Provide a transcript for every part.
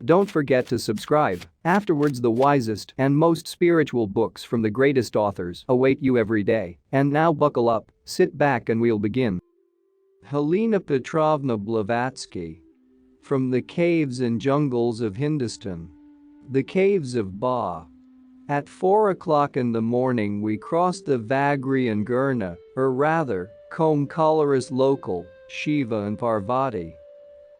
Don't forget to subscribe. Afterwards, the wisest and most spiritual books from the greatest authors await you every day. And now buckle up, sit back and we'll begin. Helena Petrovna Blavatsky. From the caves and jungles of Hindostan. The caves of Ba. At 4 o'clock in the morning we crossed the Vagri and Gurna, or rather, Komkalaras local, Shiva and Parvati.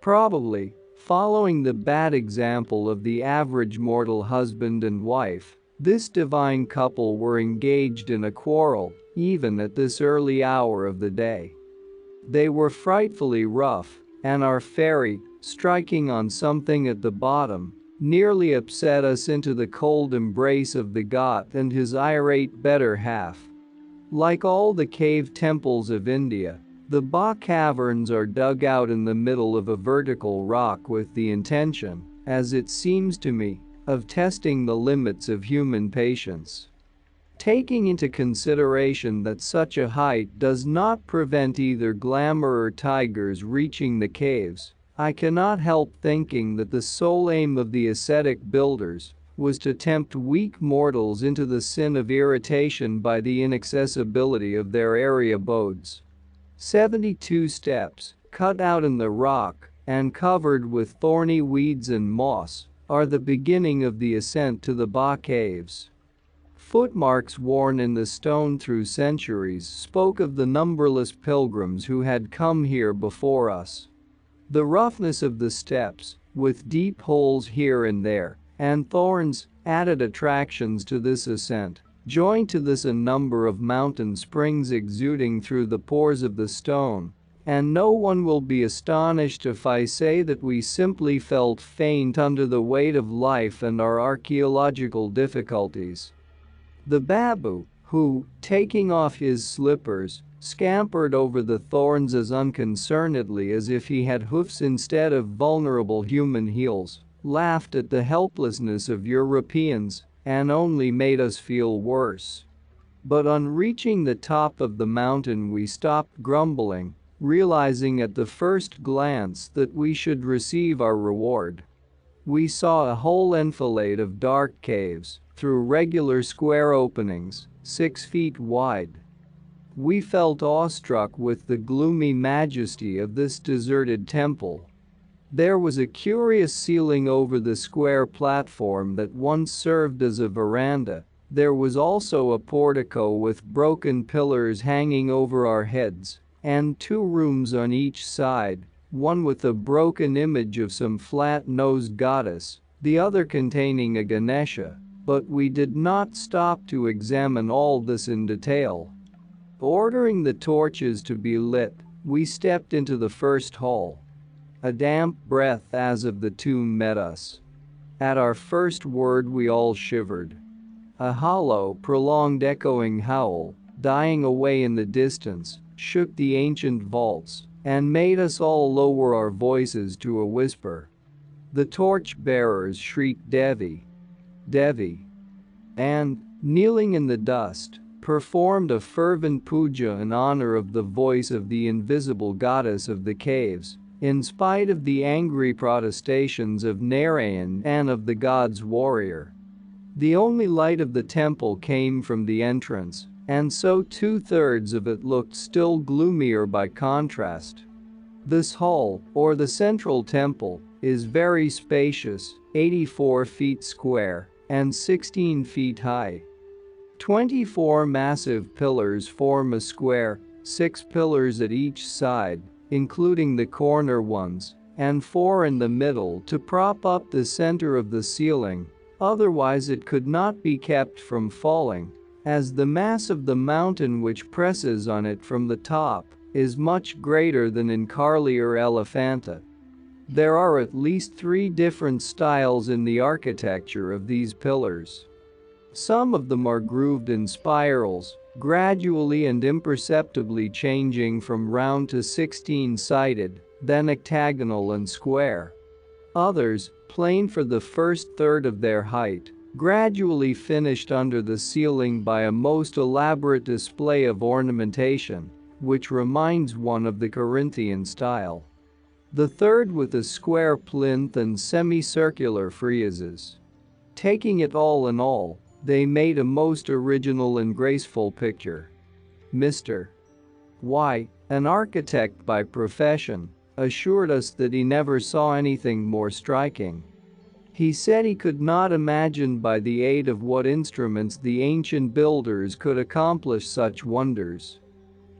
Probably following the bad example of the average mortal husband and wife, this divine couple were engaged in a quarrel, even at this early hour of the day. They were frightfully rough, and our ferry, striking on something at the bottom, nearly upset us into the cold embrace of the god and his irate better half. Like all the cave temples of India, the Ba caverns are dug out in the middle of a vertical rock with the intention, as it seems to me, of testing the limits of human patience. Taking into consideration that such a height does not prevent either glamour or tigers reaching the caves, I cannot help thinking that the sole aim of the ascetic builders was to tempt weak mortals into the sin of irritation by the inaccessibility of their airy abodes. 72 steps, cut out in the rock and covered with thorny weeds and moss, are the beginning of the ascent to the Ba caves. Footmarks worn in the stone through centuries spoke of the numberless pilgrims who had come here before us. The roughness of the steps, with deep holes here and there, and thorns, added attractions to this ascent. Join to this a number of mountain springs exuding through the pores of the stone, and no one will be astonished if I say that we simply felt faint under the weight of life and our archaeological difficulties. The babu, who, taking off his slippers, scampered over the thorns as unconcernedly as if he had hoofs instead of vulnerable human heels, laughed at the helplessness of Europeans and only made us feel worse. But on reaching the top of the mountain we stopped grumbling, realizing at the first glance that we should receive our reward. We saw a whole enfilade of dark caves, through regular square openings, 6 feet wide. We felt awestruck with the gloomy majesty of this deserted temple. There was a curious ceiling over the square platform that once served as a veranda. There was also a portico with broken pillars hanging over our heads, and 2 rooms on each side, one with a broken image of some flat-nosed goddess, the other containing a Ganesha, but we did not stop to examine all this in detail. Ordering the torches to be lit, we stepped into the first hall. A damp breath as of the tomb met us. At our first word we all shivered. A hollow, prolonged echoing howl, dying away in the distance, shook the ancient vaults and made us all lower our voices to a whisper. The torch-bearers shrieked Devi, Devi, and, kneeling in the dust, performed a fervent puja in honor of the voice of the invisible goddess of the caves. In spite of the angry protestations of Narayan and of the god's warrior. The only light of the temple came from the entrance, and so 2/3 of it looked still gloomier by contrast. This hall, or the central temple, is very spacious, 84 feet square, and 16 feet high. 24 massive pillars form a square, 6 pillars at each side, including the corner ones, and 4 in the middle to prop up the center of the ceiling, otherwise it could not be kept from falling, as the mass of the mountain which presses on it from the top is much greater than in Karli or Elephanta. There are at least 3 different styles in the architecture of these pillars. Some of them are grooved in spirals, gradually and imperceptibly changing from round to 16-sided, then octagonal and square. Others, plain for the first third of their height, gradually finished under the ceiling by a most elaborate display of ornamentation, which reminds one of the Corinthian style. The third with a square plinth and semicircular friezes. Taking it all in all, they made a most original and graceful picture. Mr. Y, an architect by profession, assured us that he never saw anything more striking. He said he could not imagine by the aid of what instruments the ancient builders could accomplish such wonders.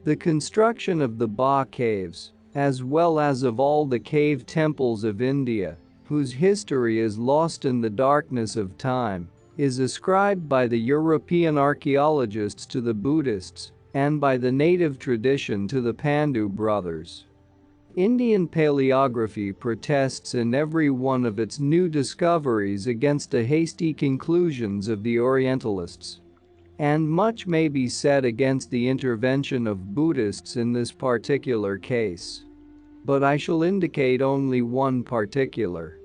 The construction of the Ba caves, as well as of all the cave temples of India, whose history is lost in the darkness of time, is ascribed by the European archaeologists to the Buddhists, and by the native tradition to the Pandu brothers. Indian paleography protests in every one of its new discoveries against the hasty conclusions of the Orientalists. And much may be said against the intervention of Buddhists in this particular case. But I shall indicate only one particular.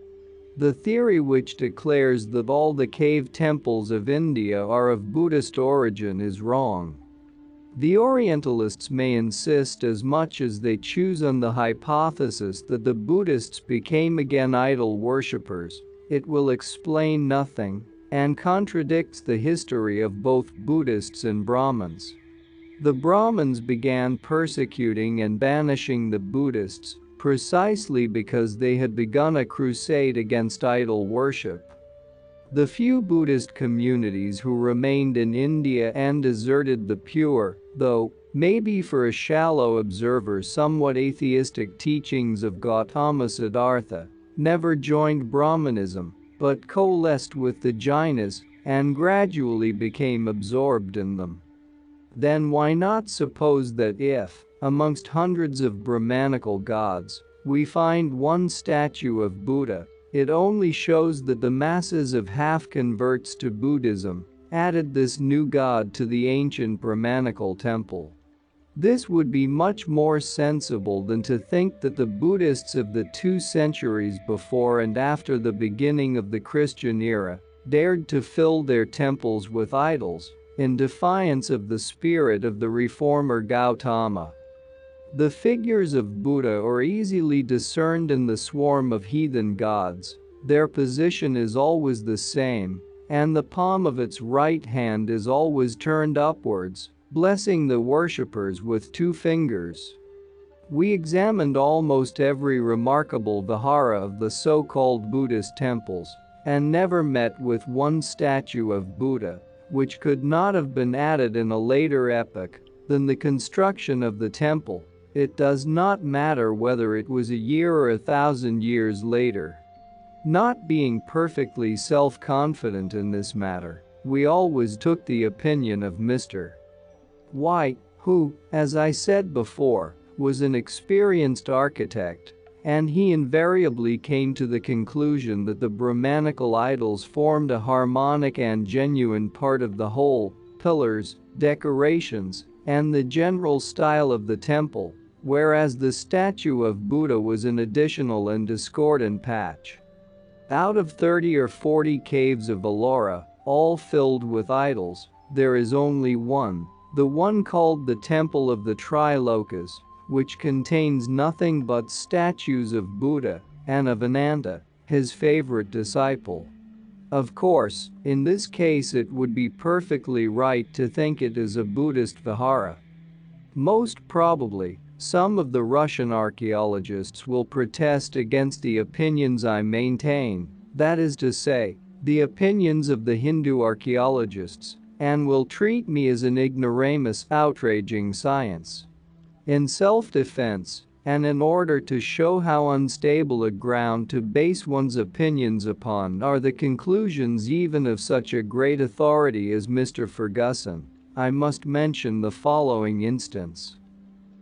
The theory which declares that all the cave temples of India are of Buddhist origin is wrong. The Orientalists may insist as much as they choose on the hypothesis that the Buddhists became again idol worshippers. It will explain nothing and contradicts the history of both Buddhists and Brahmins. The Brahmins began persecuting and banishing the Buddhists precisely because they had begun a crusade against idol worship. The few Buddhist communities who remained in India and deserted the pure, though maybe for a shallow observer somewhat atheistic teachings of Gautama Siddhartha, never joined Brahmanism, but coalesced with the Jainas and gradually became absorbed in them. Then why not suppose that if, amongst hundreds of Brahmanical gods, we find one statue of Buddha, it only shows that the masses of half-converts to Buddhism added this new god to the ancient Brahmanical temple. This would be much more sensible than to think that the Buddhists of the 2 centuries before and after the beginning of the Christian era dared to fill their temples with idols in defiance of the spirit of the reformer Gautama. The figures of Buddha are easily discerned in the swarm of heathen gods. Their position is always the same, and the palm of its right hand is always turned upwards, blessing the worshippers with 2 fingers. We examined almost every remarkable vihara of the so-called Buddhist temples, and never met with one statue of Buddha, which could not have been added in a later epoch than the construction of the temple. It does not matter whether it was a year or 1,000 years later. Not being perfectly self-confident in this matter, we always took the opinion of Mr. Y, who, as I said before, was an experienced architect, and he invariably came to the conclusion that the Brahmanical idols formed a harmonic and genuine part of the whole, pillars, decorations, and the general style of the temple, whereas the statue of Buddha was an additional and discordant patch. Out of 30 or 40 caves of Ellora, all filled with idols, there is only one, the one called the Temple of the Trilokas, which contains nothing but statues of Buddha and of Ananda, his favorite disciple. Of course, in this case it would be perfectly right to think it is a Buddhist vihara. Most probably, some of the Russian archaeologists will protest against the opinions I maintain, that is to say, the opinions of the Hindu archaeologists, and will treat me as an ignoramus outraging science. In self-defense, and in order to show how unstable a ground to base one's opinions upon are the conclusions even of such a great authority as Mr. Ferguson, I must mention the following instance.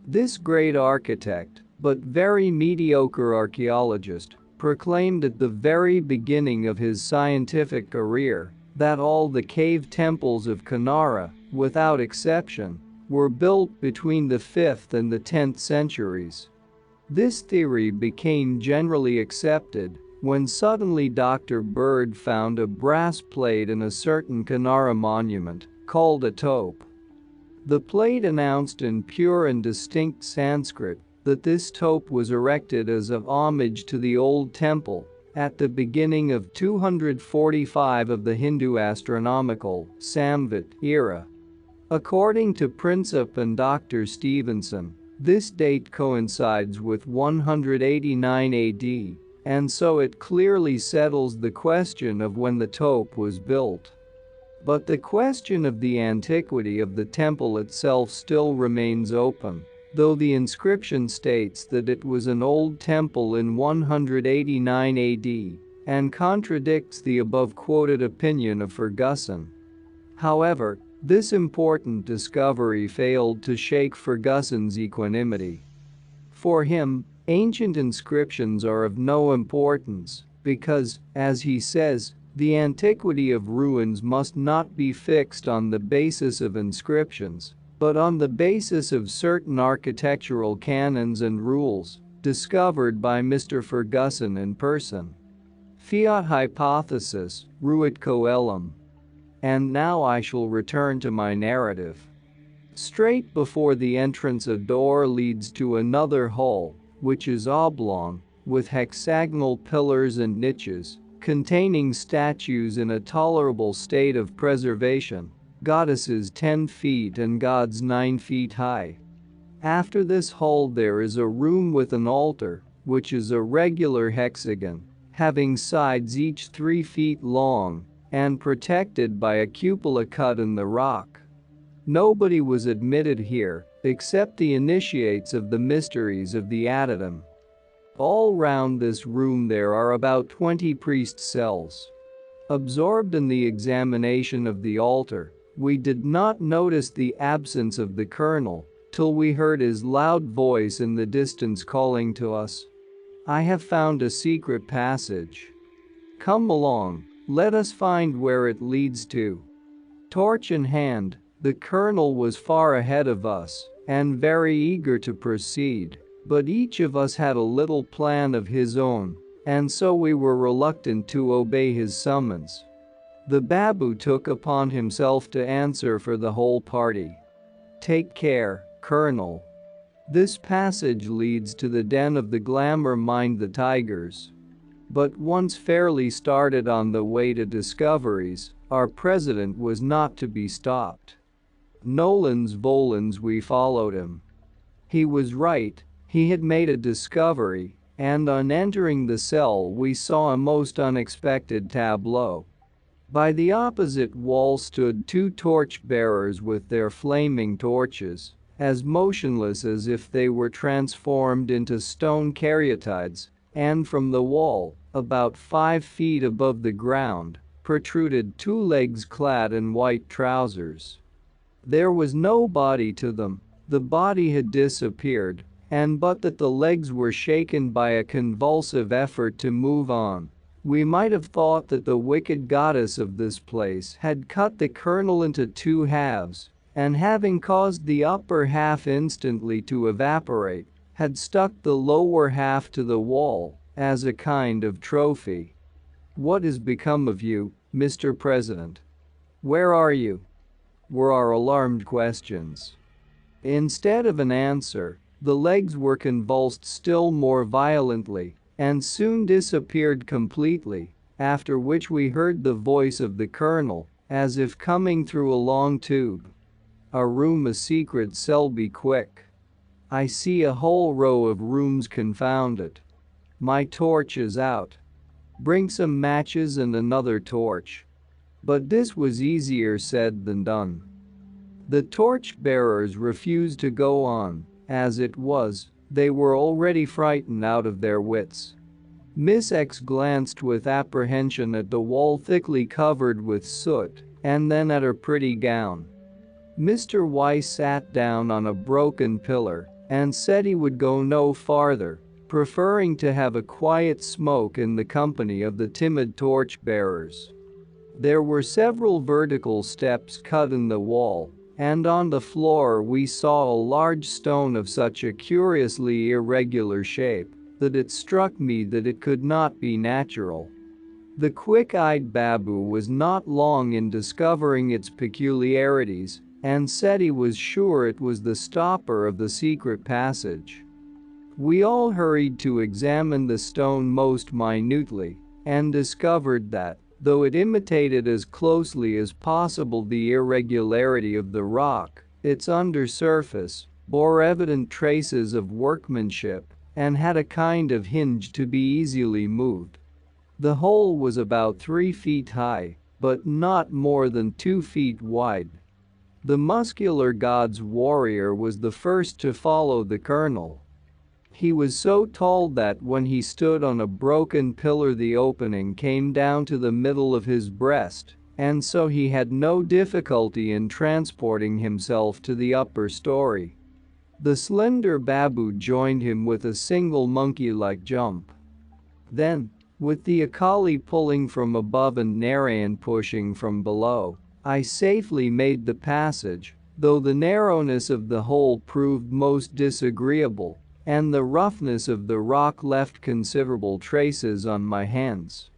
This great architect, but very mediocre archaeologist, proclaimed at the very beginning of his scientific career that all the cave temples of Kanara, without exception, were built between the 5th and the 10th centuries. This theory became generally accepted when suddenly Dr. Bird found a brass plate in a certain Kanara monument, called a tope. The plate announced in pure and distinct Sanskrit that this tope was erected as a homage to the old temple at the beginning of 245 of the Hindu astronomical Samvat era. According to Princip and Dr. Stevenson, this date coincides with 189 AD, and so it clearly settles the question of when the tope was built. But the question of the antiquity of the temple itself still remains open, though the inscription states that it was an old temple in 189 AD and contradicts the above-quoted opinion of Ferguson. However, this important discovery failed to shake Ferguson's equanimity. For him, ancient inscriptions are of no importance because, as he says, the antiquity of ruins must not be fixed on the basis of inscriptions, but on the basis of certain architectural canons and rules discovered by Mr. Ferguson in person. Fiat hypothesis, ruit coelum. And now I shall return to my narrative. Straight before the entrance a door leads to another hall, which is oblong, with hexagonal pillars and niches, containing statues in a tolerable state of preservation, goddesses 10 feet and gods 9 feet high. After this hall there is a room with an altar, which is a regular hexagon, having sides each 3 feet long, and protected by a cupola cut in the rock. Nobody was admitted here, except the initiates of the mysteries of the adytum. All round this room there are about 20 priest cells. Absorbed in the examination of the altar, we did not notice the absence of the colonel till we heard his loud voice in the distance calling to us. "I have found a secret passage. Come along, let us find where it leads to." Torch in hand, the colonel was far ahead of us and very eager to proceed, but each of us had a little plan of his own, and so we were reluctant to obey his summons. The Babu took upon himself to answer for the whole party. "Take care, Colonel. This passage leads to the den of the glamour mind the tigers." But once fairly started on the way to discoveries, our president was not to be stopped. Nolens volens we followed him. He was right, he had made a discovery, and on entering the cell we saw a most unexpected tableau. By the opposite wall stood 2 torch-bearers with their flaming torches, as motionless as if they were transformed into stone caryatides, and from the wall, about 5 feet above the ground, protruded 2 legs clad in white trousers. There was no body to them, the body had disappeared, and but that the legs were shaken by a convulsive effort to move on, we might have thought that the wicked goddess of this place had cut the colonel into 2 halves, and having caused the upper half instantly to evaporate, had stuck the lower half to the wall as a kind of trophy. "What has become of you, Mr. President? Where are you?" were our alarmed questions. Instead of an answer, the legs were convulsed still more violently and soon disappeared completely, after which we heard the voice of the colonel, as if coming through a long tube. "A room, a secret cell, be quick. I see a whole row of rooms, confound it. My torch is out. Bring some matches and another torch." But this was easier said than done. The torch-bearers refused to go on. As it was, they were already frightened out of their wits. Miss X glanced with apprehension at the wall thickly covered with soot, and then at her pretty gown. Mr. Y sat down on a broken pillar and said he would go no farther, preferring to have a quiet smoke in the company of the timid torch-bearers. There were several vertical steps cut in the wall, and on the floor we saw a large stone of such a curiously irregular shape that it struck me that it could not be natural. The quick-eyed Babu was not long in discovering its peculiarities and said he was sure it was the stopper of the secret passage. We all hurried to examine the stone most minutely and discovered that, though it imitated as closely as possible the irregularity of the rock, its undersurface bore evident traces of workmanship and had a kind of hinge to be easily moved. The hole was about 3 feet high, but not more than 2 feet wide. The muscular god's warrior was the first to follow the colonel. He was so tall that when he stood on a broken pillar the opening came down to the middle of his breast, and so he had no difficulty in transporting himself to the upper story. The slender babu joined him with a single monkey-like jump. Then, with the Akali pulling from above and Narayan pushing from below, I safely made the passage, though the narrowness of the hole proved most disagreeable, and the roughness of the rock left considerable traces on my hands.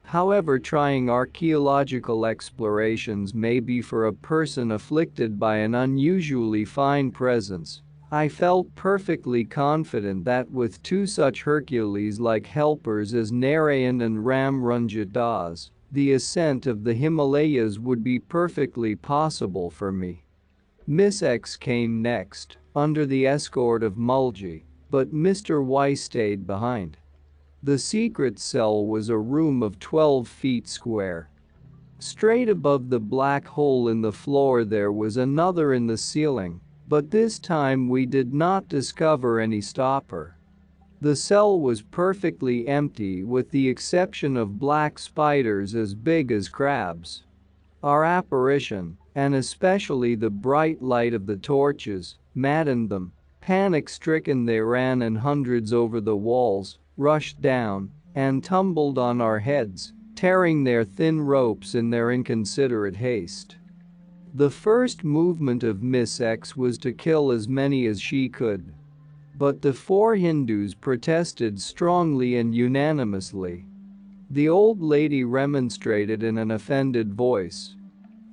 However trying archaeological explorations may be for a person afflicted by an unusually fine presence, I felt perfectly confident that with two such Hercules-like helpers as Narayan and Ram Ranjidas, the ascent of the Himalayas would be perfectly possible for me. Miss X came next, under the escort of Mulji, but Mr. Y stayed behind. The secret cell was a room of 12 feet square. Straight above the black hole in the floor there was another in the ceiling, but this time we did not discover any stopper. The cell was perfectly empty with the exception of black spiders as big as crabs. Our apparition, and especially the bright light of the torches, maddened them. Panic-stricken they ran in hundreds over the walls, rushed down, and tumbled on our heads, tearing their thin ropes in their inconsiderate haste. The first movement of Miss X was to kill as many as she could. But the 4 Hindus protested strongly and unanimously. The old lady remonstrated in an offended voice.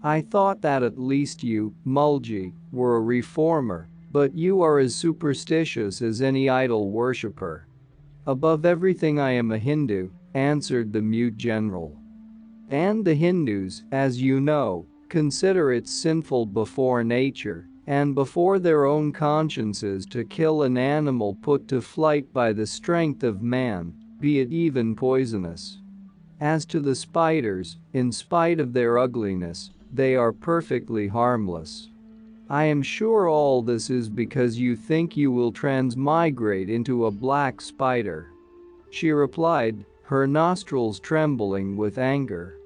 "I thought that at least you, Mulji, were a reformer, but you are as superstitious as any idol worshipper." "Above everything I am a Hindu," answered the mute general. "And the Hindus, as you know, consider it sinful before nature and before their own consciences to kill an animal put to flight by the strength of man, be it even poisonous. As to the spiders, in spite of their ugliness, they are perfectly harmless. I am sure all this is because you think you will transmigrate into a black spider," she replied, her nostrils trembling with anger.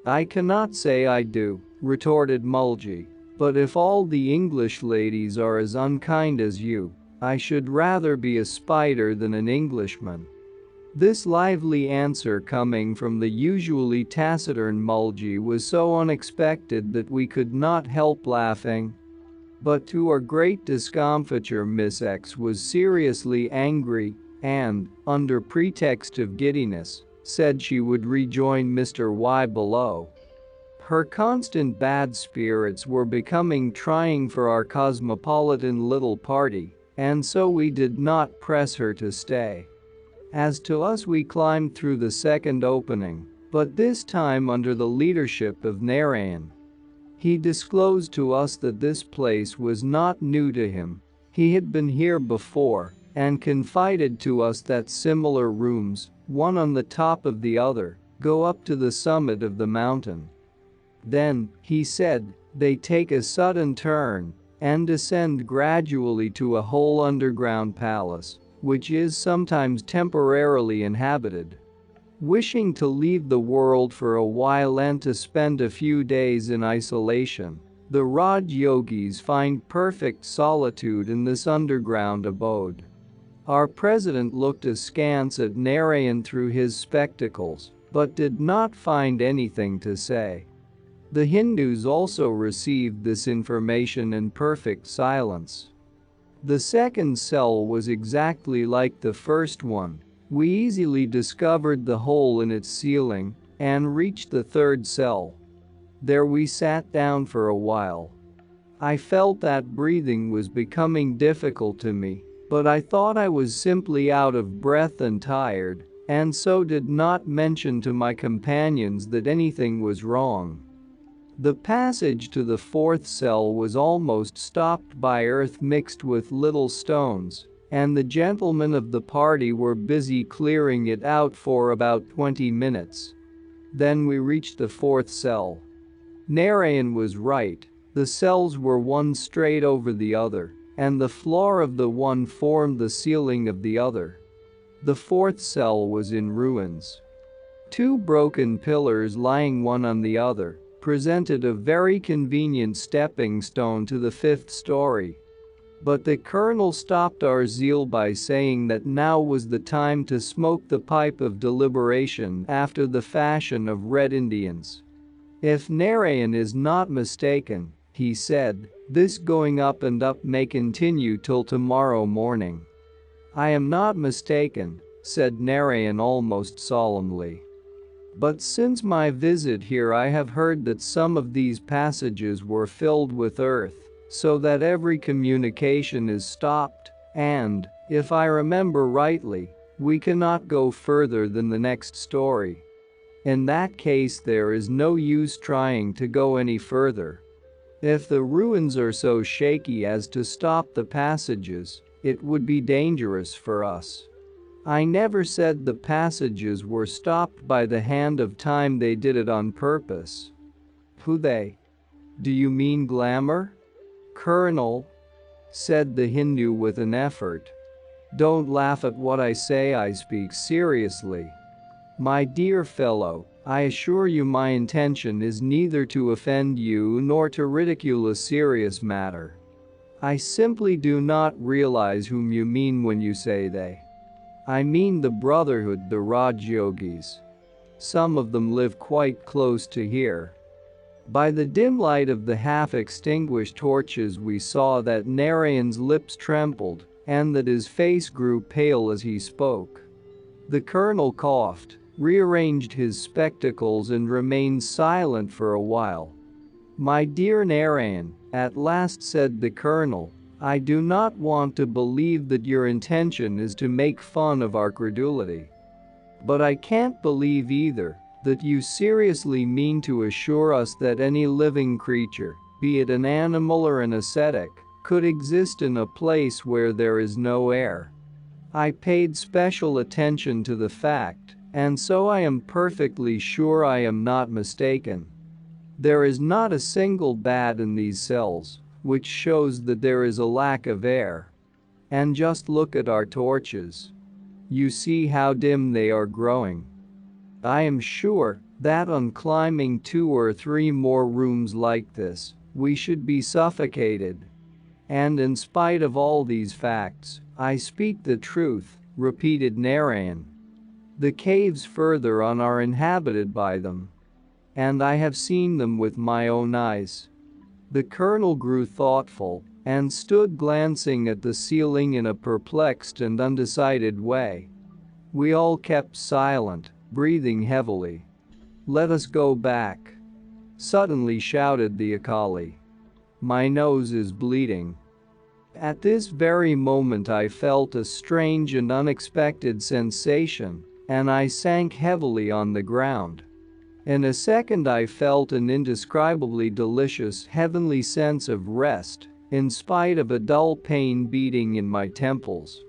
"I cannot say I do," retorted Mulji, "but if all the English ladies are as unkind as you, I should rather be a spider than an Englishman." This lively answer coming from the usually taciturn Mulji was so unexpected that we could not help laughing. But to our great discomfiture Miss X was seriously angry and, under pretext of giddiness, said she would rejoin Mr. Y below. Her constant bad spirits were becoming trying for our cosmopolitan little party, and so we did not press her to stay. As to us we climbed through the second opening, but this time under the leadership of Narayan. He disclosed to us that this place was not new to him. He had been here before and confided to us that similar rooms, one on the top of the other, go up to the summit of the mountain. Then, he said, they take a sudden turn and descend gradually to a whole underground palace, which is sometimes temporarily inhabited. Wishing to leave the world for a while and to spend a few days in isolation, the Raj yogis find perfect solitude in this underground abode. Our president looked askance at Narayan through his spectacles, but did not find anything to say. The Hindus also received this information in perfect silence. The second cell was exactly like the first one. We easily discovered the hole in its ceiling and reached the third cell. There we sat down for a while. I felt that breathing was becoming difficult to me, But I thought I was simply out of breath and tired, and so did not mention to my companions that anything was wrong. The passage to the fourth cell was almost stopped by earth mixed with little stones, and the gentlemen of the party were busy clearing it out for about 20 minutes. Then we reached the fourth cell. Narayan was right, the cells were one straight over the other, and the floor of the one formed the ceiling of the other. The fourth cell was in ruins. Two broken pillars lying one on the other presented a very convenient stepping stone to the fifth story. But the colonel stopped our zeal by saying that now was the time to smoke the pipe of deliberation after the fashion of Red Indians. If Narayan is not mistaken, he said, this going up and up may continue till tomorrow morning. I am not mistaken, said Narayan almost solemnly. But since my visit here I have heard that some of these passages were filled with earth, so that every communication is stopped, and, if I remember rightly, we cannot go further than the next story. In that case there is no use trying to go any further. If the ruins are so shaky as to stop the passages, it would be dangerous for us. I never said the passages were stopped by the hand of time, they did it on purpose. Who they? Do you mean Glamour? Colonel? Said the Hindu with an effort. Don't laugh at what I say, I speak seriously. My dear fellow, I assure you my intention is neither to offend you nor to ridicule a serious matter. I simply do not realize whom you mean when you say they. I mean the brotherhood, the Raj Yogis. Some of them live quite close to here. By the dim light of the half-extinguished torches we saw that Narayan's lips trembled and that his face grew pale as he spoke. The colonel coughed, rearranged his spectacles and remained silent for a while. My dear Narayan, at last said the colonel, I do not want to believe that your intention is to make fun of our credulity. But I can't believe either that you seriously mean to assure us that any living creature, be it an animal or an ascetic, could exist in a place where there is no air. I paid special attention to the fact, and so I am perfectly sure I am not mistaken. There is not a single bat in these cells, which shows that there is a lack of air. And just look at our torches. You see how dim they are growing. I am sure that on climbing 2 or 3 more rooms like this, we should be suffocated. And in spite of all these facts, I speak the truth, repeated Narayan. The caves further on are inhabited by them. And I have seen them with my own eyes. The colonel grew thoughtful and stood glancing at the ceiling in a perplexed and undecided way. We all kept silent, breathing heavily. Let us go back, suddenly shouted the Akali. My nose is bleeding. At this very moment I felt a strange and unexpected sensation, and I sank heavily on the ground. In a second I felt an indescribably delicious heavenly sense of rest, in spite of a dull pain beating in my temples.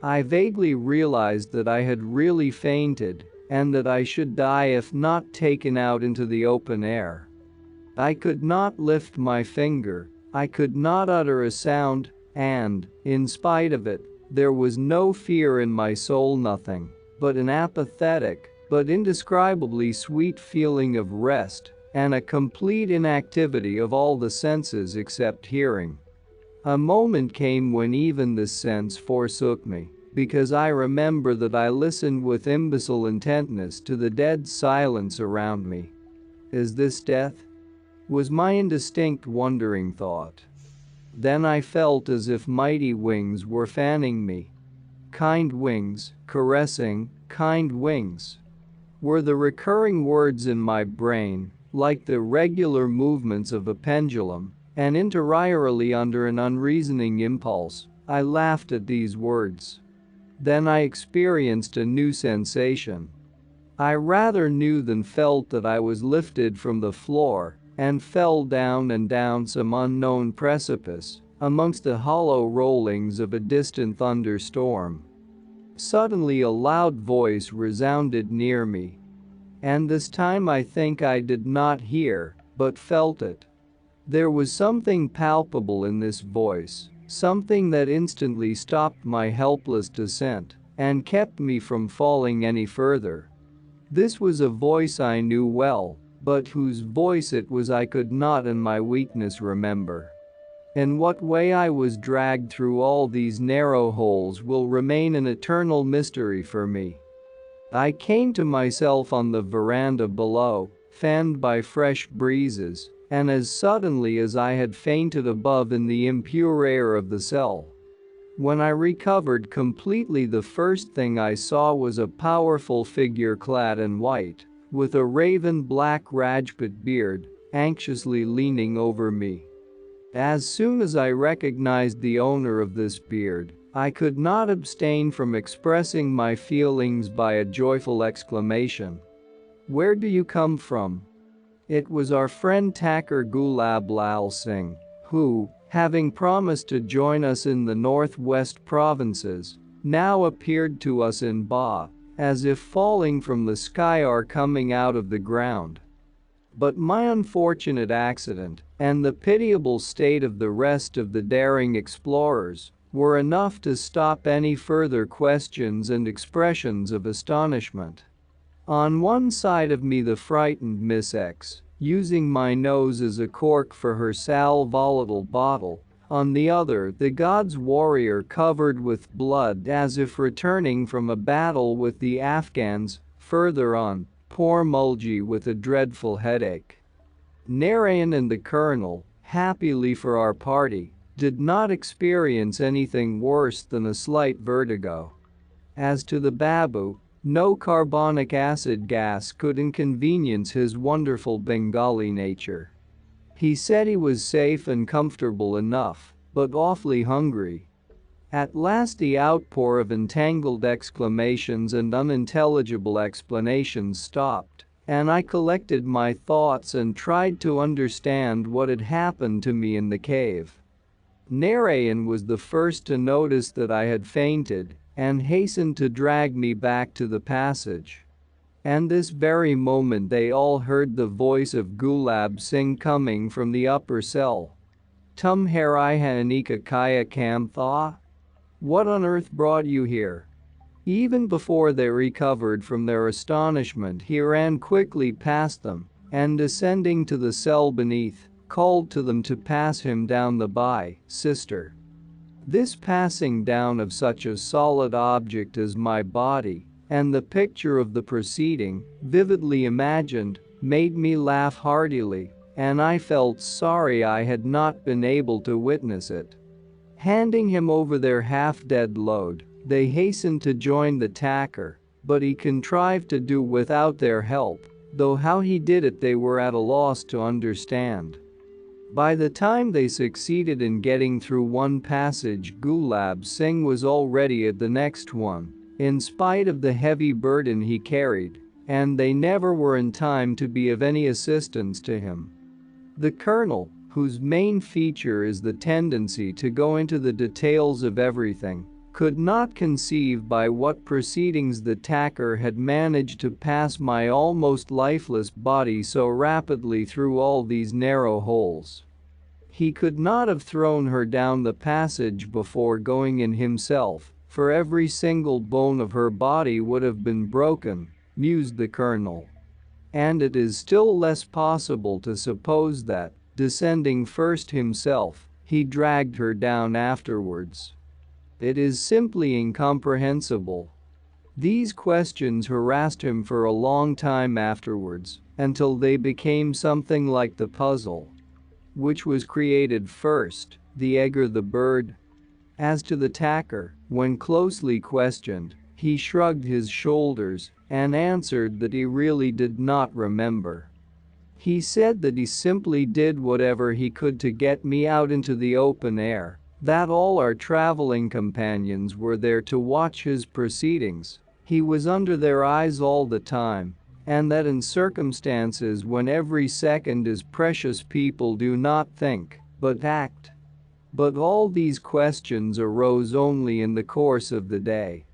I vaguely realized that I had really fainted, and that I should die if not taken out into the open air. I could not lift my finger, I could not utter a sound, and, in spite of it, there was no fear in my soul, nothing but an apathetic, but indescribably sweet feeling of rest and a complete inactivity of all the senses except hearing. A moment came when even this sense forsook me, because I remember that I listened with imbecile intentness to the dead silence around me. Is this death? Was my indistinct wondering thought. Then I felt as if mighty wings were fanning me. Kind wings, caressing, kind wings, were the recurring words in my brain, like the regular movements of a pendulum, and interiorly under an unreasoning impulse, I laughed at these words. Then I experienced a new sensation. I rather knew than felt that I was lifted from the floor and fell down and down some unknown precipice amongst the hollow rollings of a distant thunderstorm. Suddenly a loud voice resounded near me. And this time I think I did not hear, but felt it. There was something palpable in this voice, something that instantly stopped my helpless descent and kept me from falling any further. This was a voice I knew well, but whose voice it was I could not in my weakness remember. In what way I was dragged through all these narrow holes will remain an eternal mystery for me. I came to myself on the veranda below, fanned by fresh breezes, and as suddenly as I had fainted above in the impure air of the cell. When I recovered completely, the first thing I saw was a powerful figure clad in white, with a raven-black Rajput beard, anxiously leaning over me. As soon as I recognized the owner of this beard, I could not abstain from expressing my feelings by a joyful exclamation. "Where do you come from?" It was our friend Thakur Gulab Lal Singh, who, having promised to join us in the northwest provinces, now appeared to us in Ba, as if falling from the sky or coming out of the ground. But my unfortunate accident, and the pitiable state of the rest of the daring explorers, were enough to stop any further questions and expressions of astonishment. On one side of me the frightened Miss X, using my nose as a cork for her sal volatile bottle, on the other the god's warrior covered with blood as if returning from a battle with the Afghans, further on, poor Mulji with a dreadful headache. Narayan and the colonel, happily for our party, did not experience anything worse than a slight vertigo. As to the Babu, no carbonic acid gas could inconvenience his wonderful Bengali nature. He said he was safe and comfortable enough, but awfully hungry. At last the outpour of entangled exclamations and unintelligible explanations stopped, and I collected my thoughts and tried to understand what had happened to me in the cave. Narayan was the first to notice that I had fainted and hastened to drag me back to the passage. And this very moment they all heard the voice of Gulab Singh coming from the upper cell. "Tum hai anika kaya kam tha? What on earth brought you here?" Even before they recovered from their astonishment, he ran quickly past them and, descending to the cell beneath, called to them to pass him down the by, sister. This passing down of such a solid object as my body, and the picture of the proceeding, vividly imagined, made me laugh heartily, and I felt sorry I had not been able to witness it. Handing him over their half-dead load, they hastened to join the Thakur, but he contrived to do without their help, though how he did it they were at a loss to understand. By the time they succeeded in getting through one passage, Gulab Singh was already at the next one, in spite of the heavy burden he carried, and they never were in time to be of any assistance to him. The colonel, whose main feature is the tendency to go into the details of everything, could not conceive by what proceedings the Thakur had managed to pass my almost lifeless body so rapidly through all these narrow holes. He could not have thrown her down the passage before going in himself, for every single bone of her body would have been broken, mused the colonel. And it is still less possible to suppose that, descending first himself, he dragged her down afterwards. It is simply incomprehensible. These questions harassed him for a long time afterwards, until they became something like the puzzle. Which was created first, the egg or the bird? As to the Thakur, when closely questioned, he shrugged his shoulders and answered that he really did not remember. He said that he simply did whatever he could to get me out into the open air, That all our traveling companions were there to watch his proceedings. He was under their eyes all the time. And that in circumstances when every second is precious, people do not think, but act. But all these questions arose only in the course of the day.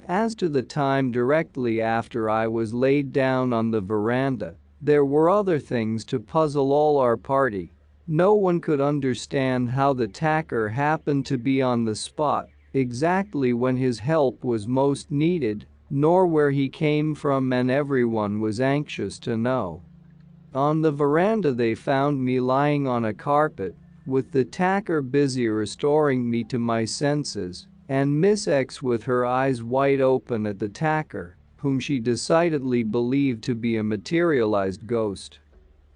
As to the time directly after I was laid down on the veranda, there were other things to puzzle all our party. No one could understand how the tacker happened to be on the spot exactly when his help was most needed, nor where he came from, and everyone was anxious to know. On the veranda they found me lying on a carpet, with the tacker busy restoring me to my senses, and Miss X with her eyes wide open at the tacker, whom she decidedly believed to be a materialized ghost.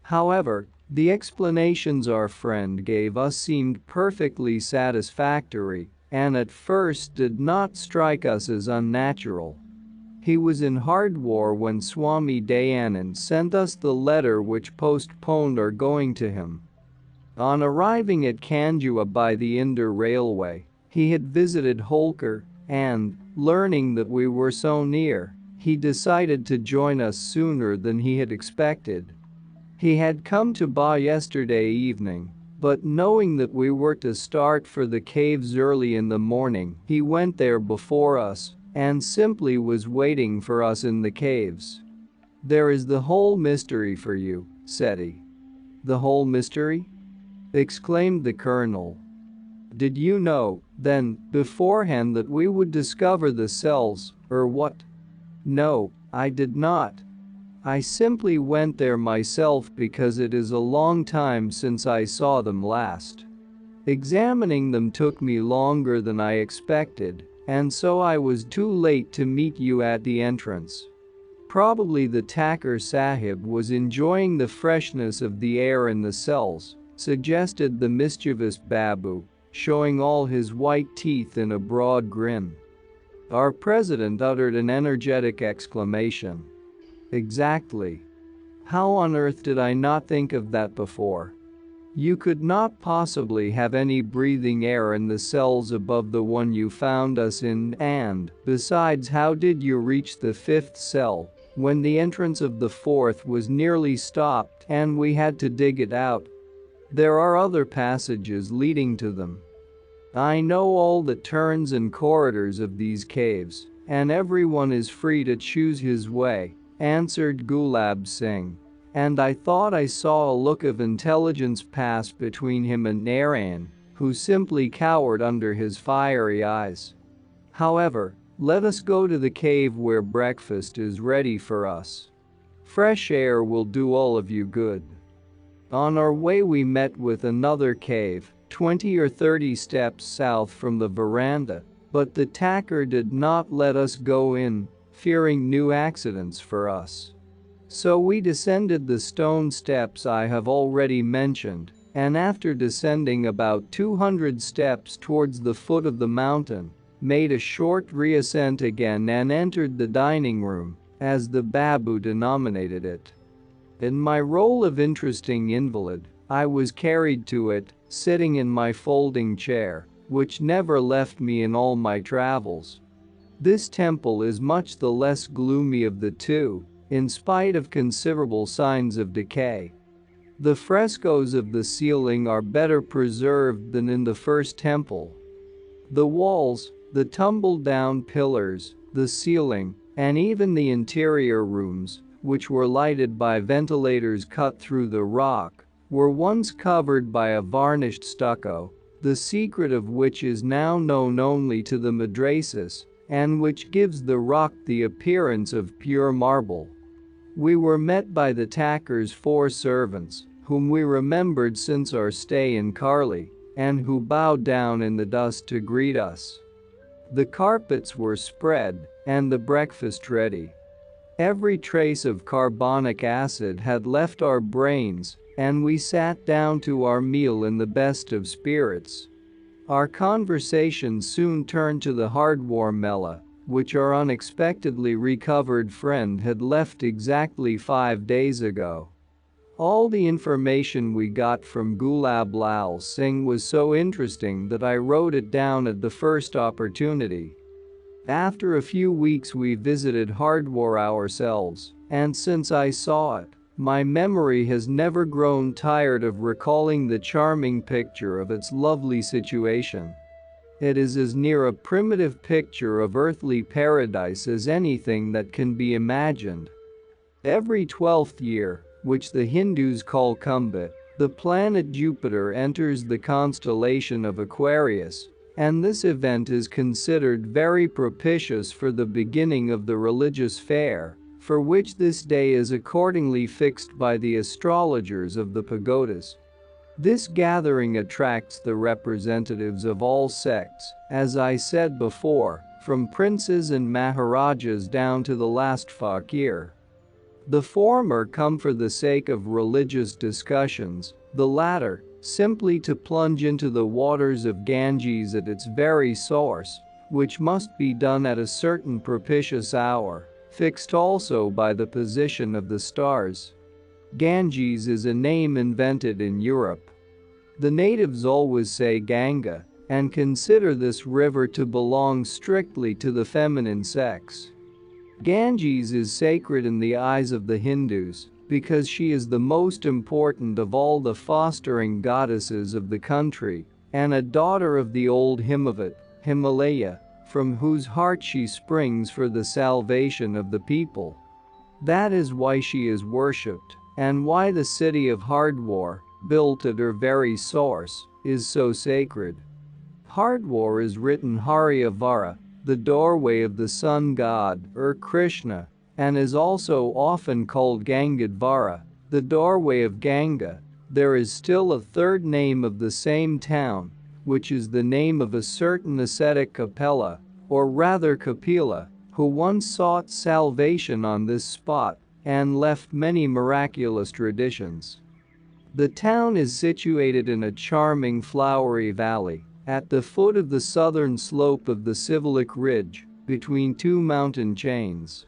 However, the explanations our friend gave us seemed perfectly satisfactory, and at first did not strike us as unnatural. He was in hard war when Swami Dayanand sent us the letter which postponed our going to him. On arriving at Kanjua by the Indore Railway, he had visited Holkar, and, learning that we were so near, he decided to join us sooner than he had expected. He had come to Ba yesterday evening, but knowing that we were to start for the caves early in the morning, he went there before us and simply was waiting for us in the caves. "There is the whole mystery for you," said he. "The whole mystery?" exclaimed the colonel. "Did you know, then, beforehand that we would discover the cells, or what?" "No, I did not. I simply went there myself because it is a long time since I saw them last. Examining them took me longer than I expected, and so I was too late to meet you at the entrance." Probably the tacker sahib was enjoying the freshness of the air in the cells, suggested the mischievous Babu, showing all his white teeth in a broad grin. Our president uttered an energetic exclamation. "Exactly. How on earth did I not think of that before? You could not possibly have any breathing air in the cells above the one you found us in, and, besides, how did you reach the fifth cell when the entrance of the fourth was nearly stopped and we had to dig it out? There are other passages leading to them. I know all the turns and corridors of these caves, and everyone is free to choose his way," answered Gulab Singh, "and I thought I saw a look of intelligence pass between him and Narayan, who simply cowered under his fiery eyes. However, let us go to the cave where breakfast is ready for us. Fresh air will do all of you good." On our way we met with another cave, 20 or 30 steps south from the veranda, but the tacker did not let us go in, fearing new accidents for us. So we descended the stone steps I have already mentioned, and after descending about 200 steps towards the foot of the mountain, made a short reascent again and entered the dining room, as the Babu denominated it. In my role of interesting invalid, I was carried to it, sitting in my folding chair, which never left me in all my travels. This temple is much the less gloomy of the two, in spite of considerable signs of decay. The frescoes of the ceiling are better preserved than in the first temple. The walls, the tumble-down pillars, the ceiling, and even the interior rooms, which were lighted by ventilators cut through the rock, were once covered by a varnished stucco, the secret of which is now known only to the madrasas, and which gives the rock the appearance of pure marble. We were met by the tacker's 4 servants, whom we remembered since our stay in Karli, and who bowed down in the dust to greet us. The carpets were spread, and the breakfast ready. Every trace of carbonic acid had left our brains, and we sat down to our meal in the best of spirits. Our conversation soon turned to the hardware mela, which our unexpectedly recovered friend had left exactly 5 days ago. All the information we got from Gulab Lal Singh was so interesting that I wrote it down at the first opportunity. After a few weeks we visited Hardwar ourselves, and since I saw it, my memory has never grown tired of recalling the charming picture of its lovely situation. It is as near a primitive picture of earthly paradise as anything that can be imagined. Every 12th year, which the Hindus call Kumbh, the planet Jupiter enters the constellation of Aquarius, and this event is considered very propitious for the beginning of the religious fair, for which this day is accordingly fixed by the astrologers of the pagodas. This gathering attracts the representatives of all sects, as I said before, from princes and maharajas down to the last fakir. The former come for the sake of religious discussions, the latter, simply to plunge into the waters of Ganges at its very source, which must be done at a certain propitious hour, fixed also by the position of the stars. Ganges is a name invented in Europe. The natives always say Ganga and consider this river to belong strictly to the feminine sex. Ganges is sacred in the eyes of the Hindus because she is the most important of all the fostering goddesses of the country and a daughter of the old Himavat, Himalaya, from whose heart she springs for the salvation of the people. That is why she is worshipped and why the city of Hardwar, built at her very source, is so sacred. Hardwar is written Haryavara, the doorway of the sun god, or Krishna, and is also often called Gangadvara, the doorway of Ganga. There is still a third name of the same town, which is the name of a certain ascetic Kapila, or rather Kapila, who once sought salvation on this spot and left many miraculous traditions. The town is situated in a charming flowery valley at the foot of the southern slope of the Sivalik Ridge between two mountain chains.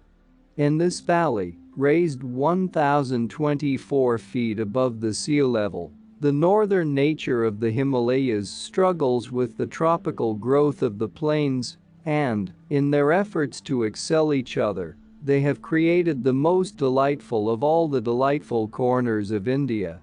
In this valley, raised 1,024 feet above the sea level, the northern nature of the Himalayas struggles with the tropical growth of the plains and, in their efforts to excel each other, they have created the most delightful of all the delightful corners of India.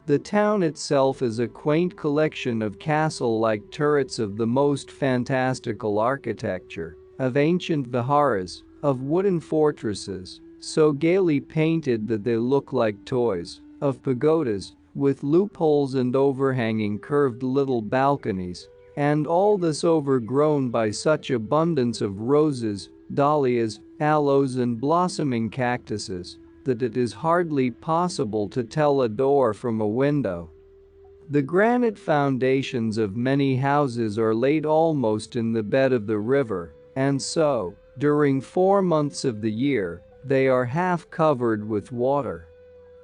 The town itself is a quaint collection of castle-like turrets of the most fantastical architecture, of ancient viharas, of wooden fortresses, so gaily painted that they look like toys, of pagodas, with loopholes and overhanging curved little balconies, and all this overgrown by such abundance of roses, dahlias, aloes and blossoming cactuses that it is hardly possible to tell a door from a window. The granite foundations of many houses are laid almost in the bed of the river, and so, during 4 months of the year, they are half covered with water.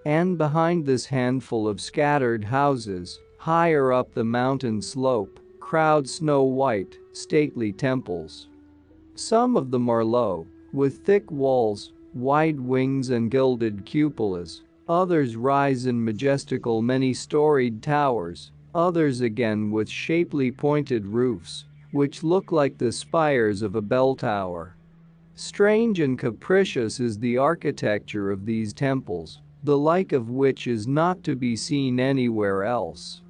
And behind this handful of scattered houses, higher up the mountain slope, crowd snow-white, stately temples. Some of them are low, with thick walls, wide wings and gilded cupolas. Others rise in majestical many-storied towers, others again with shapely pointed roofs, which look like the spires of a bell tower. Strange and capricious is the architecture of these temples, the like of which is not to be seen anywhere else.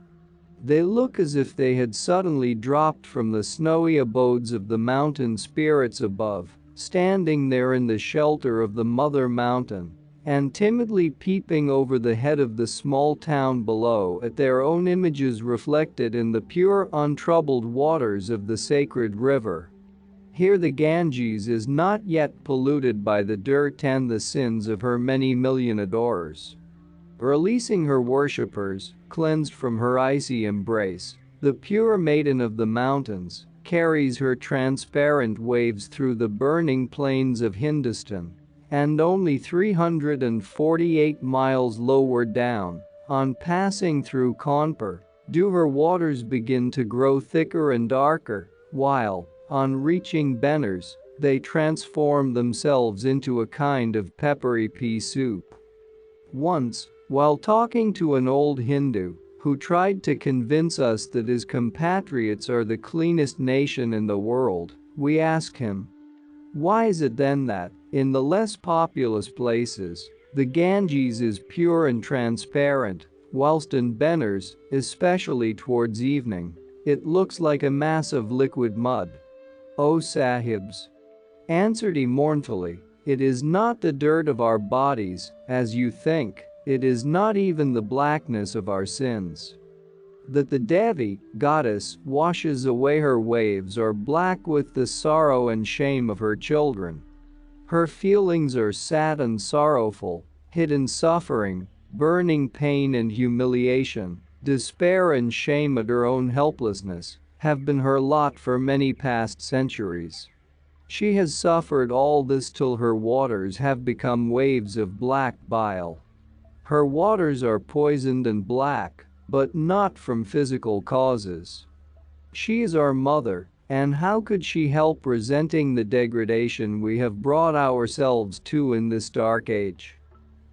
They look as if they had suddenly dropped from the snowy abodes of the mountain spirits above, standing there in the shelter of the mother mountain, and timidly peeping over the head of the small town below at their own images reflected in the pure, untroubled waters of the sacred river. Here the Ganges is not yet polluted by the dirt and the sins of her many million adorers. Releasing her worshippers, cleansed from her icy embrace, the pure maiden of the mountains carries her transparent waves through the burning plains of Hindostan, and only 348 miles lower down, on passing through Kanpur, do her waters begin to grow thicker and darker, while, on reaching Benares, they transform themselves into a kind of peppery pea soup. Once, While talking to an old Hindu who tried to convince us that his compatriots are the cleanest nation in the world, we ask him, why is it then that, in the less populous places, the Ganges is pure and transparent, whilst in Benners, especially towards evening, it looks like a mass of liquid mud? "Oh Sahibs," answered he mournfully, "it is not the dirt of our bodies, as you think, it is not even the blackness of our sins. That the Devi, goddess, washes away her waves are black with the sorrow and shame of her children. Her feelings are sad and sorrowful, hidden suffering, burning pain and humiliation, despair and shame at her own helplessness, have been her lot for many past centuries. She has suffered all this till her waters have become waves of black bile. Her waters are poisoned and black, but not from physical causes. She is our mother, and how could she help resenting the degradation we have brought ourselves to in this dark age?"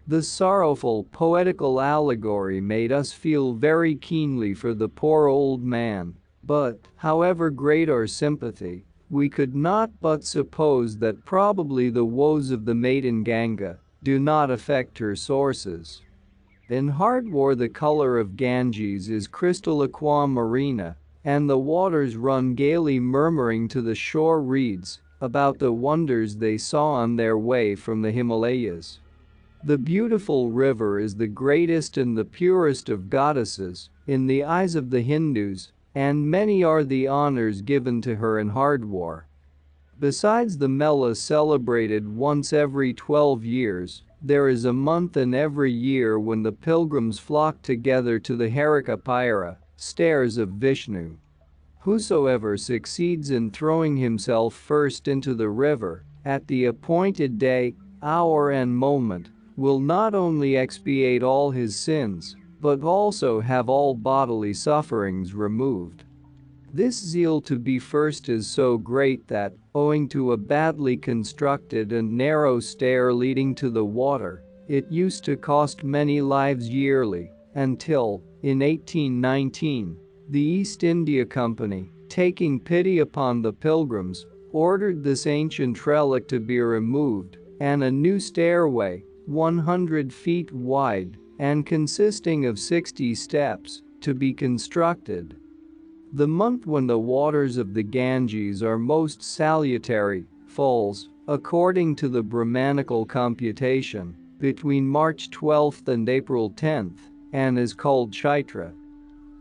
The sorrowful, poetical allegory made us feel very keenly for the poor old man, but, however great our sympathy, we could not but suppose that probably the woes of the maiden Ganga do not affect her sources. In Hardwar the color of Ganges is crystal aquamarina, and the waters run gaily murmuring to the shore reeds about the wonders they saw on their way from the Himalayas. The beautiful river is the greatest and the purest of goddesses in the eyes of the Hindus, and many are the honors given to her in Hardwar. Besides the Mela celebrated once every 12 years, there is a month in every year when the pilgrims flock together to the Harikapira, stairs of Vishnu. Whosoever succeeds in throwing himself first into the river, at the appointed day, hour and moment, will not only expiate all his sins, but also have all bodily sufferings removed. This zeal to be first is so great that, owing to a badly constructed and narrow stair leading to the water, it used to cost many lives yearly, until, in 1819, the East India Company, taking pity upon the pilgrims, ordered this ancient relic to be removed, and a new stairway, 100 feet wide and consisting of 60 steps, to be constructed. The month when the waters of the Ganges are most salutary falls, according to the Brahmanical computation, between March 12 and April 10, and is called Chaitra.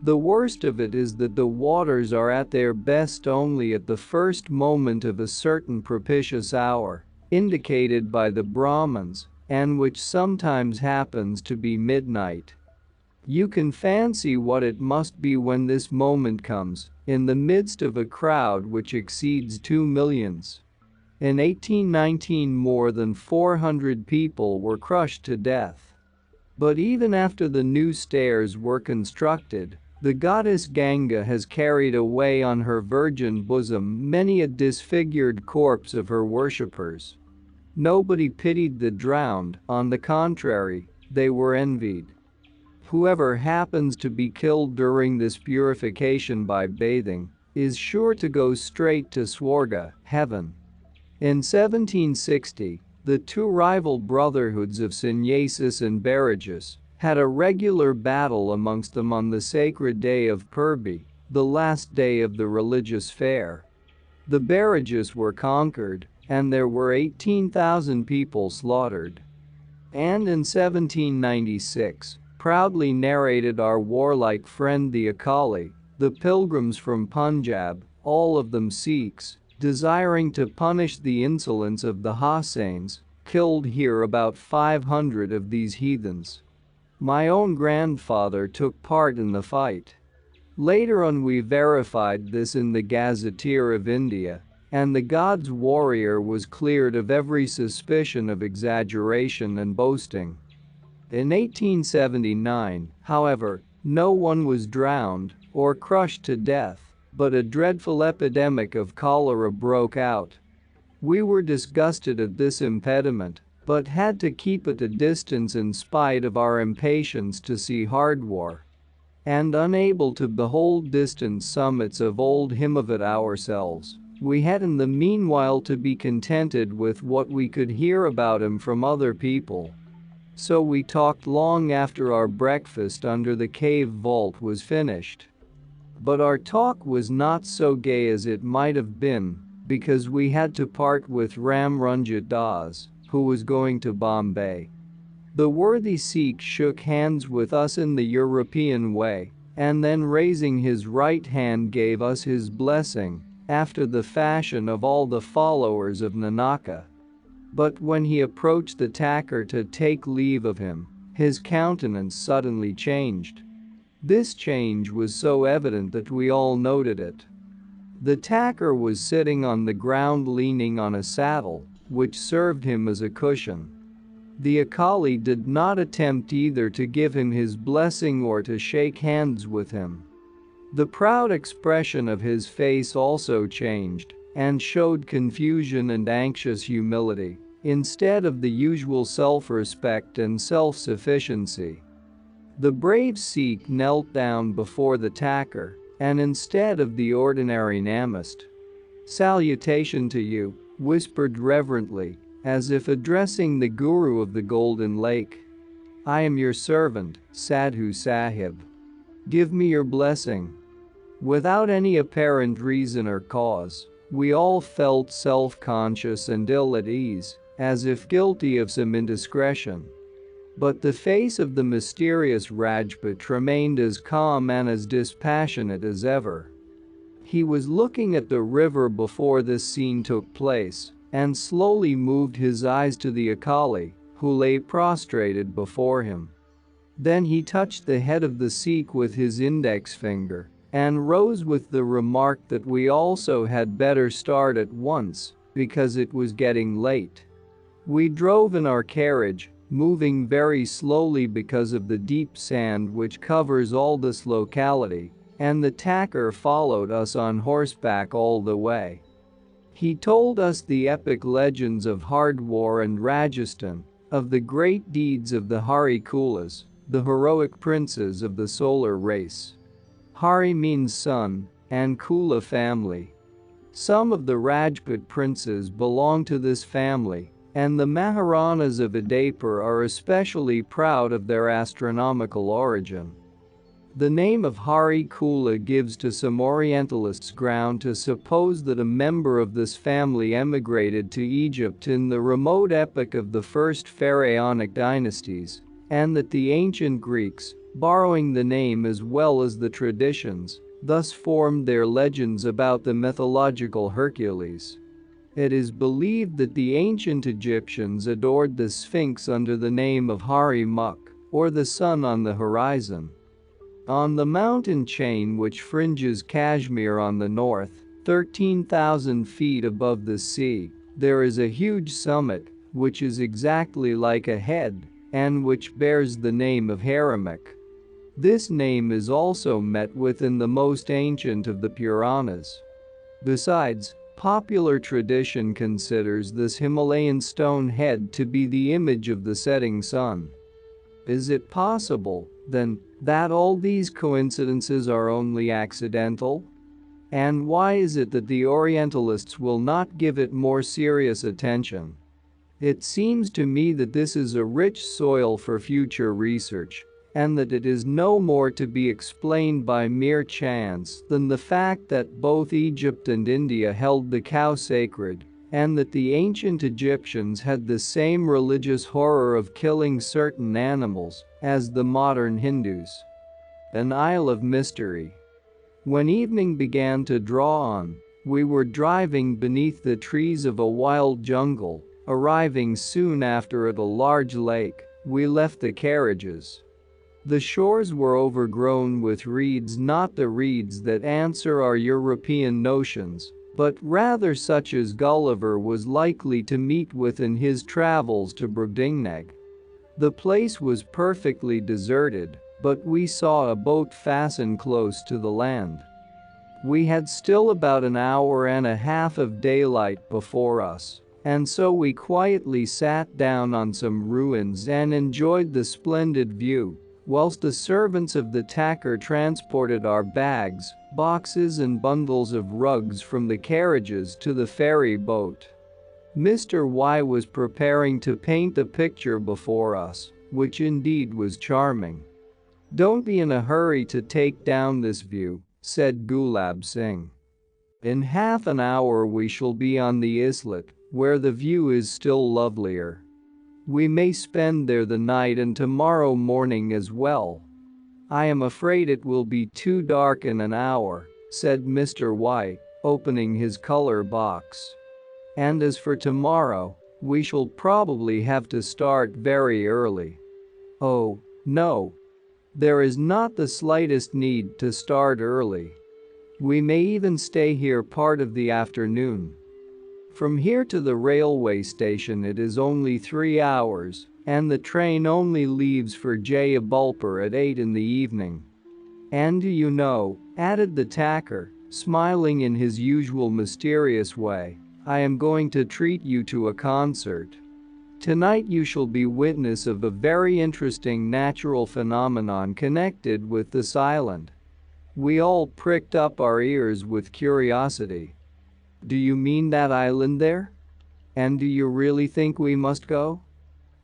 The worst of it is that the waters are at their best only at the first moment of a certain propitious hour, indicated by the Brahmins, and which sometimes happens to be midnight. You can fancy what it must be when this moment comes, in the midst of a crowd which exceeds 2 millions. In 1819 more than 400 people were crushed to death. But even after the new stairs were constructed, the goddess Ganga has carried away on her virgin bosom many a disfigured corpse of her worshippers. Nobody pitied the drowned, on the contrary, they were envied. Whoever happens to be killed during this purification by bathing is sure to go straight to Swarga, heaven. In 1760, the two rival brotherhoods of Sannyasis and Barajas had a regular battle amongst them on the sacred day of Purbi, the last day of the religious fair. The Barajas were conquered, and there were 18,000 people slaughtered. And in 1796, proudly narrated our warlike friend the Akali, the pilgrims from Punjab, all of them Sikhs, desiring to punish the insolence of the Hossains, killed here about 500 of these heathens. My own grandfather took part in the fight. Later on we verified this in the Gazetteer of India, and the god's warrior was cleared of every suspicion of exaggeration and boasting. In 1879, however, no one was drowned or crushed to death, but a dreadful epidemic of cholera broke out. We were disgusted at this impediment, but had to keep at a distance in spite of our impatience to see Hardwar. And unable to behold distant summits of old Himavat ourselves, we had in the meanwhile to be contented with what we could hear about him from other people. So we talked long after our breakfast under the cave vault was finished. But our talk was not so gay as it might have been, because we had to part with Ram Ranjit Das, who was going to Bombay. The worthy Sikh shook hands with us in the European way, and then raising his right hand gave us his blessing, after the fashion of all the followers of Nanaka. But when he approached the tacker to take leave of him, his countenance suddenly changed. This change was so evident that we all noted it. The tacker was sitting on the ground leaning on a saddle, which served him as a cushion. The Akali did not attempt either to give him his blessing or to shake hands with him. The proud expression of his face also changed and showed confusion and anxious humility, instead of the usual self-respect and self-sufficiency. The brave Sikh knelt down before the tacker, and instead of the ordinary namaste, "Salutation to you," whispered reverently, as if addressing the Guru of the Golden Lake. "I am your servant, Sadhu Sahib. Give me your blessing." Without any apparent reason or cause, we all felt self-conscious and ill at ease, as if guilty of some indiscretion. But the face of the mysterious Rajput remained as calm and as dispassionate as ever. He was looking at the river before this scene took place, and slowly moved his eyes to the Akali, who lay prostrated before him. Then he touched the head of the Sikh with his index finger, and rose with the remark that we also had better start at once, because it was getting late. We drove in our carriage, moving very slowly because of the deep sand which covers all this locality, and the tacker followed us on horseback all the way. He told us the epic legends of Hardwar and Rajasthan, of the great deeds of the Hari Kulas, the heroic princes of the solar race. Hari means son, and Kula family. Some of the Rajput princes belong to this family, and the Maharanas of Udaipur are especially proud of their astronomical origin. The name of Hari Kula gives to some Orientalists ground to suppose that a member of this family emigrated to Egypt in the remote epoch of the first pharaonic dynasties, and that the ancient Greeks, borrowing the name as well as the traditions, thus formed their legends about the mythological Hercules. It is believed that the ancient Egyptians adored the Sphinx under the name of Hari Muk, or the sun on the horizon. On the mountain chain which fringes Kashmir on the north, 13,000 feet above the sea, there is a huge summit, which is exactly like a head, and which bears the name of Haramak. This name is also met with in the most ancient of the Puranas. Besides, popular tradition considers this Himalayan stone head to be the image of the setting sun. Is it possible, then, that all these coincidences are only accidental? And why is it that the Orientalists will not give it more serious attention? It seems to me that this is a rich soil for future research, and that it is no more to be explained by mere chance than the fact that both Egypt and India held the cow sacred, and that the ancient Egyptians had the same religious horror of killing certain animals as the modern Hindus. An isle of mystery. When evening began to draw on, we were driving beneath the trees of a wild jungle. Arriving soon after at a large lake, we left the carriages. The shores were overgrown with reeds, not the reeds that answer our European notions, but rather such as Gulliver was likely to meet with in his travels to Brobdingnag. The place was perfectly deserted, but we saw a boat fastened close to the land. We had still about an hour and a half of daylight before us, And so we quietly sat down on some ruins and enjoyed the splendid view, whilst the servants of the tacker transported our bags, boxes and bundles of rugs from the carriages to the ferry boat. Mr. Y was preparing to paint the picture before us, which indeed was charming. "Don't be in a hurry to take down this view," said Gulab Singh. "In half an hour we shall be on the islet, where the view is still lovelier. We may spend there the night and tomorrow morning as well." "I am afraid it will be too dark in an hour," said Mr. Y, opening his color box. "And as for tomorrow, we shall probably have to start very early." "Oh, no. There is not the slightest need to start early. We may even stay here part of the afternoon. From here to the railway station it is only 3 hours, and the train only leaves for Jayabalpur at 8 in the evening. And do you know," added the tacker, smiling in his usual mysterious way, "I am going to treat you to a concert. Tonight you shall be witness of a very interesting natural phenomenon connected with this island." We all pricked up our ears with curiosity. "Do you mean that island there? And do you really think we must go?"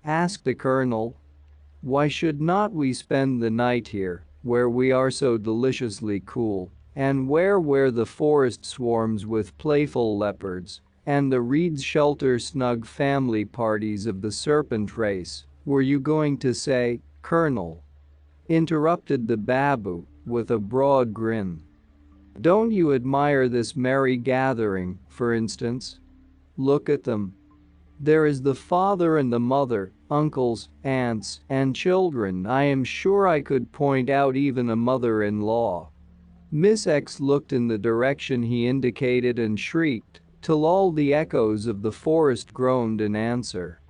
asked the colonel. "Why should not we spend the night here, where we are so deliciously cool, and where the forest swarms with playful leopards, and the reeds shelter snug family parties of the serpent race, were you going to say, Colonel?" interrupted the babu, with a broad grin. "Don't you admire this merry gathering, for instance? Look at them. There is the father and the mother, uncles, aunts, and children. I am sure I could point out even a mother-in-law." Miss X looked in the direction he indicated and shrieked, till all the echoes of the forest groaned in answer.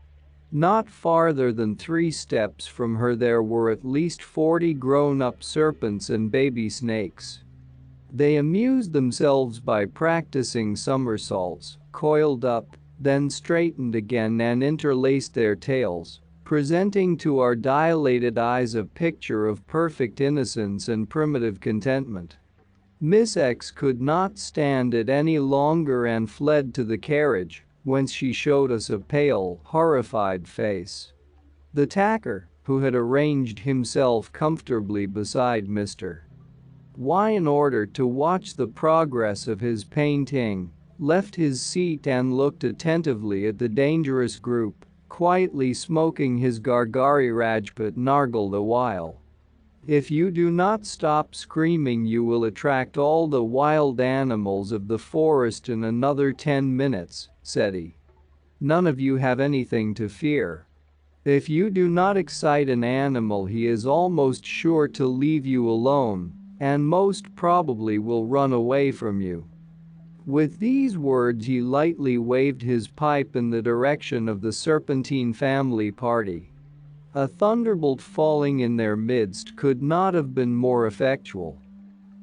Not farther than 3 steps from her there were at least 40 grown-up serpents and baby snakes. They amused themselves by practicing somersaults, coiled up, then straightened again and interlaced their tails, presenting to our dilated eyes a picture of perfect innocence and primitive contentment. Miss X could not stand it any longer and fled to the carriage, whence she showed us a pale, horrified face. The tacker, who had arranged himself comfortably beside Mr. Y in order to watch the progress of his painting, left his seat and looked attentively at the dangerous group, quietly smoking his Gargari Rajput narghile the while. "If you do not stop screaming you will attract all the wild animals of the forest in another 10 minutes, said he. "None of you have anything to fear. If you do not excite an animal he is almost sure to leave you alone, and most probably will run away from you." With these words he lightly waved his pipe in the direction of the Serpentine family party. A thunderbolt falling in their midst could not have been more effectual.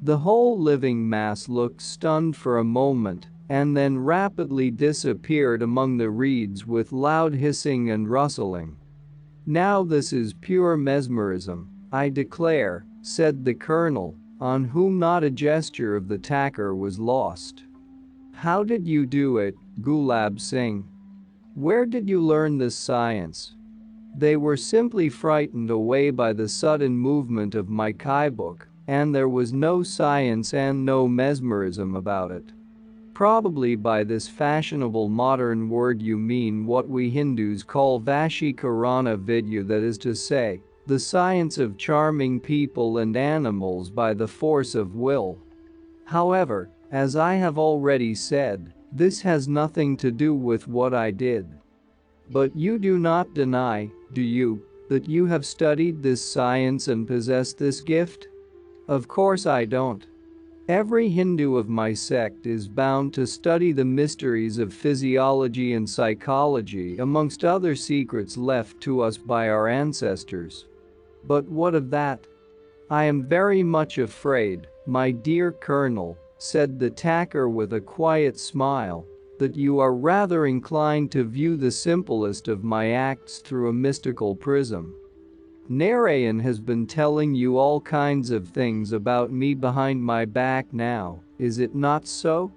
The whole living mass looked stunned for a moment, and then rapidly disappeared among the reeds with loud hissing and rustling. "Now this is pure mesmerism, I declare," said the colonel, on whom not a gesture of the tacker was lost. "How did you do it, Gulab Singh? Where did you learn this science?" They were simply frightened away by the sudden movement of my Kai book, and there was no science and no mesmerism about it. Probably by this fashionable modern word you mean what we Hindus call Vashikarana Vidya, that is to say, the science of charming people and animals by the force of will. However, as I have already said, this has nothing to do with what I did. But you do not deny, do you, that you have studied this science and possess this gift? Of course I don't. Every Hindu of my sect is bound to study the mysteries of physiology and psychology, amongst other secrets left to us by our ancestors. But what of that? I am very much afraid, my dear colonel, said the tacker with a quiet smile, that you are rather inclined to view the simplest of my acts through a mystical prism. Narayan has been telling you all kinds of things about me behind my back now, is it not so?"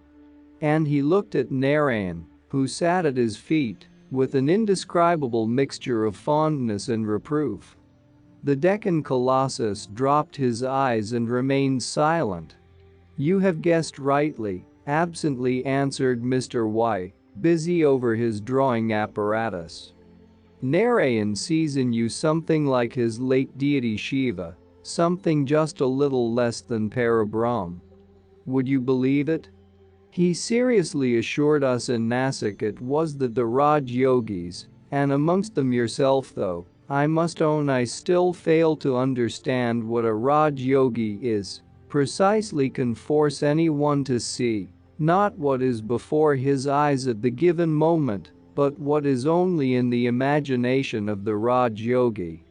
And he looked at Narayan, who sat at his feet, with an indescribable mixture of fondness and reproof. The Deccan Colossus dropped his eyes and remained silent. "You have guessed rightly," absently answered Mr. Y, busy over his drawing apparatus. "Narayan sees in you something like his late deity Shiva, something just a little less than Parabrahm. Would you believe it? He seriously assured us in Nasik it was that the Raj Yogis, and amongst them yourself though, I must own I still fail to understand what a Raj Yogi is, precisely can force anyone to see, not what is before his eyes at the given moment, but what is only in the imagination of the Raj Yogi.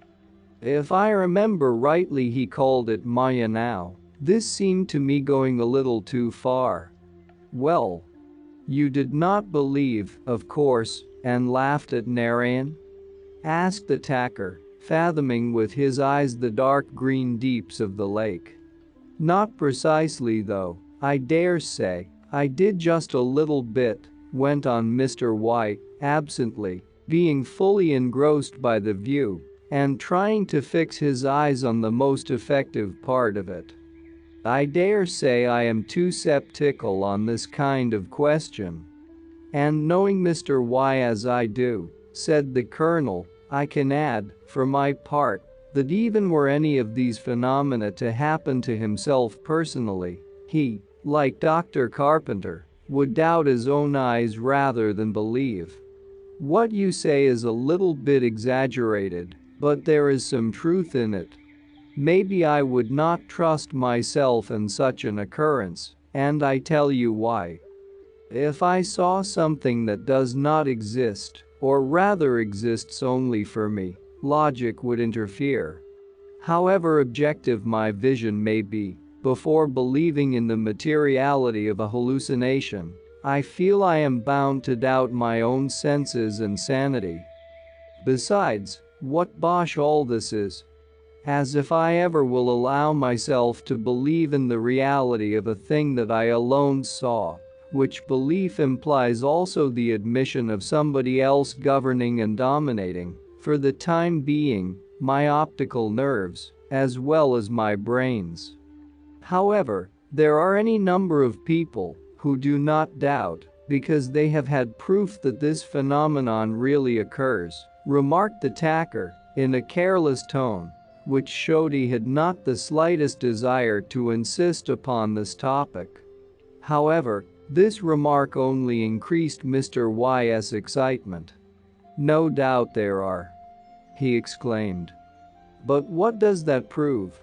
If I remember rightly he called it Maya now. This seemed to me going a little too far." "Well, you did not believe, of course, and laughed at Narayan?" asked the attacker, fathoming with his eyes the dark green deeps of the lake. "Not precisely though, I dare say, I did just a little bit," went on Mr. Y, absently, being fully engrossed by the view, and trying to fix his eyes on the most effective part of it. "I dare say I am too skeptical on this kind of question. And knowing Mr. Y as I do," said the Colonel, "I can add, for my part, that even were any of these phenomena to happen to himself personally, he, like Dr. Carpenter, would doubt his own eyes rather than believe. What you say is a little bit exaggerated, but there is some truth in it. Maybe I would not trust myself in such an occurrence, and I tell you why. If I saw something that does not exist, or rather exists only for me, logic would interfere. However objective my vision may be, before believing in the materiality of a hallucination, I feel I am bound to doubt my own senses and sanity. Besides, what bosh all this is. As if I ever will allow myself to believe in the reality of a thing that I alone saw, which belief implies also the admission of somebody else governing and dominating, for the time being, my optical nerves, as well as my brains. However, there are any number of people who do not doubt, because they have had proof that this phenomenon really occurs," remarked the attacker, in a careless tone, which showed he had not the slightest desire to insist upon this topic. However, this remark only increased Mr. Y.'s excitement. "No doubt there are," he exclaimed. "But what does that prove?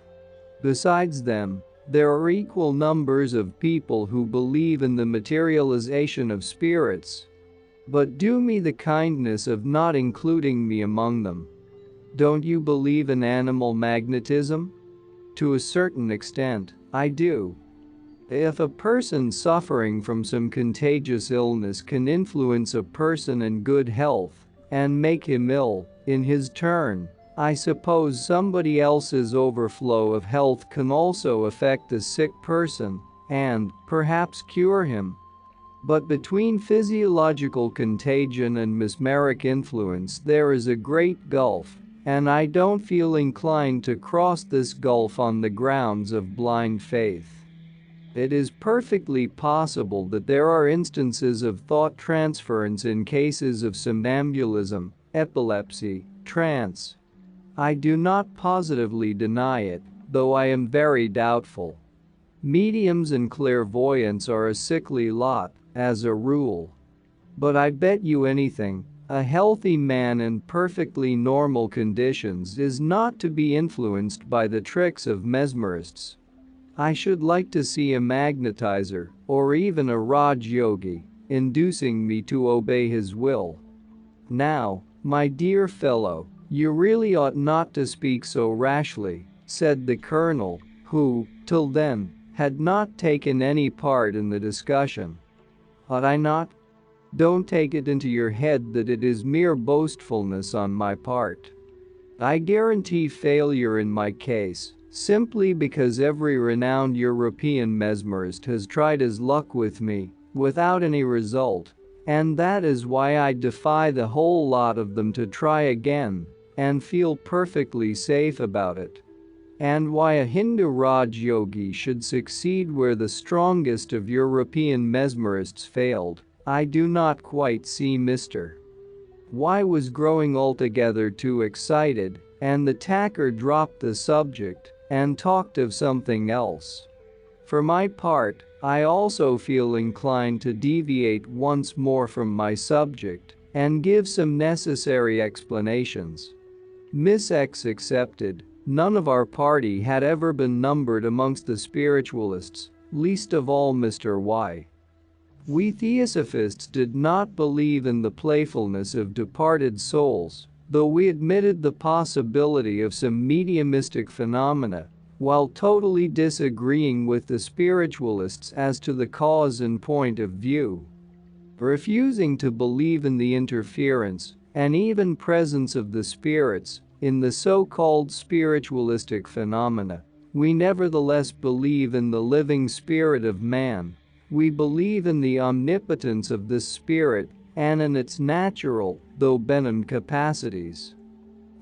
Besides them, there are equal numbers of people who believe in the materialization of spirits. But do me the kindness of not including me among them. Don't you believe in animal magnetism? To a certain extent, I do. If a person suffering from some contagious illness can influence a person in good health and make him ill, in his turn, I suppose somebody else's overflow of health can also affect the sick person and, perhaps, cure him. But between physiological contagion and mesmeric influence there is a great gulf, and I don't feel inclined to cross this gulf on the grounds of blind faith. It is perfectly possible that there are instances of thought transference in cases of somnambulism, epilepsy, trance. I do not positively deny it, though I am very doubtful. Mediums and clairvoyants are a sickly lot, as a rule. But I bet you anything, a healthy man in perfectly normal conditions is not to be influenced by the tricks of mesmerists. I should like to see a magnetizer, or even a Raj Yogi, inducing me to obey his will. Now, my dear fellow, you really ought not to speak so rashly," said the Colonel, who, till then, had not taken any part in the discussion. "Ought I not?" Don't take it into your head that it is mere boastfulness on my part. I guarantee failure in my case, simply because every renowned European mesmerist has tried his luck with me, without any result, and that is why I defy the whole lot of them to try again, and feel perfectly safe about it. And why a Hindu Raj Yogi should succeed where the strongest of European mesmerists failed, I do not quite see. Mr. Y was growing altogether too excited, and the tacker dropped the subject and talked of something else. For my part, I also feel inclined to deviate once more from my subject and give some necessary explanations. Miss X accepted. None of our party had ever been numbered amongst the spiritualists, least of all Mr. Y. We Theosophists did not believe in the playfulness of departed souls, though we admitted the possibility of some mediumistic phenomena, while totally disagreeing with the spiritualists as to the cause and point of view. Refusing to believe in the interference and even presence of the spirits in the so-called spiritualistic phenomena, we nevertheless believe in the living spirit of man. We believe in the omnipotence of this spirit and in its natural, though benign capacities.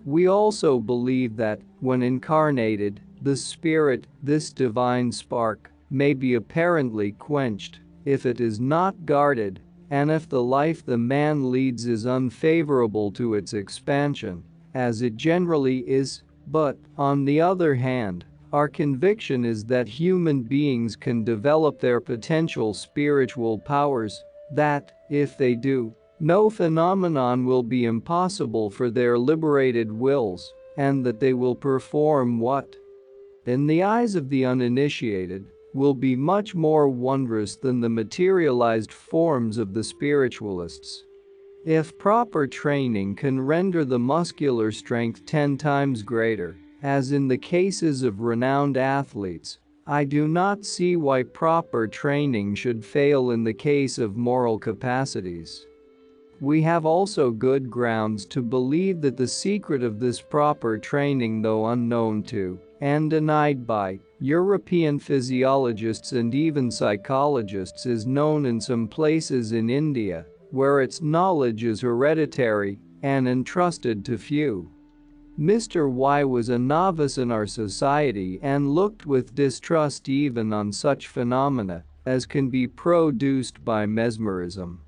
We also believe that, when incarnated, the spirit, this divine spark, may be apparently quenched if it is not guarded, and if the life the man leads is unfavorable to its expansion, as it generally is, but, on the other hand, our conviction is that human beings can develop their potential spiritual powers, that, if they do, no phenomenon will be impossible for their liberated wills, and that they will perform what, in the eyes of the uninitiated, will be much more wondrous than the materialized forms of the spiritualists. If proper training can render the muscular strength 10 times greater, as in the cases of renowned athletes, I do not see why proper training should fail in the case of moral capacities. We have also good grounds to believe that the secret of this proper training, though unknown to and denied by European physiologists and even psychologists, is known in some places in India, where its knowledge is hereditary and entrusted to few. Mr. Y was a novice in our society and looked with distrust even on such phenomena as can be produced by mesmerism.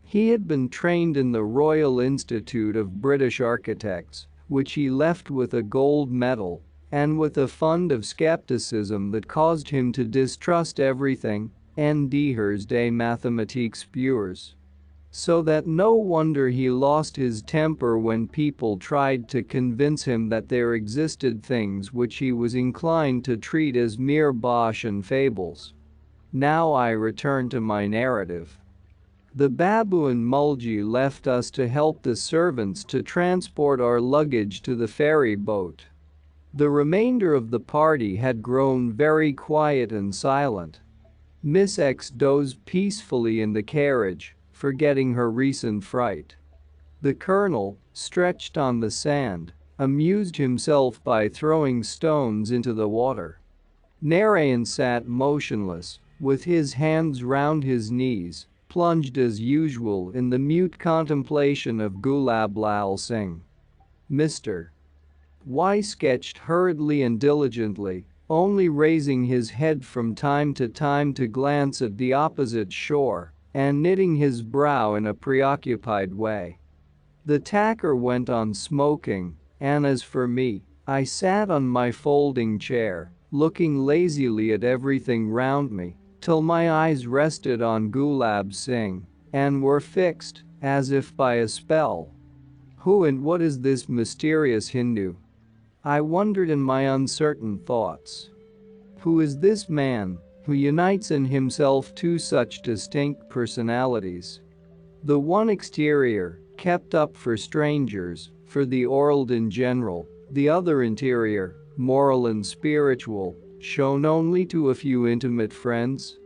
He had been trained in the Royal Institute of British Architects, which he left with a gold medal, and with a fund of skepticism that caused him to distrust everything, Ndhers des mathématiques pures. So that no wonder he lost his temper when people tried to convince him that there existed things which he was inclined to treat as mere bosh and fables. Now I return to my narrative. The Babuin Mulji left us to help the servants to transport our luggage to the ferry boat. The remainder of the party had grown very quiet and silent. Miss X dozed peacefully in the carriage, forgetting her recent fright. The colonel, stretched on the sand, amused himself by throwing stones into the water. Narayan sat motionless, with his hands round his knees, plunged as usual in the mute contemplation of Gulab Lal Singh. Mr. Y sketched hurriedly and diligently, only raising his head from time to glance at the opposite shore and knitting his brow in a preoccupied way. The tacker went on smoking, and as for me, I sat on my folding chair, looking lazily at everything round me, till my eyes rested on Gulab Singh and were fixed, as if by a spell. Who and what is this mysterious Hindu? I wondered in my uncertain thoughts. Who is this man who unites in himself two such distinct personalities? The one exterior, kept up for strangers, for the world in general; the other interior, moral and spiritual, shown only to a few intimate friends?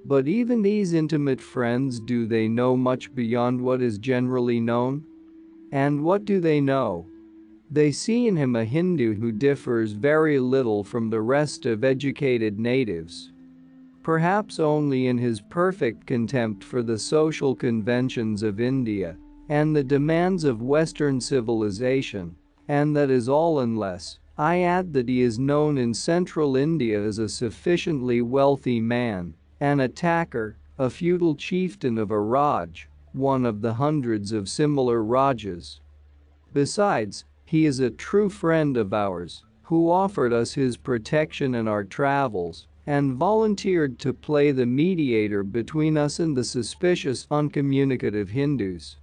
But even these intimate friends, do they know much beyond what is generally known? And what do they know? They see in him a Hindu who differs very little from the rest of educated natives. Perhaps only in his perfect contempt for the social conventions of India and the demands of Western civilization, and that is all, unless I add that he is known in central India as a sufficiently wealthy man, an attacker, a feudal chieftain of a Raj, one of the hundreds of similar Rajas. Besides, he is a true friend of ours, who offered us his protection in our travels and volunteered to play the mediator between us and the suspicious, uncommunicative Hindus.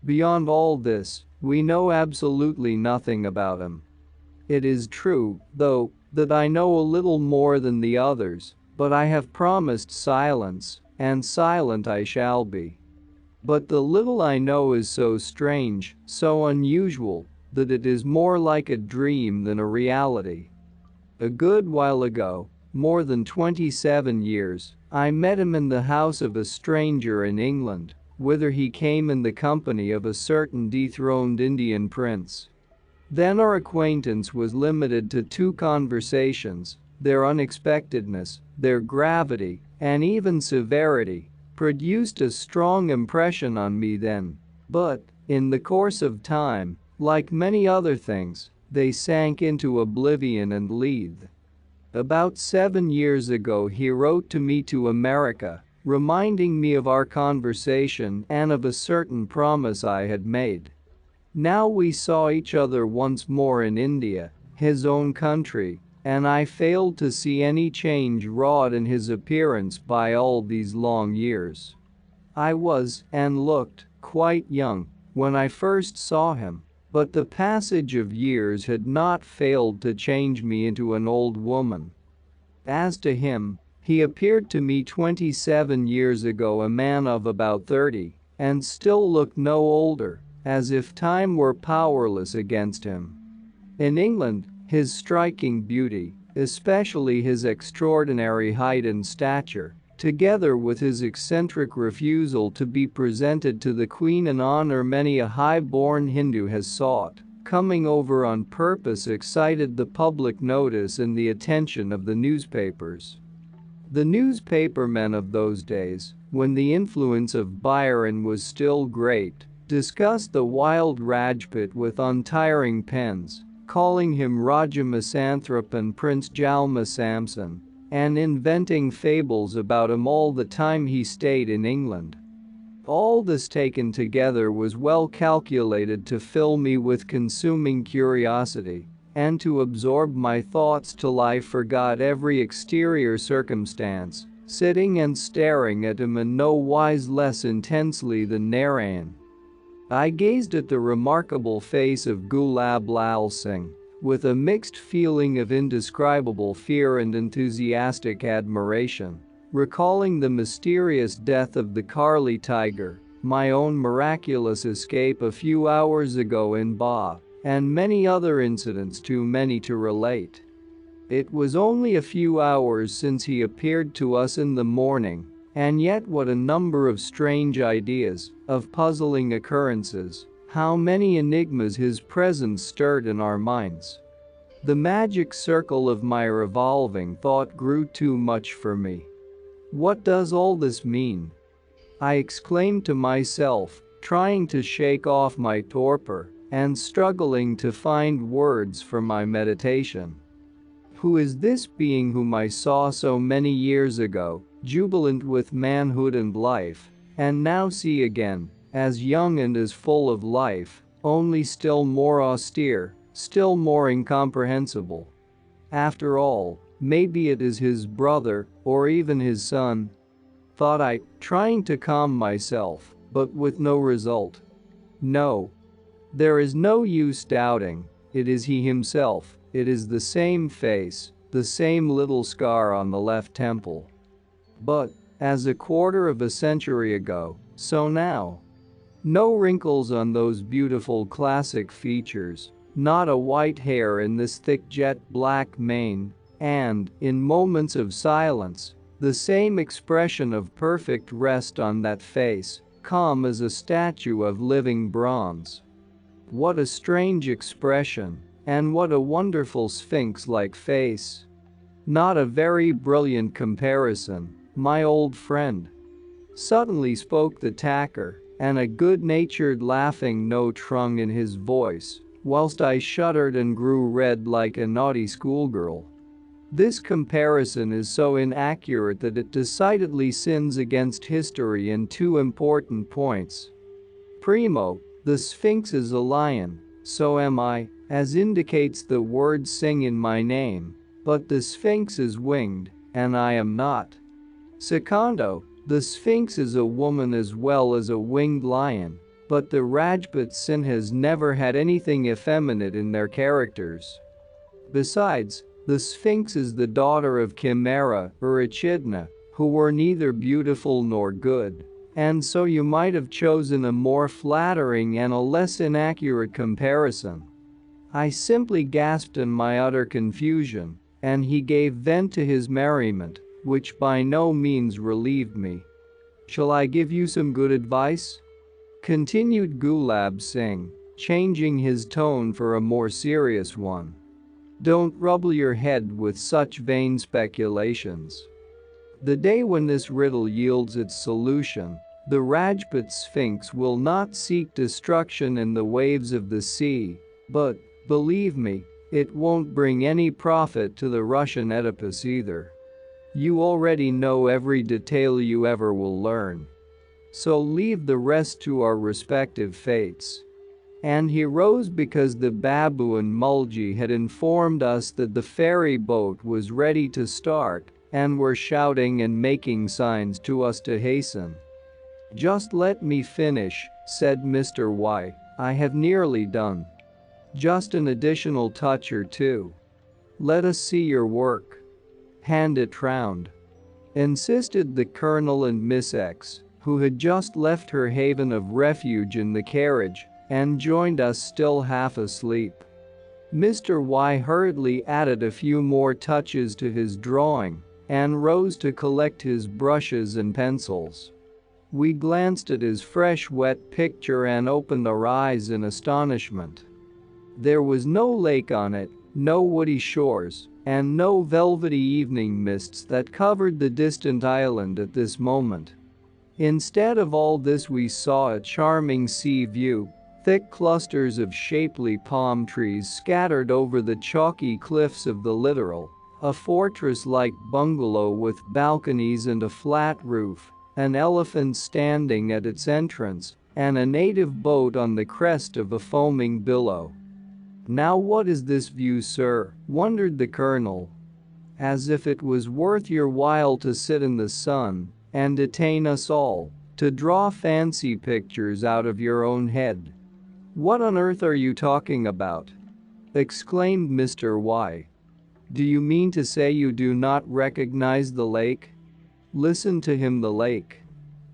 Beyond all this, we know absolutely nothing about him. It is true, though, that I know a little more than the others, but I have promised silence, and silent I shall be. But the little I know is so strange, so unusual, that it is more like a dream than a reality. A good while ago, more than 27 years, I met him in the house of a stranger in England, whither he came in the company of a certain dethroned Indian prince. Then our acquaintance was limited to 2 conversations. Their unexpectedness, their gravity, and even severity produced a strong impression on me then. But, in the course of time, like many other things, they sank into oblivion and lethe. About 7 years ago he wrote to me to America, reminding me of our conversation and of a certain promise I had made. Now we saw each other once more in India, his own country, and I failed to see any change wrought in his appearance by all these long years. I was, and looked, quite young when I first saw him, but the passage of years had not failed to change me into an old woman. As to him, he appeared to me 27 years ago a man of about 30, and still looked no older, as if time were powerless against him. In England, his striking beauty, especially his extraordinary height and stature, together with his eccentric refusal to be presented to the Queen, an honor many a high-born Hindu has sought, coming over on purpose, excited the public notice and the attention of the newspapers. The newspapermen of those days, when the influence of Byron was still great, discussed the wild Rajput with untiring pens, calling him Raja Misanthrope and Prince Jalma Samson, and inventing fables about him all the time he stayed in England. All this taken together was well calculated to fill me with consuming curiosity and to absorb my thoughts till I forgot every exterior circumstance, sitting and staring at him in no wise less intensely than Narayan. I gazed at the remarkable face of Gulab Lal Singh with a mixed feeling of indescribable fear and enthusiastic admiration, recalling the mysterious death of the Karli tiger, my own miraculous escape a few hours ago in Ba, and many other incidents too many to relate. It was only a few hours since he appeared to us in the morning, and yet what a number of strange ideas, of puzzling occurrences, how many enigmas his presence stirred in our minds. The magic circle of my revolving thought grew too much for me. What does all this mean? I exclaimed to myself, trying to shake off my torpor and struggling to find words for my meditation. Who is this being whom I saw so many years ago, jubilant with manhood and life, and now see again, as young and as full of life, only still more austere, still more incomprehensible? After all, maybe it is his brother, or even his son, thought I, trying to calm myself, but with no result. No. There is no use doubting, it is he himself, it is the same face, the same little scar on the left temple. But, as a quarter of a century ago, so now. No wrinkles on those beautiful classic features, not a white hair in this thick jet black mane, and, in moments of silence, The same expression of perfect rest on that face, calm as a statue of living bronze. What a strange expression, and what a wonderful sphinx-like face. Not a very brilliant comparison, my old friend. Suddenly spoke the tacker, and a good-natured laughing note rung in his voice, whilst I shuddered and grew red like a naughty schoolgirl. This comparison is so inaccurate that it decidedly sins against history in two important points. Primo, the Sphinx is a lion, so am I, as indicates the word sing in my name, but the Sphinx is winged, and I am not. Secondo, the Sphinx is a woman as well as a winged lion, but the Rajput sin has never had anything effeminate in their characters. Besides, the Sphinx is the daughter of Chimera or Echidna, who were neither beautiful nor good, and so you might have chosen a more flattering and a less inaccurate comparison. I simply gasped in my utter confusion, and he gave vent to his merriment, which by no means relieved me. "Shall I give you some good advice?" continued Gulab Singh, changing his tone for a more serious one. "Don't trouble your head with such vain speculations. The day when this riddle yields its solution, the Rajput Sphinx will not seek destruction in the waves of the sea, but, believe me, it won't bring any profit to the Russian Oedipus either. You already know every detail you ever will learn. So leave the rest to our respective fates." And he rose because the Babu and Mulji had informed us that the ferry boat was ready to start and were shouting and making signs to us to hasten. "Just let me finish," said Mr. Y. "I have nearly done. Just an additional touch or two. Let us see your work. Hand it round," insisted the Colonel, and Miss X, who had just left her haven of refuge in the carriage and joined us still half asleep. Mr. Y hurriedly added a few more touches to his drawing and rose to collect his brushes and pencils. We glanced at his fresh wet picture and opened our eyes in astonishment. There was no lake on it, no woody shores, and no velvety evening mists that covered the distant island at this moment. Instead of all this we saw a charming sea view, thick clusters of shapely palm trees scattered over the chalky cliffs of the littoral, a fortress-like bungalow with balconies and a flat roof, an elephant standing at its entrance, and a native boat on the crest of a foaming billow. "Now what is this view, sir?" wondered the Colonel. "As if it was worth your while to sit in the sun and detain us all, to draw fancy pictures out of your own head." "What on earth are you talking about?" exclaimed Mr. Y. "Do you mean to say you do not recognize the lake? Listen to him, the lake.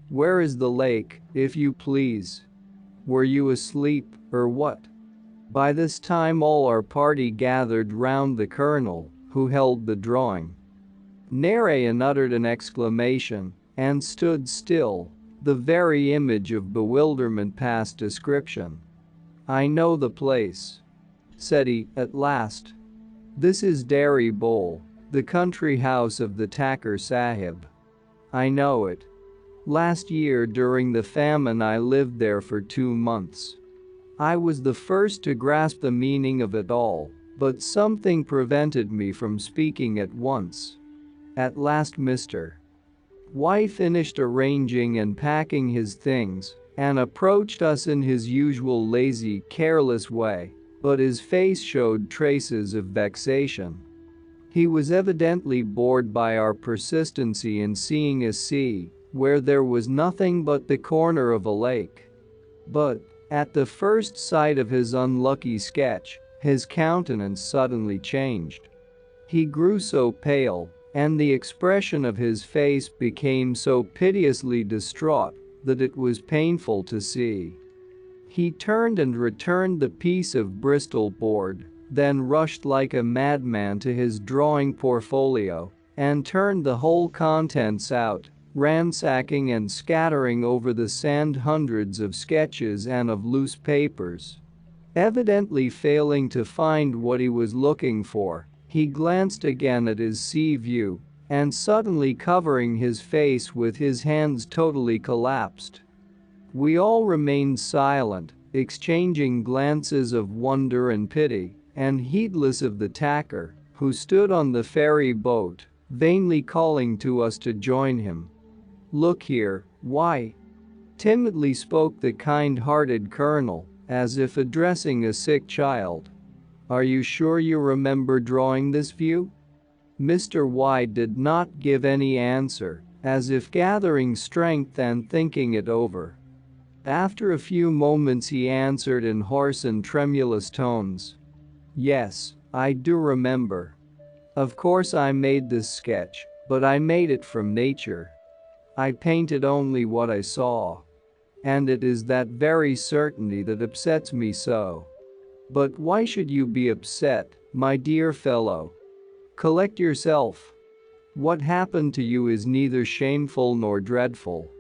Where is the lake, if you please? Were you asleep, or what?" By this time all our party gathered round the Colonel, who held the drawing. Narayan uttered an exclamation and stood still, the very image of bewilderment past description. "I know the place," said he, at last. "This is Dairy Bowl, the country house of the Thakur Sahib. I know it. Last year during the famine I lived there for 2 months. I was the first to grasp the meaning of it all, but something prevented me from speaking at once. At last Mr. Y finished arranging and packing his things and approached us in his usual lazy, careless way, but his face showed traces of vexation. He was evidently bored by our persistency in seeing a sea where there was nothing but the corner of a lake. But, at the first sight of his unlucky sketch, his countenance suddenly changed. He grew so pale, and the expression of his face became so piteously distraught that it was painful to see. He turned and returned the piece of Bristol board, then rushed like a madman to his drawing portfolio and turned the whole contents out, ransacking and scattering over the sand hundreds of sketches and of loose papers. Evidently failing to find what he was looking for, he glanced again at his sea view, and suddenly covering his face with his hands totally collapsed. We all remained silent, exchanging glances of wonder and pity, and heedless of the tacker, who stood on the ferry boat, vainly calling to us to join him. "Look here, why?" timidly spoke the kind-hearted colonel, as if addressing a sick child. "Are you sure you remember drawing this view?" Mr. Y did not give any answer, as if gathering strength and thinking it over. After a few moments he answered in hoarse and tremulous tones. "Yes, I do remember. Of course I made this sketch, but I made it from nature. I painted only what I saw. And it is that very certainty that upsets me so." "But why should you be upset, my dear fellow? Collect yourself. What happened to you is neither shameful nor dreadful.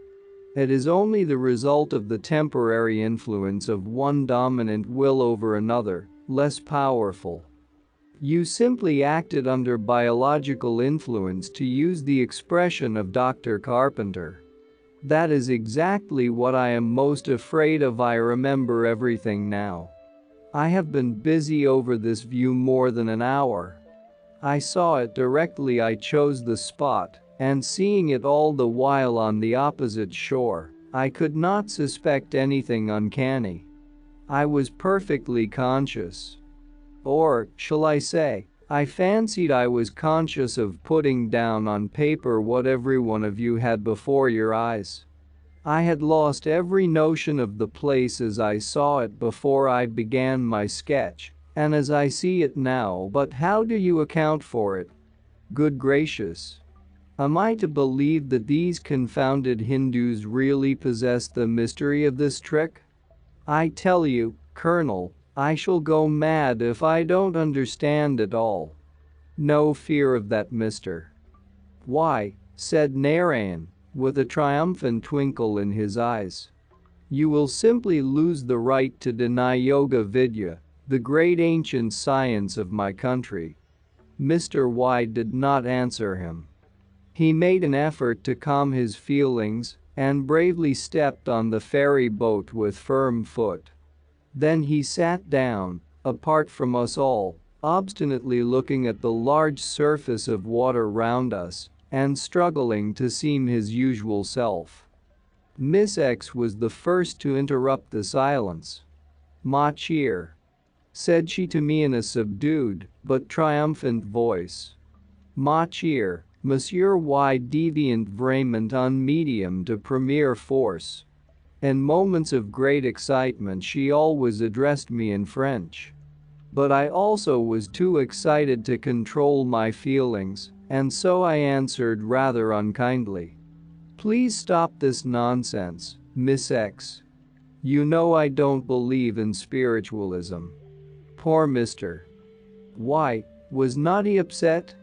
It is only the result of the temporary influence of one dominant will over another, less powerful. You simply acted under biological influence, to use the expression of Dr. Carpenter. That is exactly what I am most afraid of. I remember everything now. I have been busy over this view more than an hour. I saw it directly I chose the spot, and seeing it all the while on the opposite shore, I could not suspect anything uncanny. I was perfectly conscious. Or, shall I say, I fancied I was conscious of putting down on paper what every one of you had before your eyes. I had lost every notion of the place as I saw it before I began my sketch, and as I see it now. But how do you account for it? Good gracious! Am I to believe that these confounded Hindus really possess the mystery of this trick? I tell you, Colonel, I shall go mad if I don't understand it all." "No fear of that, Mr. Y," said Narayan, with a triumphant twinkle in his eyes. "You will simply lose the right to deny Yoga Vidya, the great ancient science of my country." Mr. Y did not answer him. He made an effort to calm his feelings and bravely stepped on the ferry boat with firm foot. Then he sat down, apart from us all, obstinately looking at the large surface of water round us and struggling to seem his usual self. Miss X was the first to interrupt the silence. "Ma cheer," said she to me in a subdued but triumphant voice. "Ma cheer, Monsieur Y deviant vraiment un medium de première force." In moments of great excitement she always addressed me in French. But I also was too excited to control my feelings, and so I answered rather unkindly. "Please stop this nonsense, Miss X. You know I don't believe in spiritualism." Poor Mr. Y was not he upset?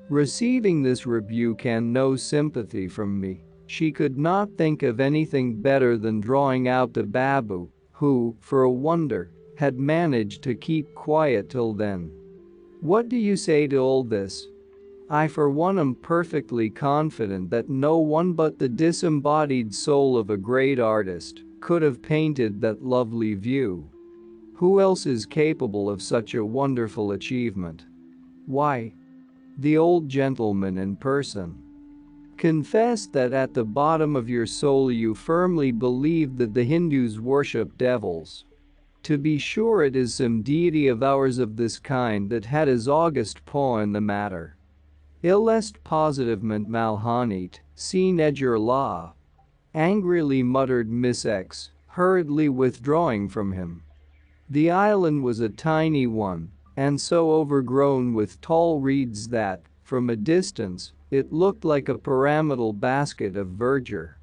Receiving this rebuke and no sympathy from me, she could not think of anything better than drawing out the babu, who, for a wonder, had managed to keep quiet till then. "What do you say to all this? I for one am perfectly confident that no one but the disembodied soul of a great artist could have painted that lovely view. Who else is capable of such a wonderful achievement? Why, the old gentleman in person. Confess that at the bottom of your soul you firmly believe that the Hindus worship devils. To be sure, it is some deity of ours of this kind that had his august paw in the matter. Il est positivement malhonnête, sine eger la," angrily muttered Miss X, hurriedly withdrawing from him. The island was a tiny one, and so overgrown with tall reeds that, from a distance, it looked like a pyramidal basket of verdure.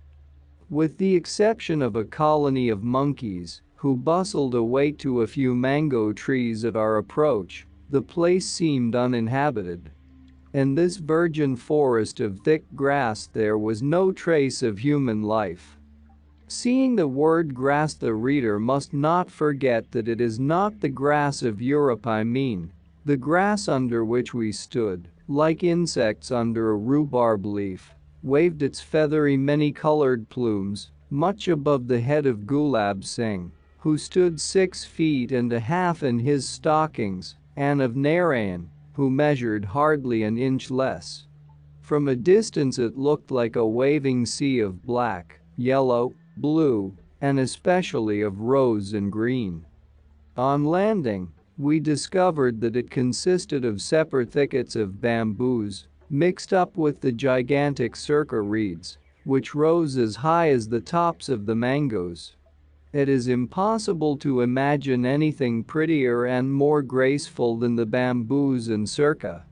With the exception of a colony of monkeys, who bustled away to a few mango trees at our approach, the place seemed uninhabited. In this virgin forest of thick grass there was no trace of human life. Seeing the word grass, the reader must not forget that it is not the grass of Europe I mean, the grass under which we stood, like insects under a rhubarb leaf, waved its feathery many-colored plumes, much above the head of Gulab Singh, who stood 6 feet and a half in his stockings, and of Narayan, who measured hardly an inch less. From a distance it looked like a waving sea of black, yellow, blue, and especially of rose and green. On landing, we discovered that it consisted of separate thickets of bamboos, mixed up with the gigantic circa reeds, which rose as high as the tops of the mangoes. It is impossible to imagine anything prettier and more graceful than the bamboos and circa.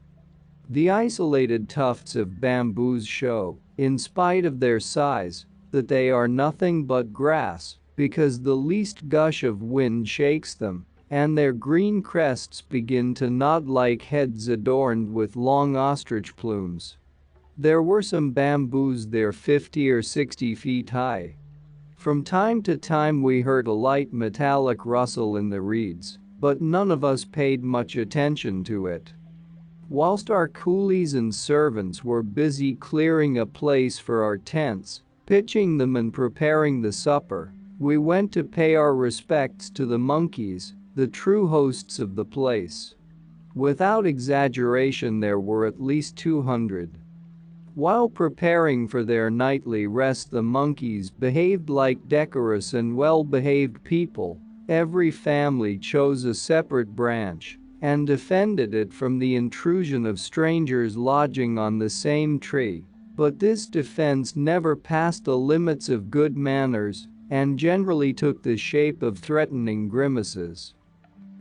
The isolated tufts of bamboos show, in spite of their size, that they are nothing but grass, because the least gush of wind shakes them, and their green crests begin to nod like heads adorned with long ostrich plumes. There were some bamboos there 50 or 60 feet high. From time to time we heard a light metallic rustle in the reeds, but none of us paid much attention to it. Whilst our coolies and servants were busy clearing a place for our tents, pitching them and preparing the supper, we went to pay our respects to the monkeys, the true hosts of the place. Without exaggeration there were at least 200. While preparing for their nightly rest the monkeys behaved like decorous and well-behaved people. Every family chose a separate branch and defended it from the intrusion of strangers lodging on the same tree. But this defense never passed the limits of good manners and generally took the shape of threatening grimaces.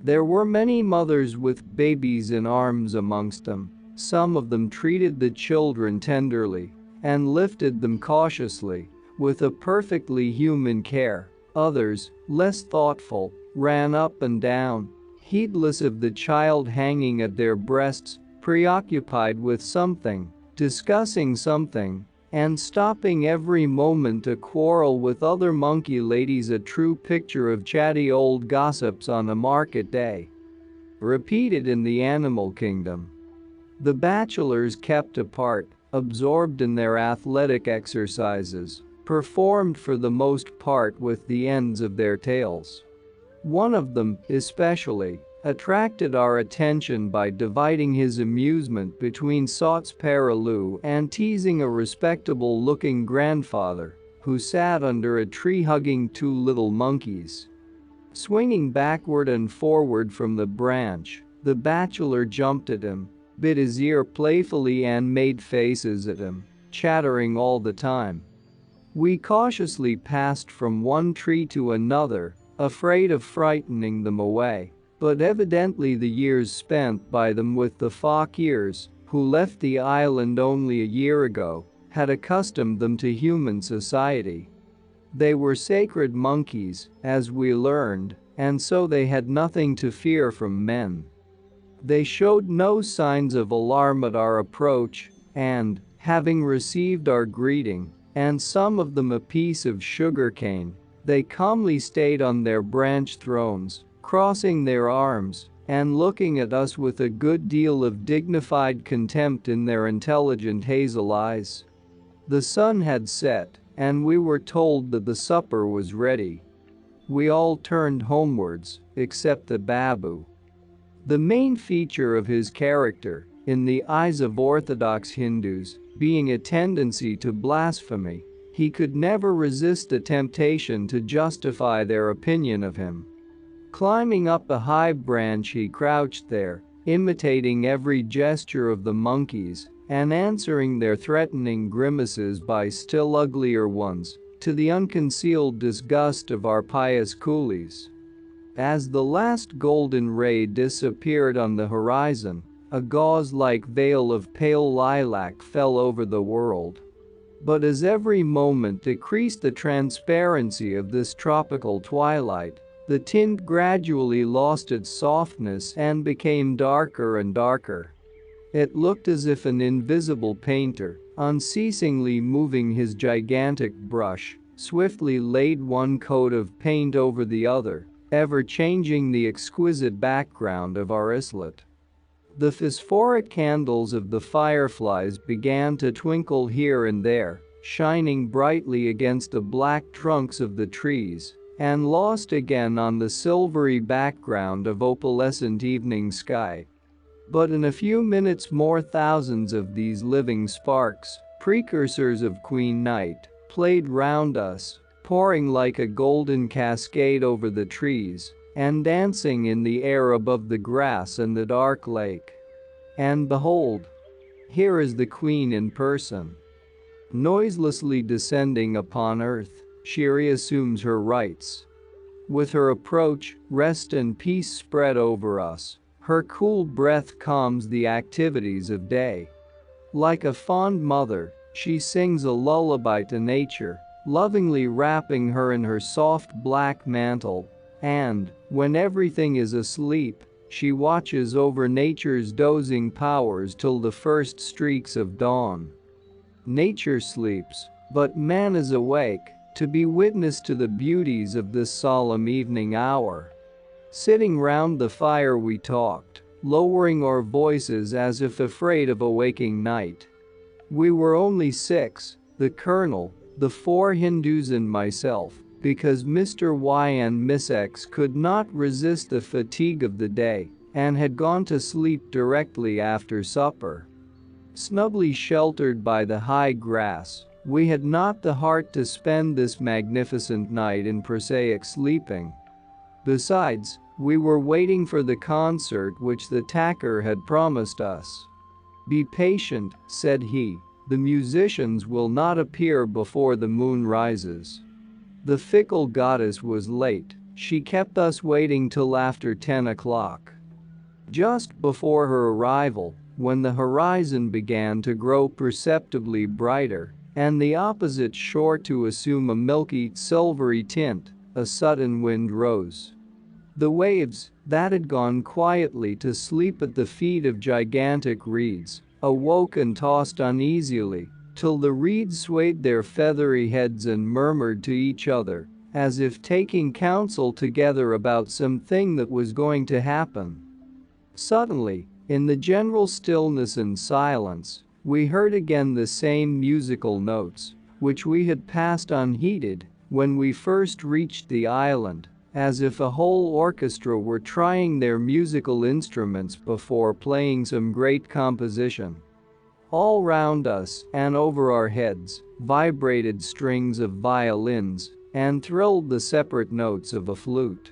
There were many mothers with babies in arms amongst them. Some of them treated the children tenderly and lifted them cautiously, with a perfectly human care. Others, less thoughtful, ran up and down, heedless of the child hanging at their breasts, preoccupied with something, discussing something, and stopping every moment to quarrel with other monkey ladies, a true picture of chatty old gossips on a market day. Repeated in the animal kingdom. The bachelors kept apart, absorbed in their athletic exercises, performed for the most part with the ends of their tails. One of them, especially, attracted our attention by dividing his amusement between Sauts Paraloo and teasing a respectable-looking grandfather who sat under a tree hugging 2 little monkeys. Swinging backward and forward from the branch, the bachelor jumped at him, bit his ear playfully and made faces at him, chattering all the time. We cautiously passed from one tree to another, afraid of frightening them away. But evidently the years spent by them with the fakirs, who left the island only a year ago, had accustomed them to human society. They were sacred monkeys, as we learned, and so they had nothing to fear from men. They showed no signs of alarm at our approach, and, having received our greeting, and some of them a piece of sugar cane, they calmly stayed on their branch thrones, crossing their arms and looking at us with a good deal of dignified contempt in their intelligent hazel eyes. The sun had set, and we were told that the supper was ready. We all turned homewards, except the babu. The main feature of his character, in the eyes of Orthodox Hindus, being a tendency to blasphemy, he could never resist the temptation to justify their opinion of him. Climbing up a high branch he crouched there, imitating every gesture of the monkeys and answering their threatening grimaces by still uglier ones, to the unconcealed disgust of our pious coolies. As the last golden ray disappeared on the horizon, a gauze-like veil of pale lilac fell over the world. But as every moment decreased the transparency of this tropical twilight, the tint gradually lost its softness and became darker and darker. It looked as if an invisible painter, unceasingly moving his gigantic brush, swiftly laid one coat of paint over the other, ever changing the exquisite background of our islet. The phosphoric candles of the fireflies began to twinkle here and there, shining brightly against the black trunks of the trees, and lost again on the silvery background of opalescent evening sky. But in a few minutes more thousands of these living sparks, precursors of Queen Night, played round us, pouring like a golden cascade over the trees, and dancing in the air above the grass and the dark lake. And behold! Here is the Queen in person. Noiselessly descending upon earth, she reassumes her rights. With her approach, rest and peace spread over us. Her cool breath calms the activities of day. Like a fond mother, she sings a lullaby to nature, lovingly wrapping her in her soft black mantle, and, when everything is asleep, she watches over nature's dozing powers till the first streaks of dawn. Nature sleeps, but man is awake, to be witness to the beauties of this solemn evening hour. Sitting round the fire we talked, lowering our voices as if afraid of awaking night. We were only 6, the Colonel, the 4 Hindus and myself, because Mr. Y and Miss X could not resist the fatigue of the day and had gone to sleep directly after supper. Snugly sheltered by the high grass, we had not the heart to spend this magnificent night in prosaic sleeping. Besides, we were waiting for the concert which the tacker had promised us. "Be patient," said he, "the musicians will not appear before the moon rises." The fickle goddess was late, she kept us waiting till after 10 o'clock. Just before her arrival, when the horizon began to grow perceptibly brighter, and the opposite shore to assume a milky, silvery tint, a sudden wind rose. The waves, that had gone quietly to sleep at the feet of gigantic reeds, awoke and tossed uneasily, till the reeds swayed their feathery heads and murmured to each other, as if taking counsel together about something that was going to happen. Suddenly, in the general stillness and silence, we heard again the same musical notes, which we had passed unheeded when we first reached the island, as if a whole orchestra were trying their musical instruments before playing some great composition. All round us and over our heads vibrated strings of violins and thrilled the separate notes of a flute.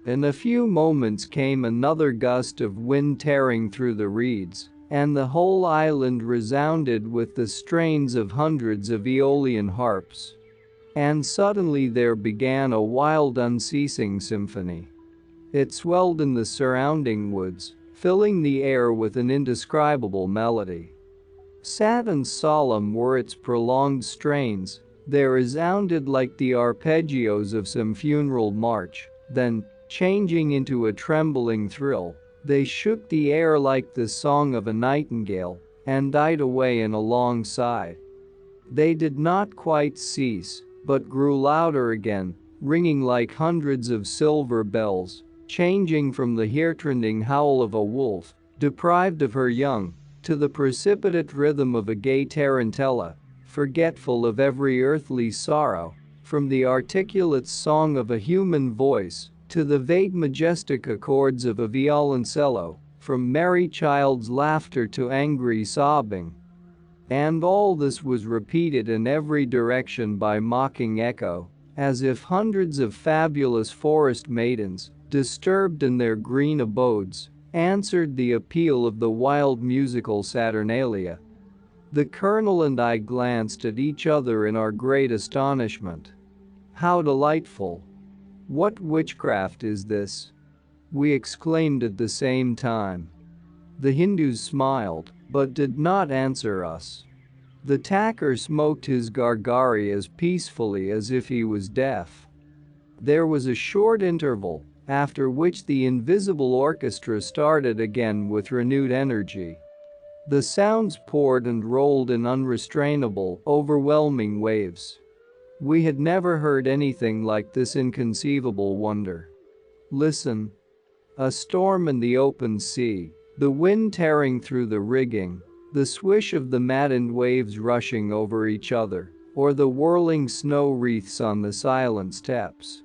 In a few moments came another gust of wind tearing through the reeds, and the whole island resounded with the strains of hundreds of Aeolian harps. And suddenly there began a wild unceasing symphony. It swelled in the surrounding woods, filling the air with an indescribable melody. Sad and solemn were its prolonged strains, they resounded like the arpeggios of some funeral march, then, changing into a trembling thrill, they shook the air like the song of a nightingale and died away in a long sigh. They did not quite cease, but grew louder again, ringing like hundreds of silver bells, changing from the heartrending howl of a wolf, deprived of her young, to the precipitate rhythm of a gay tarantella, forgetful of every earthly sorrow, from the articulate song of a human voice to the vague majestic accords of a violoncello, from merry child's laughter to angry sobbing. And all this was repeated in every direction by mocking echo, as if hundreds of fabulous forest maidens, disturbed in their green abodes, answered the appeal of the wild musical saturnalia. The Colonel and I glanced at each other in our great astonishment. How delightful! What witchcraft is this? We exclaimed at the same time. The Hindus smiled, but did not answer us. The tacker smoked his gargari as peacefully as if he was deaf. There was a short interval, after which the invisible orchestra started again with renewed energy. The sounds poured and rolled in unrestrainable, overwhelming waves. We had never heard anything like this inconceivable wonder. Listen. A storm in the open sea, the wind tearing through the rigging, the swish of the maddened waves rushing over each other, or the whirling snow wreaths on the silent steps.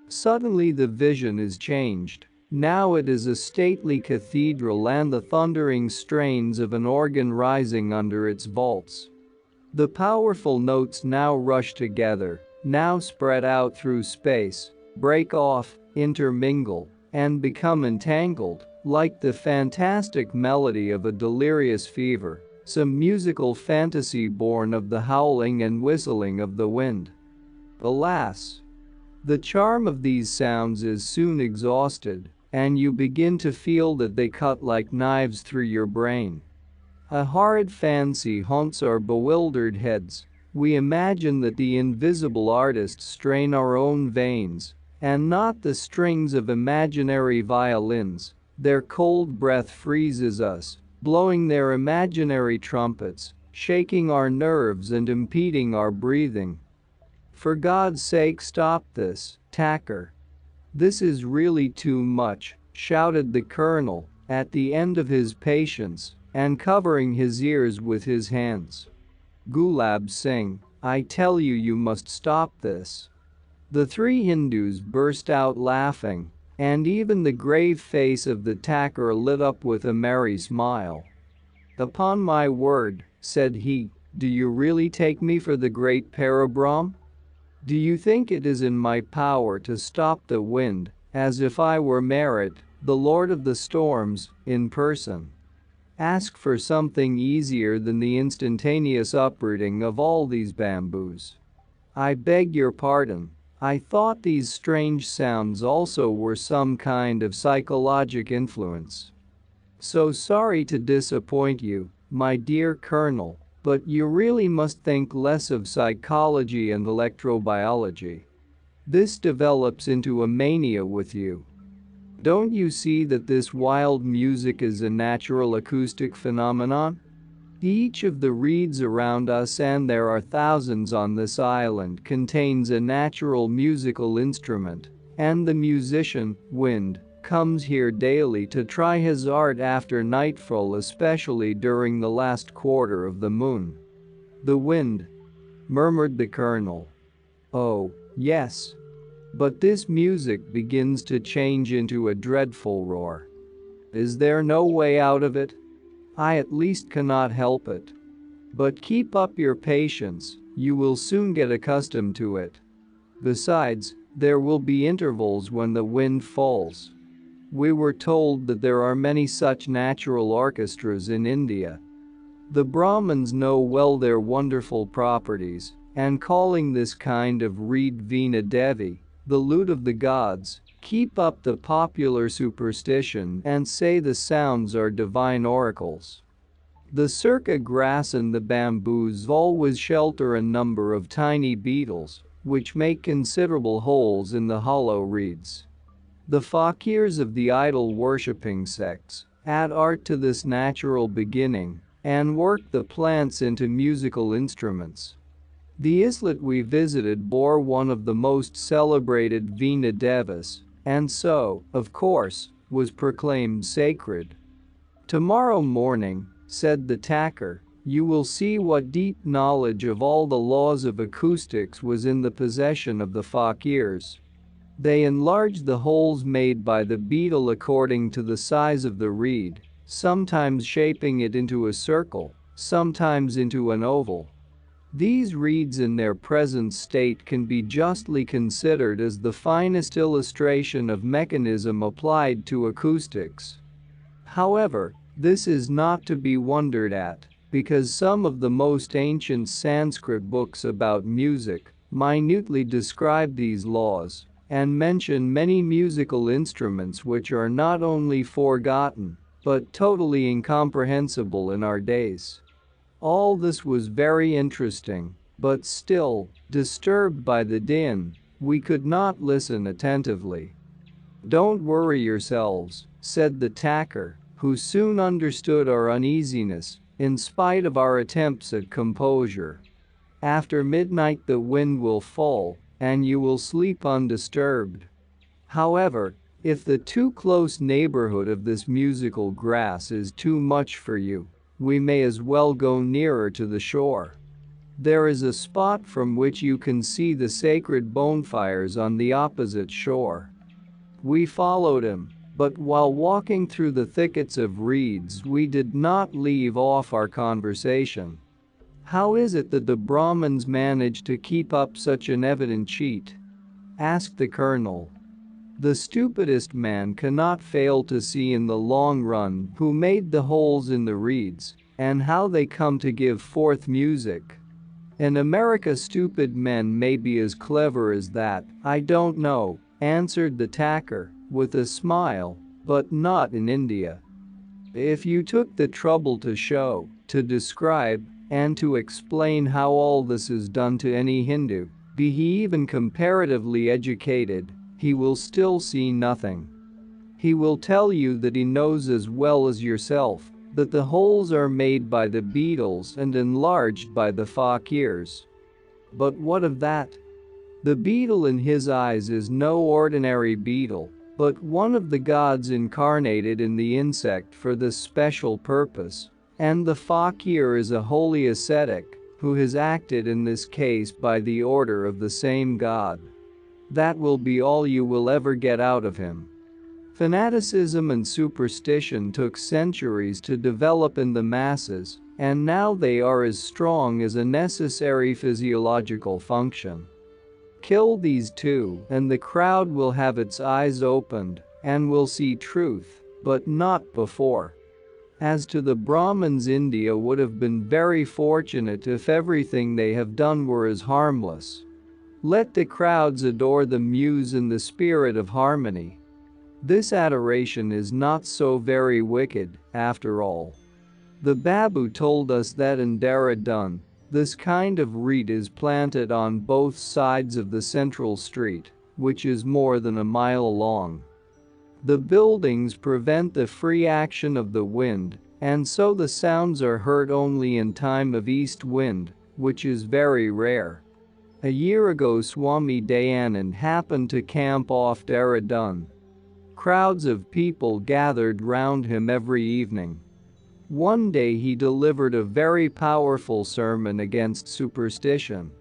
Suddenly the vision is changed. Now it is a stately cathedral and the thundering strains of an organ rising under its vaults. The powerful notes now rush together, now spread out through space, break off, intermingle, and become entangled, like the fantastic melody of a delirious fever, some musical fantasy born of the howling and whistling of the wind. Alas! The charm of these sounds is soon exhausted, and you begin to feel that they cut like knives through your brain. A horrid fancy haunts our bewildered heads. We imagine that the invisible artists strain our own veins, and not the strings of imaginary violins. Their cold breath freezes us, blowing their imaginary trumpets, shaking our nerves and impeding our breathing. For God's sake, stop this, Tacker. This is really too much, shouted the colonel, at the end of his patience, and covering his ears with his hands. Gulab Singh, I tell you, you must stop this. The three Hindus burst out laughing, and even the grave face of the Tacker lit up with a merry smile. Upon my word, said he, do you really take me for the great Parabrahm? Do you think it is in my power to stop the wind, as if I were Merit, the Lord of the Storms, in person? Ask for something easier than the instantaneous uprooting of all these bamboos. I beg your pardon, I thought these strange sounds also were some kind of psychologic influence. So sorry to disappoint you, my dear Colonel, but you really must think less of psychology and electrobiology. This develops into a mania with you. Don't you see that this wild music is a natural acoustic phenomenon? Each of the reeds around us, and there are thousands on this island, contains a natural musical instrument, and the musician, wind, comes here daily to try his art after nightfall, especially during the last quarter of the moon. The wind, murmured the colonel. Oh, yes. But this music begins to change into a dreadful roar. Is there no way out of it? I at least cannot help it. But keep up your patience, you will soon get accustomed to it. Besides, there will be intervals when the wind falls. We were told that there are many such natural orchestras in India. The Brahmins know well their wonderful properties, and calling this kind of reed Veena Devi, the lute of the gods, keep up the popular superstition and say the sounds are divine oracles. The circa grass and the bamboos always shelter a number of tiny beetles, which make considerable holes in the hollow reeds. The fakirs of the idol-worshipping sects add art to this natural beginning and work the plants into musical instruments. The islet we visited bore one of the most celebrated Veena Devis, and so, of course, was proclaimed sacred. Tomorrow morning, said the Tacker, you will see what deep knowledge of all the laws of acoustics was in the possession of the fakirs. They enlarged the holes made by the beetle according to the size of the reed, sometimes shaping it into a circle, sometimes into an oval. These reeds in their present state can be justly considered as the finest illustration of mechanism applied to acoustics. However, this is not to be wondered at, because some of the most ancient Sanskrit books about music minutely describe these laws and mention many musical instruments which are not only forgotten, but totally incomprehensible in our days. All this was very interesting, but still, disturbed by the din, we could not listen attentively. Don't worry yourselves, said the Tacker, who soon understood our uneasiness, in spite of our attempts at composure. After midnight the wind will fall, and you will sleep undisturbed. However, if the too close neighborhood of this musical grass is too much for you, we may as well go nearer to the shore. There is a spot from which you can see the sacred bonfires on the opposite shore. We followed him, but while walking through the thickets of reeds we did not leave off our conversation. "How is it that the Brahmins manage to keep up such an evident cheat?" asked the colonel. "The stupidest man cannot fail to see in the long run who made the holes in the reeds, and how they come to give forth music. In America stupid men may be as clever as that, I don't know," answered the tacker, with a smile, "but not in India. If you took the trouble to show, to describe, and to explain how all this is done to any Hindu, be he even comparatively educated, he will still see nothing. He will tell you that he knows as well as yourself that the holes are made by the beetles and enlarged by the fakirs. But what of that? The beetle in his eyes is no ordinary beetle, but one of the gods incarnated in the insect for this special purpose, and the fakir is a holy ascetic who has acted in this case by the order of the same god. That will be all you will ever get out of him." Fanaticism and superstition took centuries to develop in the masses, and now they are as strong as a necessary physiological function. Kill these two, and the crowd will have its eyes opened and will see truth, but not before. As to the Brahmins, India would have been very fortunate if everything they have done were as harmless. Let the crowds adore the muse in the spirit of harmony. This adoration is not so very wicked, after all. The Babu told us that in Dehradun, this kind of reed is planted on both sides of the central street, which is more than a mile long. The buildings prevent the free action of the wind, and so the sounds are heard only in time of east wind, which is very rare. A year ago Swami Dayanand happened to camp off Dehradun. Crowds of people gathered round him every evening. One day he delivered a very powerful sermon against superstition.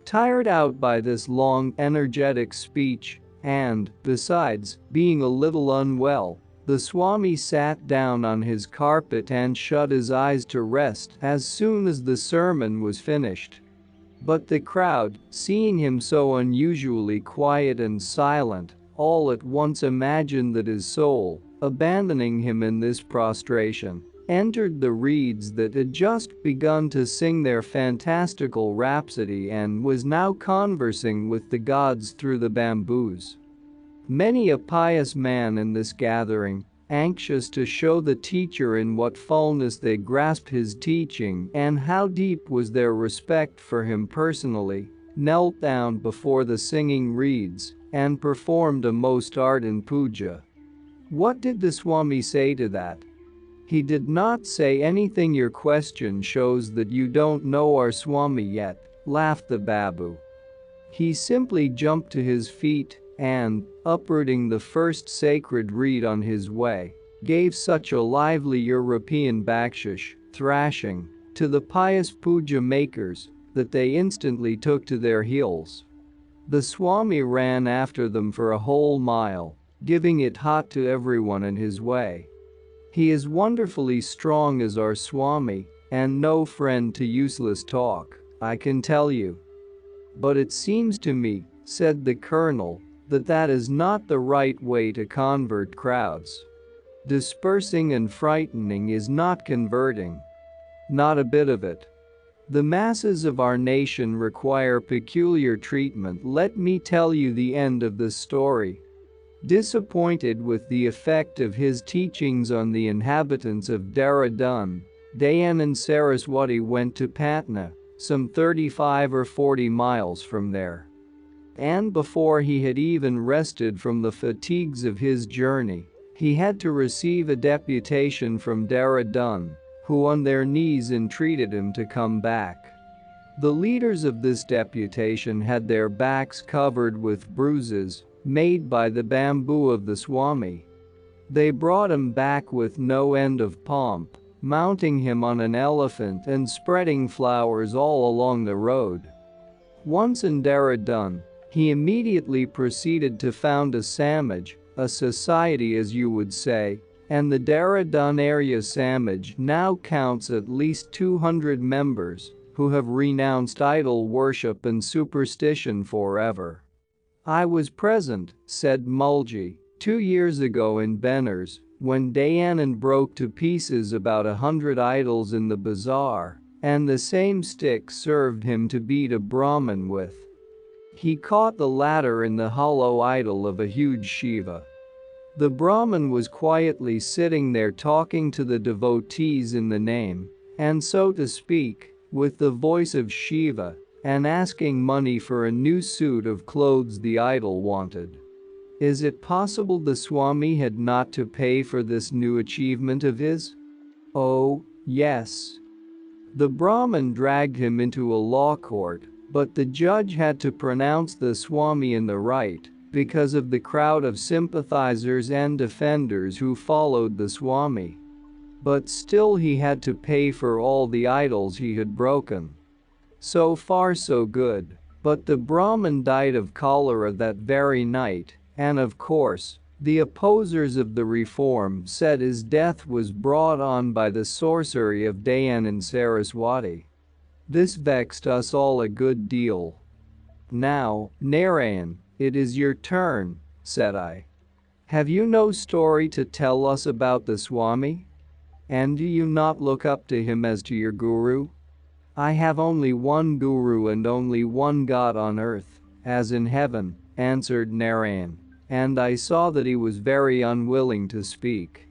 Tired out by this long, energetic speech, and, besides, being a little unwell, the Swami sat down on his carpet and shut his eyes to rest as soon as the sermon was finished. But the crowd, seeing him so unusually quiet and silent, all at once imagined that his soul, abandoning him in this prostration, entered the reeds that had just begun to sing their fantastical rhapsody and was now conversing with the gods through the bamboos. Many a pious man in this gathering, anxious to show the teacher in what fullness they grasped his teaching and how deep was their respect for him personally, knelt down before the singing reeds and performed a most ardent puja. What did the Swami say to that? He did not say anything. Your question shows that you don't know our Swami yet, laughed the Babu. He simply jumped to his feet and, uprooting the first sacred reed on his way, gave such a lively European bakshish, thrashing, to the pious puja makers that they instantly took to their heels. The Swami ran after them for a whole mile, giving it hot to everyone in his way. He is wonderfully strong as our Swami, and no friend to useless talk, I can tell you. But it seems to me, said the colonel, that is not the right way to convert crowds. Dispersing and frightening is not converting. Not a bit of it. The masses of our nation require peculiar treatment. Let me tell you the end of the story. Disappointed with the effect of his teachings on the inhabitants of Dehradun, Dayanand Saraswati went to Patna, some 35 or 40 miles from there. And before he had even rested from the fatigues of his journey, He had to receive a deputation from Dehradun, who on their knees entreated him to come back. The leaders of this deputation had their backs covered with bruises made by the bamboo of the Swami. They brought him back with no end of pomp, mounting him on an elephant and spreading flowers all along the road. Once in Dehradun, he immediately proceeded to found a Samaj, a society as you would say, and the Dehradun area Samaj now counts at least 200 members who have renounced idol worship and superstition forever. I was present, said Mulji, 2 years ago in Benares, when Dayanand broke to pieces about 100 idols in the bazaar, and the same stick served him to beat a Brahmin with. He caught the latter in the hollow idol of a huge Shiva. The Brahmin was quietly sitting there talking to the devotees in the name, and so to speak, with the voice of Shiva, and asking money for a new suit of clothes the idol wanted. Is it possible the Swami had not to pay for this new achievement of his? Oh, yes. The Brahmin dragged him into a law court, but the judge had to pronounce the Swami in the right because of the crowd of sympathizers and defenders who followed the Swami. But still he had to pay for all the idols he had broken. So far so good, but the Brahmin died of cholera that very night, and of course, the opposers of the reform said his death was brought on by the sorcery of Dayanand Saraswati. This vexed us all a good deal. Now, Narayan, it is your turn, said I. Have you no story to tell us about the Swami? And do you not look up to him as to your guru? I have only one guru and only one God on earth, as in heaven, answered Narayan, and I saw that he was very unwilling to speak.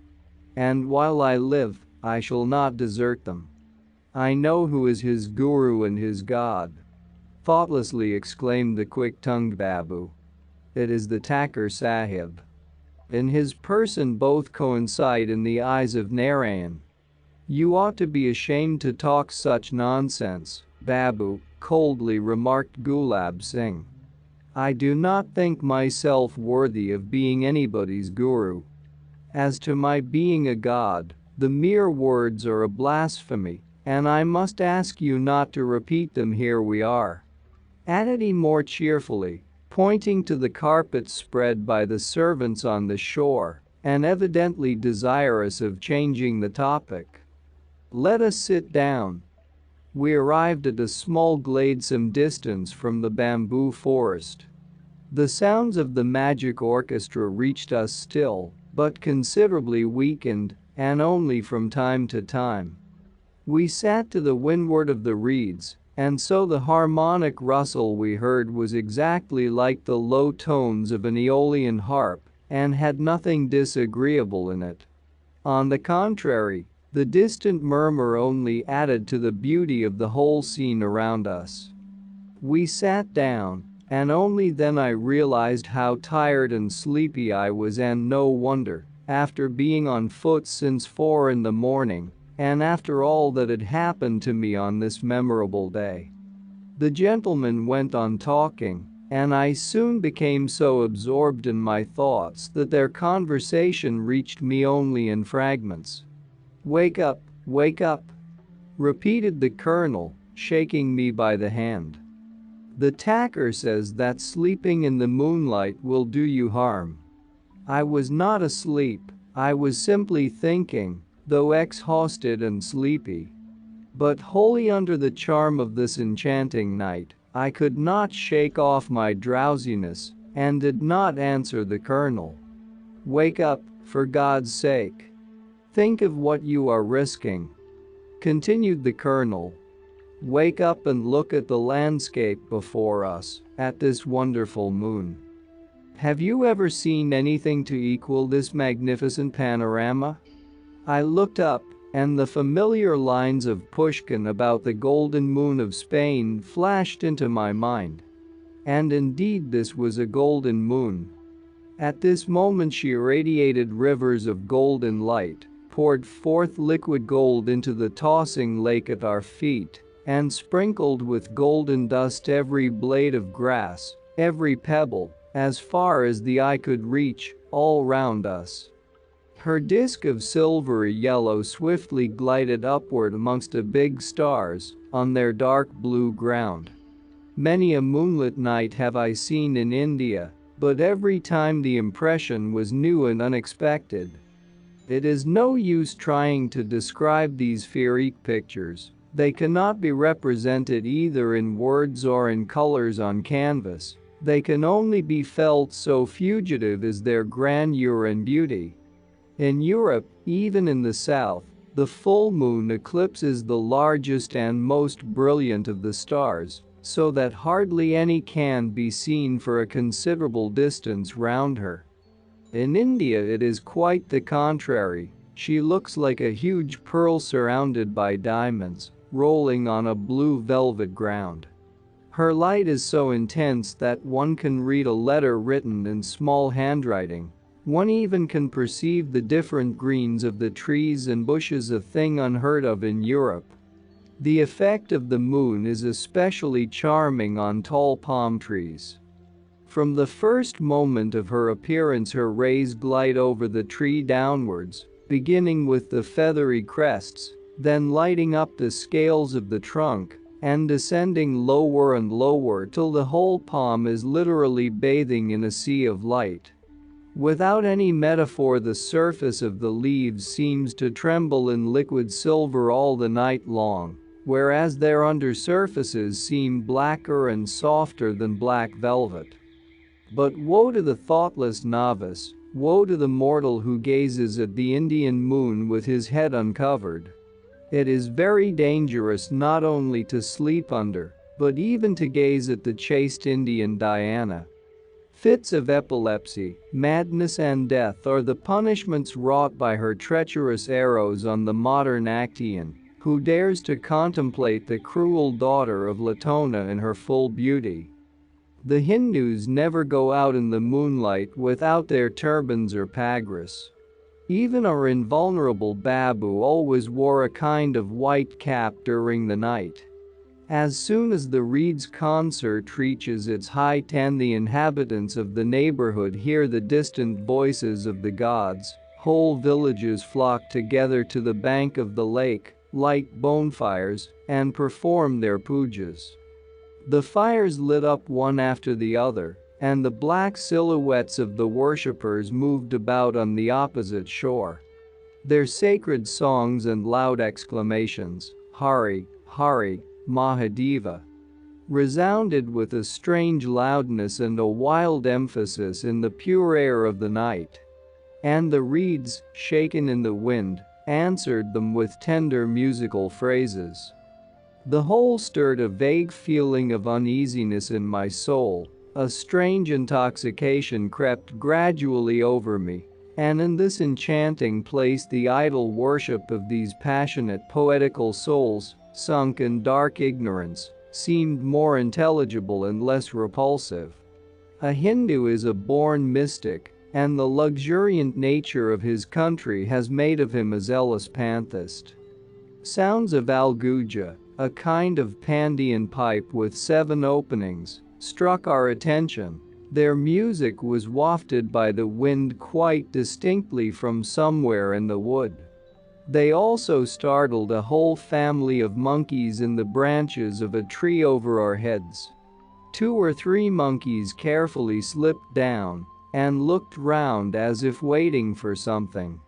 And while I live, I shall not desert them. I know who is his guru and his God. Thoughtlessly exclaimed the quick-tongued Babu. It is the Thakur Sahib. In his person both coincide in the eyes of Narayan. You ought to be ashamed to talk such nonsense, Babu, coldly remarked Gulab Singh. I do not think myself worthy of being anybody's guru. As to my being a god, the mere words are a blasphemy, and I must ask you not to repeat them. Here we are. Added he more cheerfully, pointing to the carpet spread by the servants on the shore, and evidently desirous of changing the topic. Let us sit down. We arrived at a small glade some distance from the bamboo forest. The sounds of the magic orchestra reached us still, but considerably weakened, and only from time to time. We sat to the windward of the reeds, and so the harmonic rustle we heard was exactly like the low tones of an Aeolian harp, and had nothing disagreeable in it. On the contrary, the distant murmur only added to the beauty of the whole scene around us. We sat down, and only then I realized how tired and sleepy I was, and no wonder, after being on foot since 4 in the morning, and after all that had happened to me on this memorable day. The gentleman went on talking, and I soon became so absorbed in my thoughts that their conversation reached me only in fragments. Wake up, repeated the colonel, shaking me by the hand. The Thakur says that sleeping in the moonlight will do you harm. I was not asleep, I was simply thinking, though exhausted and sleepy. But wholly under the charm of this enchanting night, I could not shake off my drowsiness, and did not answer the colonel. Wake up, for God's sake. Think of what you are risking. Continued the colonel. Wake up and look at the landscape before us, at this wonderful moon. Have you ever seen anything to equal this magnificent panorama? I looked up, and the familiar lines of Pushkin about the golden moon of Spain flashed into my mind. And indeed this was a golden moon. At this moment she irradiated rivers of golden light, poured forth liquid gold into the tossing lake at our feet, and sprinkled with golden dust every blade of grass, every pebble, as far as the eye could reach, all round us. Her disk of silvery yellow swiftly glided upward amongst the big stars, on their dark blue ground. Many a moonlit night have I seen in India, but every time the impression was new and unexpected. It is no use trying to describe these féerique pictures. They cannot be represented either in words or in colors on canvas. They can only be felt, so fugitive is their grandeur and beauty. In Europe, even in the south, the full moon eclipse is the largest and most brilliant of the stars, so that hardly any can be seen for a considerable distance round her. In India it is quite the contrary. She looks like a huge pearl surrounded by diamonds, rolling on a blue velvet ground. Her light is so intense that one can read a letter written in small handwriting. One even can perceive the different greens of the trees and bushes, a thing unheard of in Europe. The effect of the moon is especially charming on tall palm trees. From the first moment of her appearance her rays glide over the tree downwards, beginning with the feathery crests, then lighting up the scales of the trunk, and descending lower and lower till the whole palm is literally bathing in a sea of light. Without any metaphor, the surface of the leaves seems to tremble in liquid silver all the night long, whereas their undersurfaces seem blacker and softer than black velvet. But woe to the thoughtless novice, woe to the mortal who gazes at the Indian moon with his head uncovered. It is very dangerous not only to sleep under, but even to gaze at the chaste Indian Diana. Fits of epilepsy, madness and death are the punishments wrought by her treacherous arrows on the modern Acteon, who dares to contemplate the cruel daughter of Latona in her full beauty. The Hindus never go out in the moonlight without their turbans or pagras. Even our invulnerable Babu always wore a kind of white cap during the night. As soon as the Reeds concert reaches its height and the inhabitants of the neighborhood hear the distant voices of the gods, whole villages flock together to the bank of the lake, light bonfires, and perform their pujas. The fires lit up one after the other, and the black silhouettes of the worshippers moved about on the opposite shore. Their sacred songs and loud exclamations, Hari, Hari, Mahadeva, resounded with a strange loudness and a wild emphasis in the pure air of the night. And the reeds, shaken in the wind, answered them with tender musical phrases. The whole stirred a vague feeling of uneasiness in my soul. A strange intoxication crept gradually over me, and in this enchanting place the idle worship of these passionate poetical souls, sunk in dark ignorance, seemed more intelligible and less repulsive. A Hindu is a born mystic, and the luxuriant nature of his country has made of him a zealous pantheist. Sounds of alguja, a kind of Pandean pipe with 7 openings, struck our attention. Their music was wafted by the wind quite distinctly from somewhere in the wood. They also startled a whole family of monkeys in the branches of a tree over our heads. 2 or 3 monkeys carefully slipped down and looked round as if waiting for something.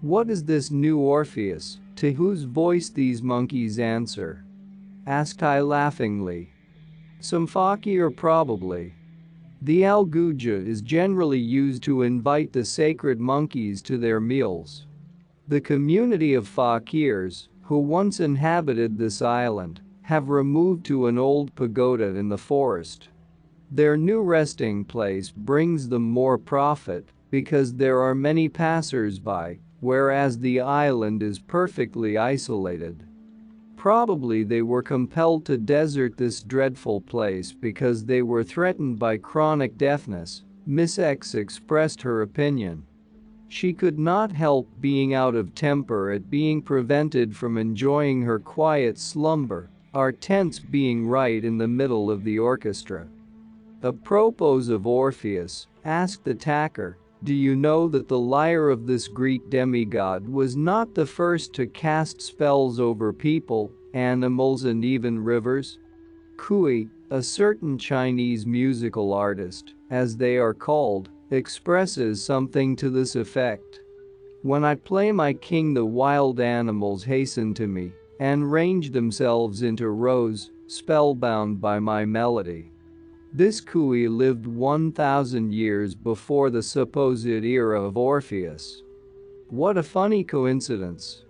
"What is this new Orpheus, to whose voice these monkeys answer?" asked I laughingly. "Some fakir probably." The alguja is generally used to invite the sacred monkeys to their meals. The community of fakirs, who once inhabited this island, have removed to an old pagoda in the forest. Their new resting place brings them more profit because there are many passers-by, whereas the island is perfectly isolated. Probably they were compelled to desert this dreadful place because they were threatened by chronic deafness, Miss X expressed her opinion. She could not help being out of temper at being prevented from enjoying her quiet slumber, our tense being right in the middle of the orchestra. Apropos of Orpheus, asked the attacker, do you know that the lyre of this Greek demigod was not the first to cast spells over people, animals and even rivers? Kui, a certain Chinese musical artist, as they are called, expresses something to this effect. When I play my king, the wild animals hasten to me and range themselves into rows, spellbound by my melody. This Kui lived 1,000 years before the supposed era of Orpheus. What a funny coincidence!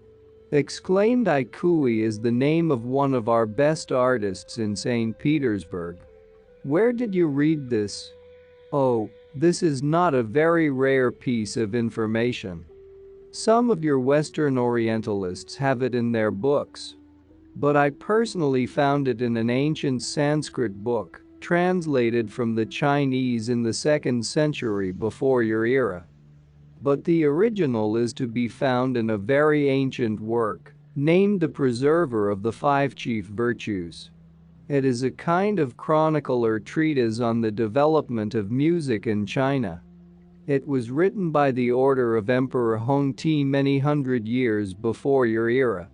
Exclaimed I. Kui is the name of one of our best artists in St. Petersburg. Where did you read this? Oh, this is not a very rare piece of information. Some of your Western Orientalists have it in their books. But I personally found it in an ancient Sanskrit book, translated from the Chinese in the 2nd century before your era. But the original is to be found in a very ancient work, named The Preserver of the Five Chief Virtues. It is a kind of chronicle or treatise on the development of music in China. It was written by the order of Emperor Hongti many hundred years before your era.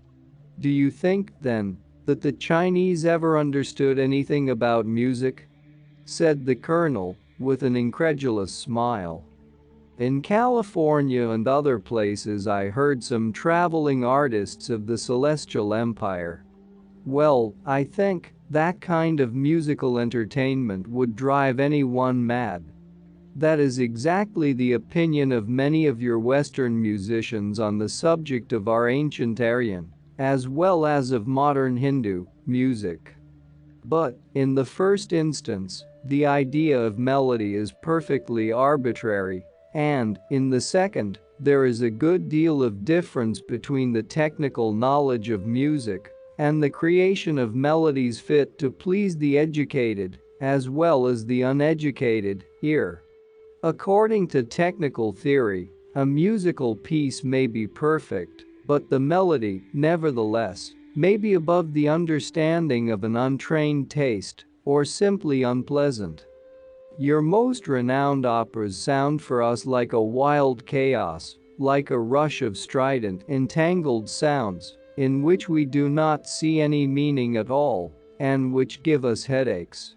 Do you think, then, that the Chinese ever understood anything about music? Said the colonel, with an incredulous smile. In California and other places I heard some traveling artists of the Celestial Empire. Well, I think that kind of musical entertainment would drive anyone mad. That is exactly the opinion of many of your Western musicians on the subject of our ancient Aryan, as well as of modern Hindu, music. But, in the first instance, the idea of melody is perfectly arbitrary, and, in the second, there is a good deal of difference between the technical knowledge of music and the creation of melodies fit to please the educated, as well as the uneducated, ear. According to technical theory, a musical piece may be perfect, but the melody, nevertheless, may be above the understanding of an untrained taste, or simply unpleasant. Your most renowned operas sound for us like a wild chaos, like a rush of strident, entangled sounds, in which we do not see any meaning at all, and which give us headaches.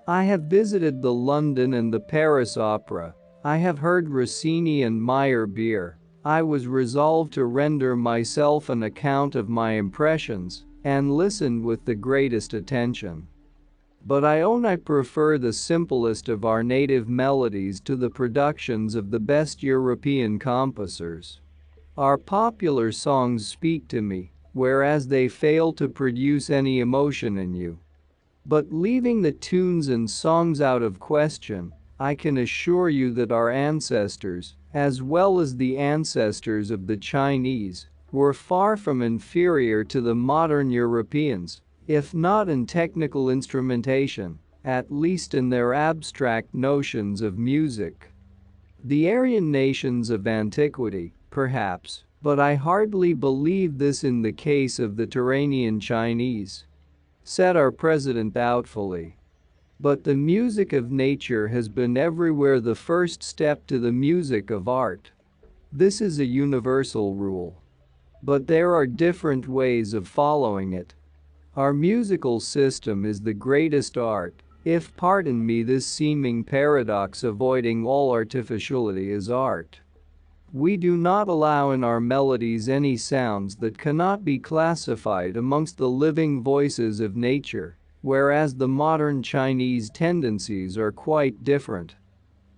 I have visited the London and the Paris Opera. I have heard Rossini and Meyerbeer. I was resolved to render myself an account of my impressions and listened with the greatest attention. But I own I prefer the simplest of our native melodies to the productions of the best European composers. Our popular songs speak to me, whereas they fail to produce any emotion in you. But leaving the tunes and songs out of question, I can assure you that our ancestors, as well as the ancestors of the Chinese, were far from inferior to the modern Europeans, if not in technical instrumentation, at least in their abstract notions of music. The Aryan nations of antiquity, perhaps, but I hardly believe this in the case of the Turanian Chinese. Said our president doubtfully. But the music of nature has been everywhere the first step to the music of art. This is a universal rule. But there are different ways of following it. Our musical system is the greatest art, if pardon me this seeming paradox, avoiding all artificiality is art. We do not allow in our melodies any sounds that cannot be classified amongst the living voices of nature, whereas the modern Chinese tendencies are quite different.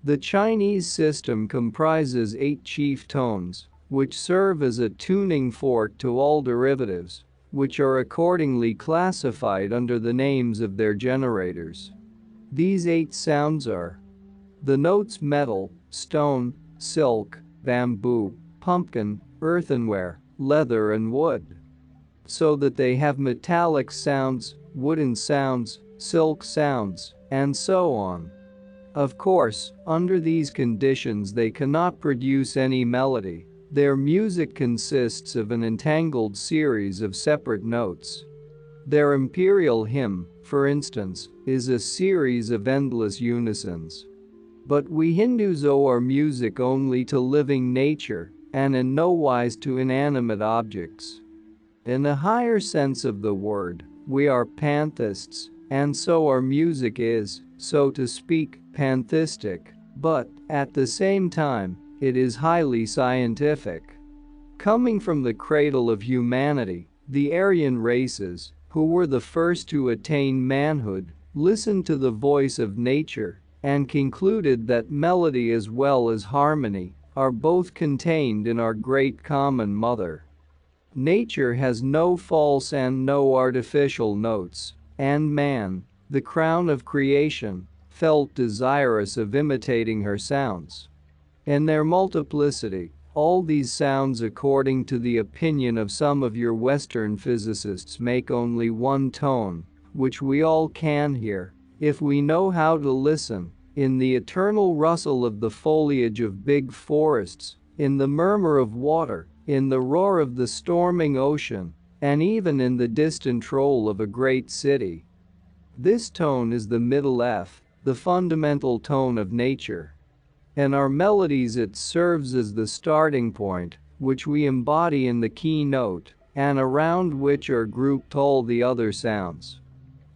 The Chinese system comprises 8 chief tones, which serve as a tuning fork to all derivatives, which are accordingly classified under the names of their generators. These 8 sounds are the notes metal, stone, silk, bamboo, pumpkin, earthenware, leather and wood. So that they have metallic sounds, wooden sounds, silk sounds, and so on. Of course, under these conditions they cannot produce any melody. Their music consists of an entangled series of separate notes. Their imperial hymn, for instance, is a series of endless unisons. But we Hindus owe our music only to living nature, and in no wise to inanimate objects. In a higher sense of the word, we are pantheists, and so our music is, so to speak, pantheistic, but, at the same time, it is highly scientific. Coming from the cradle of humanity, the Aryan races, who were the first to attain manhood, listened to the voice of nature and concluded that melody as well as harmony are both contained in our great common mother. Nature has no false and no artificial notes, and man, the crown of creation, felt desirous of imitating her sounds. In their multiplicity, all these sounds, according to the opinion of some of your Western physicists, make only one tone, which we all can hear, if we know how to listen, in the eternal rustle of the foliage of big forests, in the murmur of water, in the roar of the storming ocean, and even in the distant roll of a great city. This tone is the middle F, the fundamental tone of nature. In our melodies it serves as the starting point, which we embody in the keynote, and around which are grouped all the other sounds.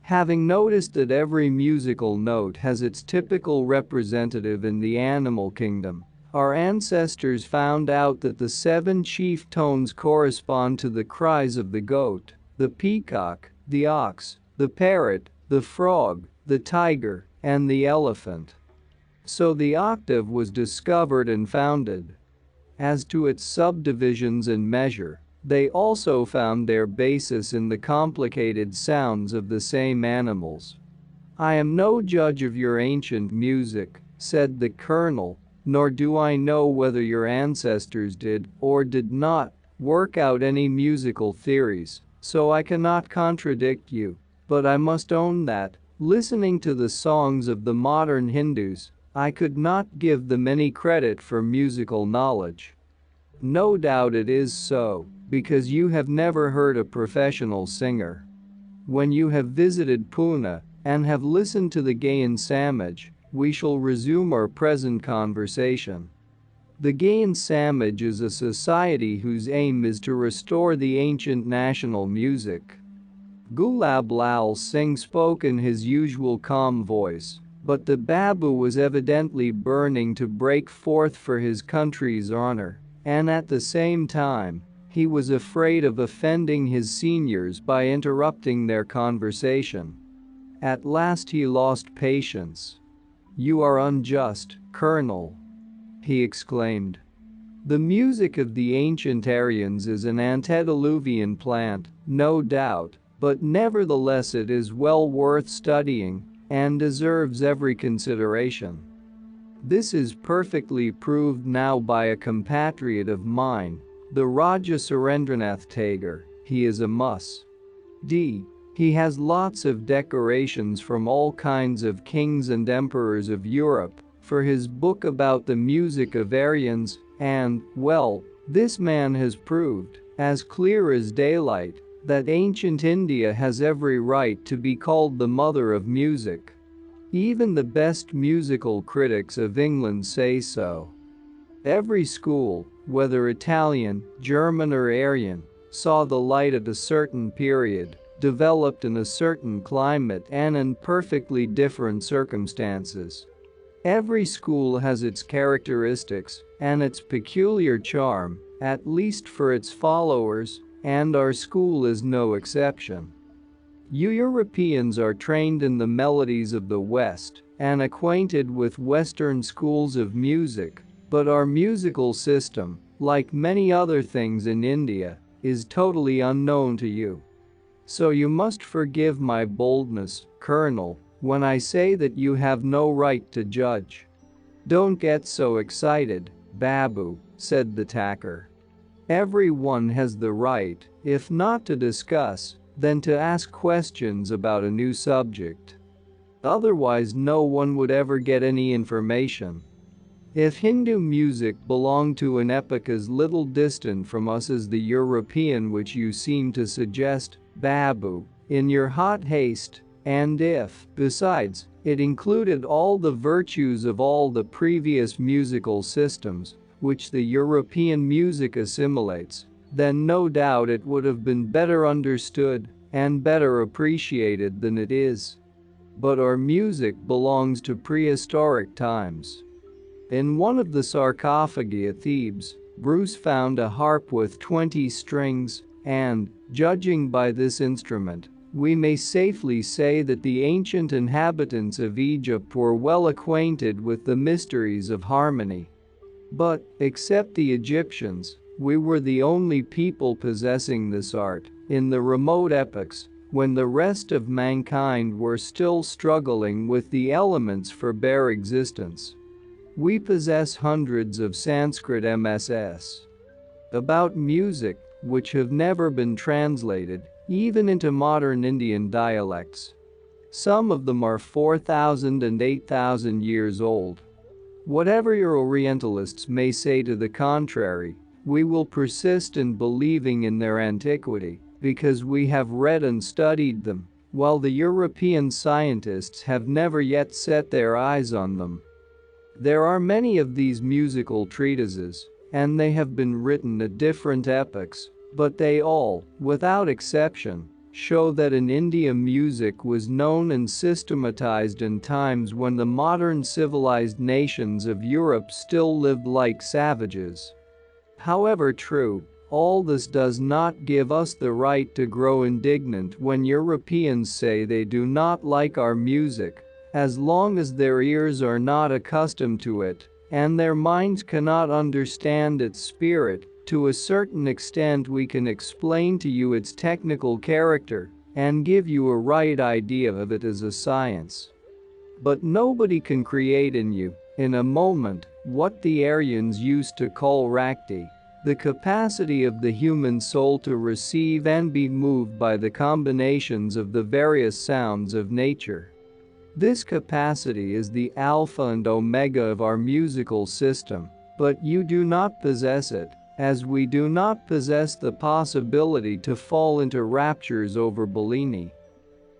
Having noticed that every musical note has its typical representative in the animal kingdom, our ancestors found out that the 7 chief tones correspond to the cries of the goat, the peacock, the ox, the parrot, the frog, the tiger, and the elephant. So the octave was discovered and founded. As to its subdivisions and measure, they also found their basis in the complicated sounds of the same animals. "I am no judge of your ancient music," said the colonel, "nor do I know whether your ancestors did or did not work out any musical theories, so I cannot contradict you, but I must own that, listening to the songs of the modern Hindus, I could not give them any credit for musical knowledge. No doubt it is so, because you have never heard a professional singer. When you have visited Pune and have listened to the Gayan Samaj, we shall resume our present conversation." The Gayan Samaj is a society whose aim is to restore the ancient national music. Gulab Lal Singh spoke in his usual calm voice, but the Babu was evidently burning to break forth for his country's honor, and at the same time, he was afraid of offending his seniors by interrupting their conversation. At last he lost patience. "You are unjust, Colonel," he exclaimed. "The music of the ancient Aryans is an antediluvian plant, no doubt, but nevertheless it is well worth studying and deserves every consideration. This is perfectly proved now by a compatriot of mine, the Raja Surendranath Tagore. He is a Mus.D. He has lots of decorations from all kinds of kings and emperors of Europe for his book about the music of Aryans, and, well, this man has proved, as clear as daylight, that ancient India has every right to be called the mother of music. Even the best musical critics of England say so. Every school, whether Italian, German or Aryan, saw the light at a certain period, developed in a certain climate and in perfectly different circumstances. Every school has its characteristics and its peculiar charm, at least for its followers, and our school is no exception. You Europeans are trained in the melodies of the West and acquainted with Western schools of music, but our musical system, like many other things in India, is totally unknown to you. So you must forgive my boldness, Colonel, when I say that you have no right to judge." "Don't get so excited, Babu," said the tacker. "Everyone has the right, if not to discuss, then to ask questions about a new subject." Otherwise, no one would ever get any information. If Hindu music belonged to an epoch as little distant from us as the European which you seem to suggest, Babu, in your hot haste, and if, besides, it included all the virtues of all the previous musical systems, which the European music assimilates, then no doubt it would have been better understood and better appreciated than it is. But our music belongs to prehistoric times. In one of the sarcophagi at Thebes, Bruce found a harp with 20 strings, and, judging by this instrument, we may safely say that the ancient inhabitants of Egypt were well acquainted with the mysteries of harmony. But, except the Egyptians, we were the only people possessing this art in the remote epochs when the rest of mankind were still struggling with the elements for bare existence. We possess hundreds of Sanskrit MSS about music, which have never been translated, even into modern Indian dialects. Some of them are 4,000 and 8,000 years old. Whatever your Orientalists may say to the contrary, we will persist in believing in their antiquity, because we have read and studied them, while the European scientists have never yet set their eyes on them. There are many of these musical treatises, and they have been written at different epochs, but they all, without exception, show that in India music was known and systematized in times when the modern civilized nations of Europe still lived like savages. However true, all this does not give us the right to grow indignant when Europeans say they do not like our music, as long as their ears are not accustomed to it, and their minds cannot understand its spirit. To a certain extent we can explain to you its technical character and give you a right idea of it as a science. But nobody can create in you, in a moment, what the Aryans used to call Rakti, the capacity of the human soul to receive and be moved by the combinations of the various sounds of nature. This capacity is the alpha and omega of our musical system, but you do not possess it, as we do not possess the possibility to fall into raptures over Bellini.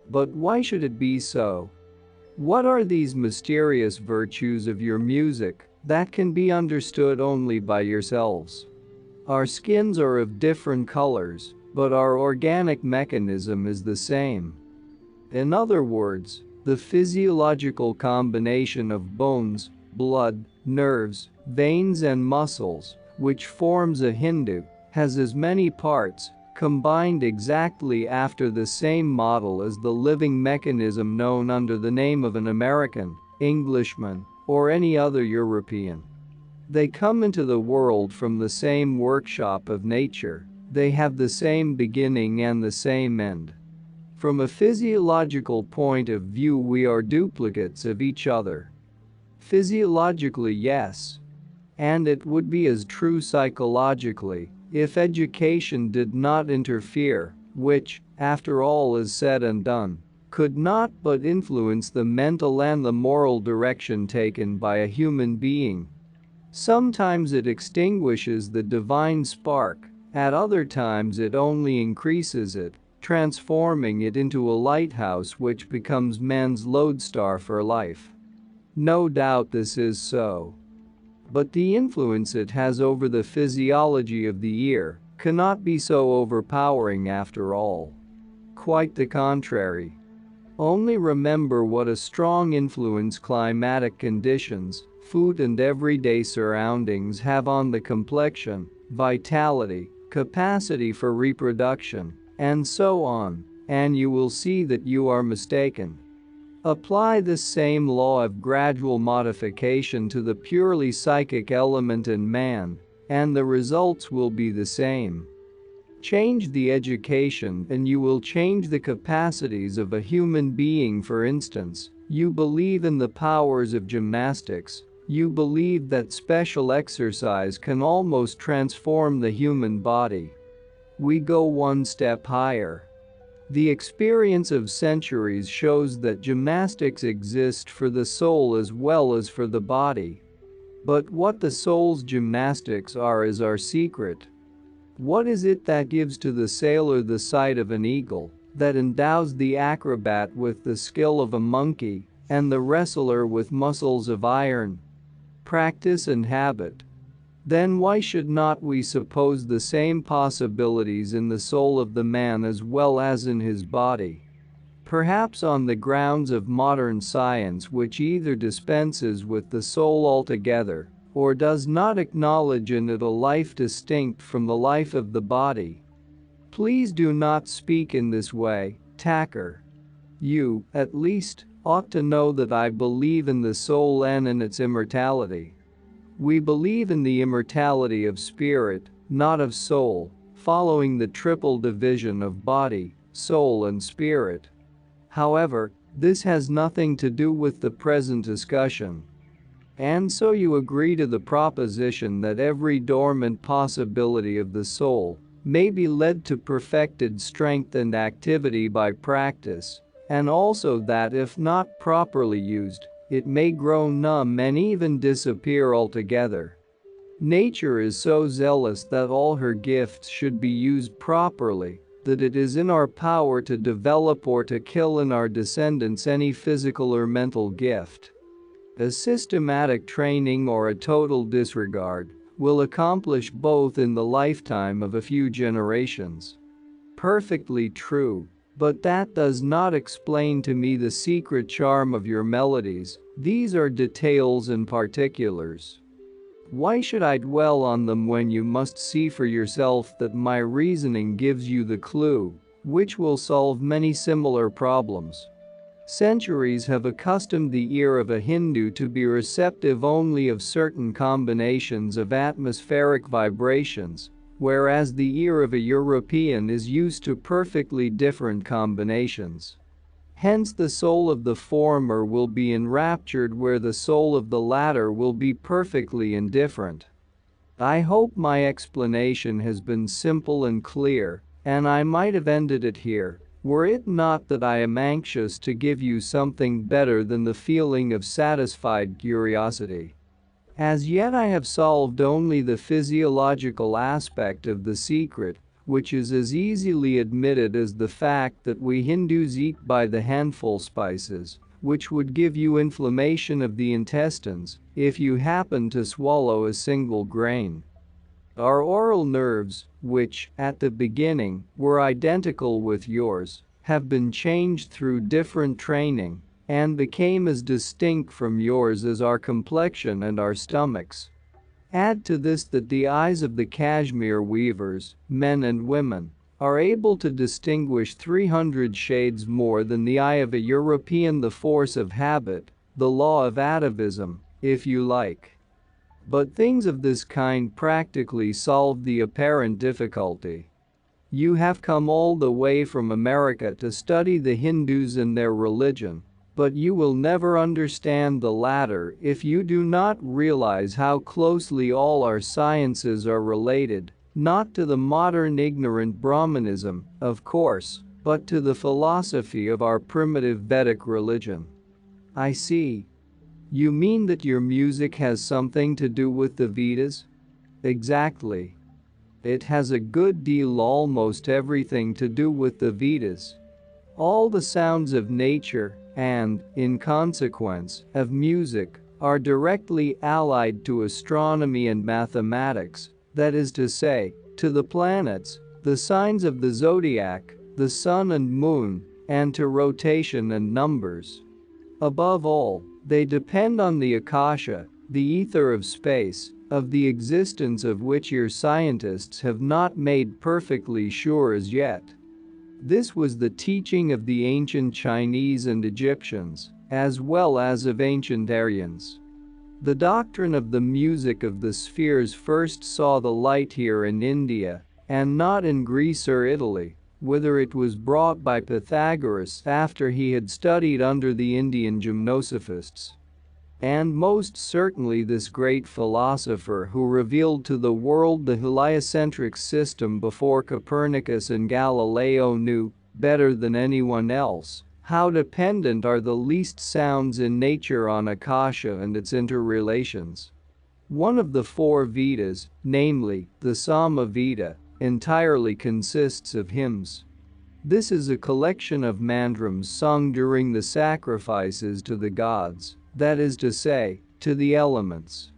But why should it be so? What are these mysterious virtues of your music that can be understood only by yourselves? Our skins are of different colors, but our organic mechanism is the same. In other words, the physiological combination of bones, blood, nerves, veins and muscles, which forms a Hindu, has as many parts, combined exactly after the same model as the living mechanism known under the name of an American, Englishman, or any other European. They come into the world from the same workshop of nature, they have the same beginning and the same end. From a physiological point of view, we are duplicates of each other. Physiologically, yes. And it would be as true psychologically if education did not interfere, which, after all is said and done, could not but influence the mental and the moral direction taken by a human being. Sometimes it extinguishes the divine spark, at other times it only increases it, transforming it into a lighthouse which becomes man's lodestar for life. No doubt this is so. But the influence it has over the physiology of the ear cannot be so overpowering after all. Quite the contrary. Only remember what a strong influence climatic conditions, food and everyday surroundings have on the complexion, vitality, capacity for reproduction, and so on, and you will see that you are mistaken. Apply this same law of gradual modification to the purely psychic element in man, and the results will be the same. Change the education and you will change the capacities of a human being. For instance, you believe in the powers of gymnastics, you believe that special exercise can almost transform the human body. We go one step higher. The experience of centuries shows that gymnastics exist for the soul as well as for the body. But what the soul's gymnastics are is our secret. What is it that gives to the sailor the sight of an eagle, that endows the acrobat with the skill of a monkey, and the wrestler with muscles of iron? Practice and habit. Then why should not we suppose the same possibilities in the soul of the man as well as in his body? Perhaps on the grounds of modern science, which either dispenses with the soul altogether or does not acknowledge in it a life distinct from the life of the body. Please do not speak in this way, Tacker. You, at least, ought to know that I believe in the soul and in its immortality. We believe in the immortality of spirit, not of soul, following the triple division of body, soul and spirit. However, this has nothing to do with the present discussion. And so you agree to the proposition that every dormant possibility of the soul may be led to perfected strength and activity by practice, and also that if not properly used, it may grow numb and even disappear altogether. Nature is so zealous that all her gifts should be used properly, that it is in our power to develop or to kill in our descendants any physical or mental gift. A systematic training or a total disregard will accomplish both in the lifetime of a few generations. Perfectly true, but that does not explain to me the secret charm of your melodies. These are details and particulars. Why should I dwell on them when you must see for yourself that my reasoning gives you the clue, which will solve many similar problems? Centuries have accustomed the ear of a Hindu to be receptive only of certain combinations of atmospheric vibrations, whereas the ear of a European is used to perfectly different combinations. Hence the soul of the former will be enraptured where the soul of the latter will be perfectly indifferent. I hope my explanation has been simple and clear, and I might have ended it here, were it not that I am anxious to give you something better than the feeling of satisfied curiosity. As yet I have solved only the physiological aspect of the secret, which is as easily admitted as the fact that we Hindus eat by the handful spices, which would give you inflammation of the intestines if you happen to swallow a single grain. Our oral nerves, which, at the beginning, were identical with yours, have been changed through different training and became as distinct from yours as our complexion and our stomachs. Add to this that the eyes of the cashmere weavers, men and women, are able to distinguish 300 shades more than the eye of a European, the force of habit, the law of atavism, if you like. But things of this kind practically solve the apparent difficulty. You have come all the way from America to study the Hindus and their religion, but you will never understand the latter if you do not realize how closely all our sciences are related, not to the modern ignorant Brahmanism, of course, but to the philosophy of our primitive Vedic religion. I see. You mean that your music has something to do with the Vedas? Exactly. It has a good deal, almost everything, to do with the Vedas. All the sounds of nature and, in consequence, of music, are directly allied to astronomy and mathematics, that is to say, to the planets, the signs of the zodiac, the sun and moon, and to rotation and numbers. Above all, they depend on the akasha, the ether of space, of the existence of which your scientists have not made perfectly sure as yet. This was the teaching of the ancient Chinese and Egyptians, as well as of ancient Aryans. The doctrine of the music of the spheres first saw the light here in India, and not in Greece or Italy, whither it was brought by Pythagoras after he had studied under the Indian gymnosophists. And most certainly this great philosopher who revealed to the world the heliocentric system before Copernicus and Galileo knew, better than anyone else. How dependent are the least sounds in nature on Akasha and its interrelations? One of the four Vedas, namely, the Sama Veda, entirely consists of hymns. This is a collection of mantrams sung during the sacrifices to the gods, that is to say, to the elements.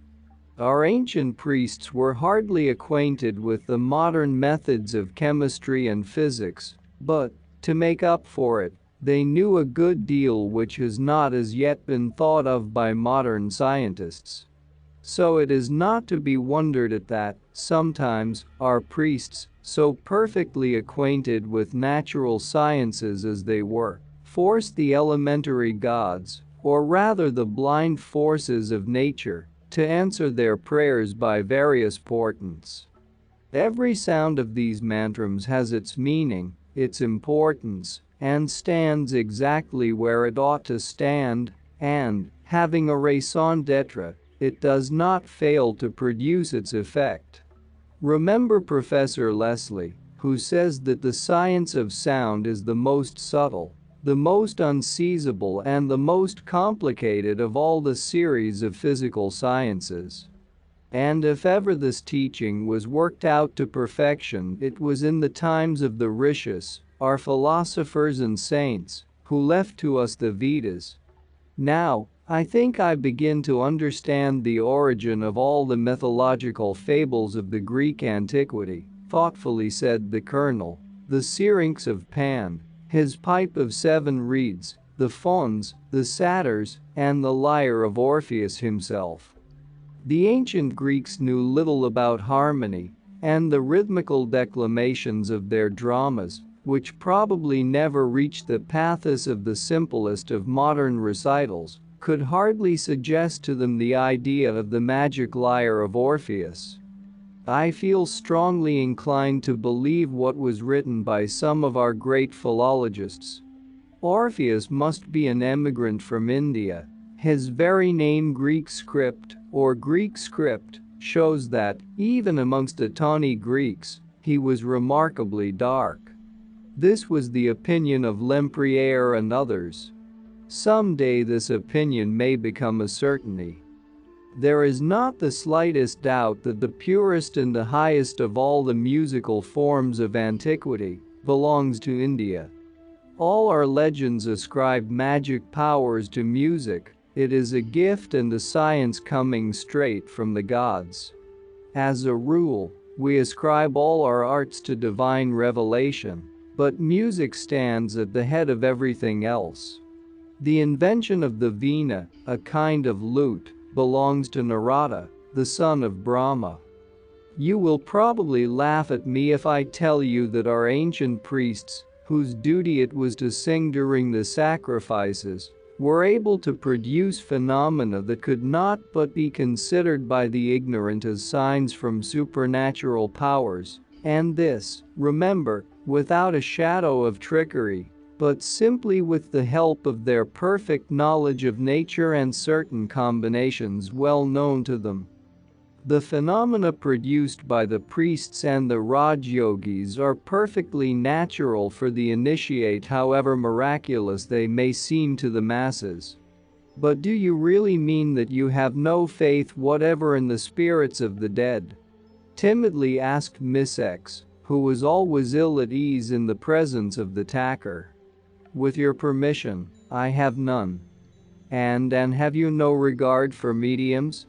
Our ancient priests were hardly acquainted with the modern methods of chemistry and physics, but, to make up for it, they knew a good deal which has not as yet been thought of by modern scientists. So it is not to be wondered at that, sometimes, our priests, so perfectly acquainted with natural sciences as they were, forced the elementary gods, or rather the blind forces of nature, to answer their prayers by various portents. Every sound of these mantrams has its meaning, its importance, and stands exactly where it ought to stand, and, having a raison d'etre, it does not fail to produce its effect. Remember Professor Leslie, who says that the science of sound is the most subtle, the most unseizable and the most complicated of all the series of physical sciences. And if ever this teaching was worked out to perfection, it was in the times of the Rishis, our philosophers and saints, who left to us the Vedas. Now, I think I begin to understand the origin of all the mythological fables of the Greek antiquity, thoughtfully said the colonel. The Syrinx of Pan, his pipe of 7 reeds, the fauns, the satyrs, and the lyre of Orpheus himself. The ancient Greeks knew little about harmony and the rhythmical declamations of their dramas, which probably never reached the pathos of the simplest of modern recitals, could hardly suggest to them the idea of the magic lyre of Orpheus. I feel strongly inclined to believe what was written by some of our great philologists. Orpheus must be an emigrant from India. His very name Greek script, or Greek script, shows that, even amongst the tawny Greeks, he was remarkably dark. This was the opinion of Lempriere and others. Someday this opinion may become a certainty. There is not the slightest doubt that the purest and the highest of all the musical forms of antiquity belongs to India. All our legends ascribe magic powers to music. It is a gift and a science coming straight from the gods. As a rule, we ascribe all our arts to divine revelation, but music stands at the head of everything else. The invention of the veena, a kind of lute, belongs to Narada, the son of Brahma. You will probably laugh at me if I tell you that our ancient priests, whose duty it was to sing during the sacrifices, were able to produce phenomena that could not but be considered by the ignorant as signs from supernatural powers, and this, remember, without a shadow of trickery, but simply with the help of their perfect knowledge of nature and certain combinations well known to them. The phenomena produced by the priests and the Raj-yogis are perfectly natural for the initiate, however miraculous they may seem to the masses. But do you really mean that you have no faith whatever in the spirits of the dead? Timidly asked Miss X, who was always ill at ease in the presence of the tacker. With your permission, I have none. And have you no regard for mediums?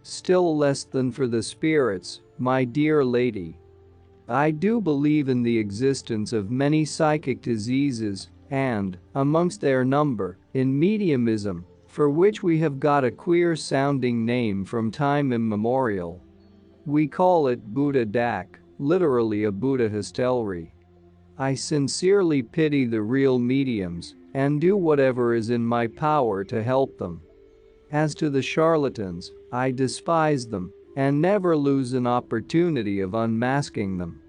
Still less than for the spirits, my dear lady. I do believe in the existence of many psychic diseases, and, amongst their number, in mediumism, for which we have got a queer-sounding name from time immemorial. We call it Buddha dak, literally a Buddha hostelry. I sincerely pity the real mediums, and do whatever is in my power to help them. As to the charlatans, I despise them, and never lose an opportunity of unmasking them.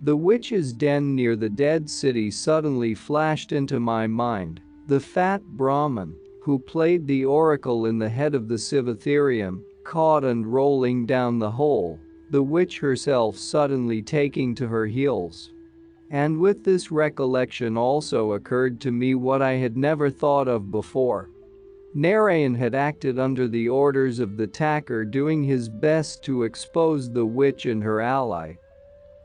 The witch's den near the dead city suddenly flashed into my mind. The fat Brahmin, who played the oracle in the head of the Sivatherium, caught and rolling down the hole, the witch herself suddenly taking to her heels. And with this recollection also occurred to me what I had never thought of before. Narayan had acted under the orders of the Thakur, doing his best to expose the witch and her ally.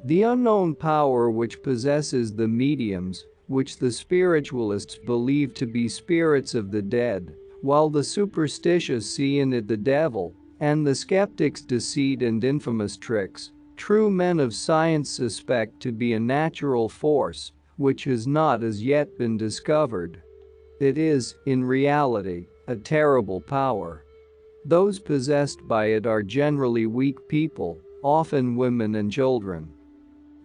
The unknown power which possesses the mediums, which the spiritualists believe to be spirits of the dead, while the superstitious see in it the devil, and the skeptics deceit and infamous tricks, true men of science suspect to be a natural force, which has not as yet been discovered. It is, in reality, a terrible power. Those possessed by it are generally weak people, often women and children.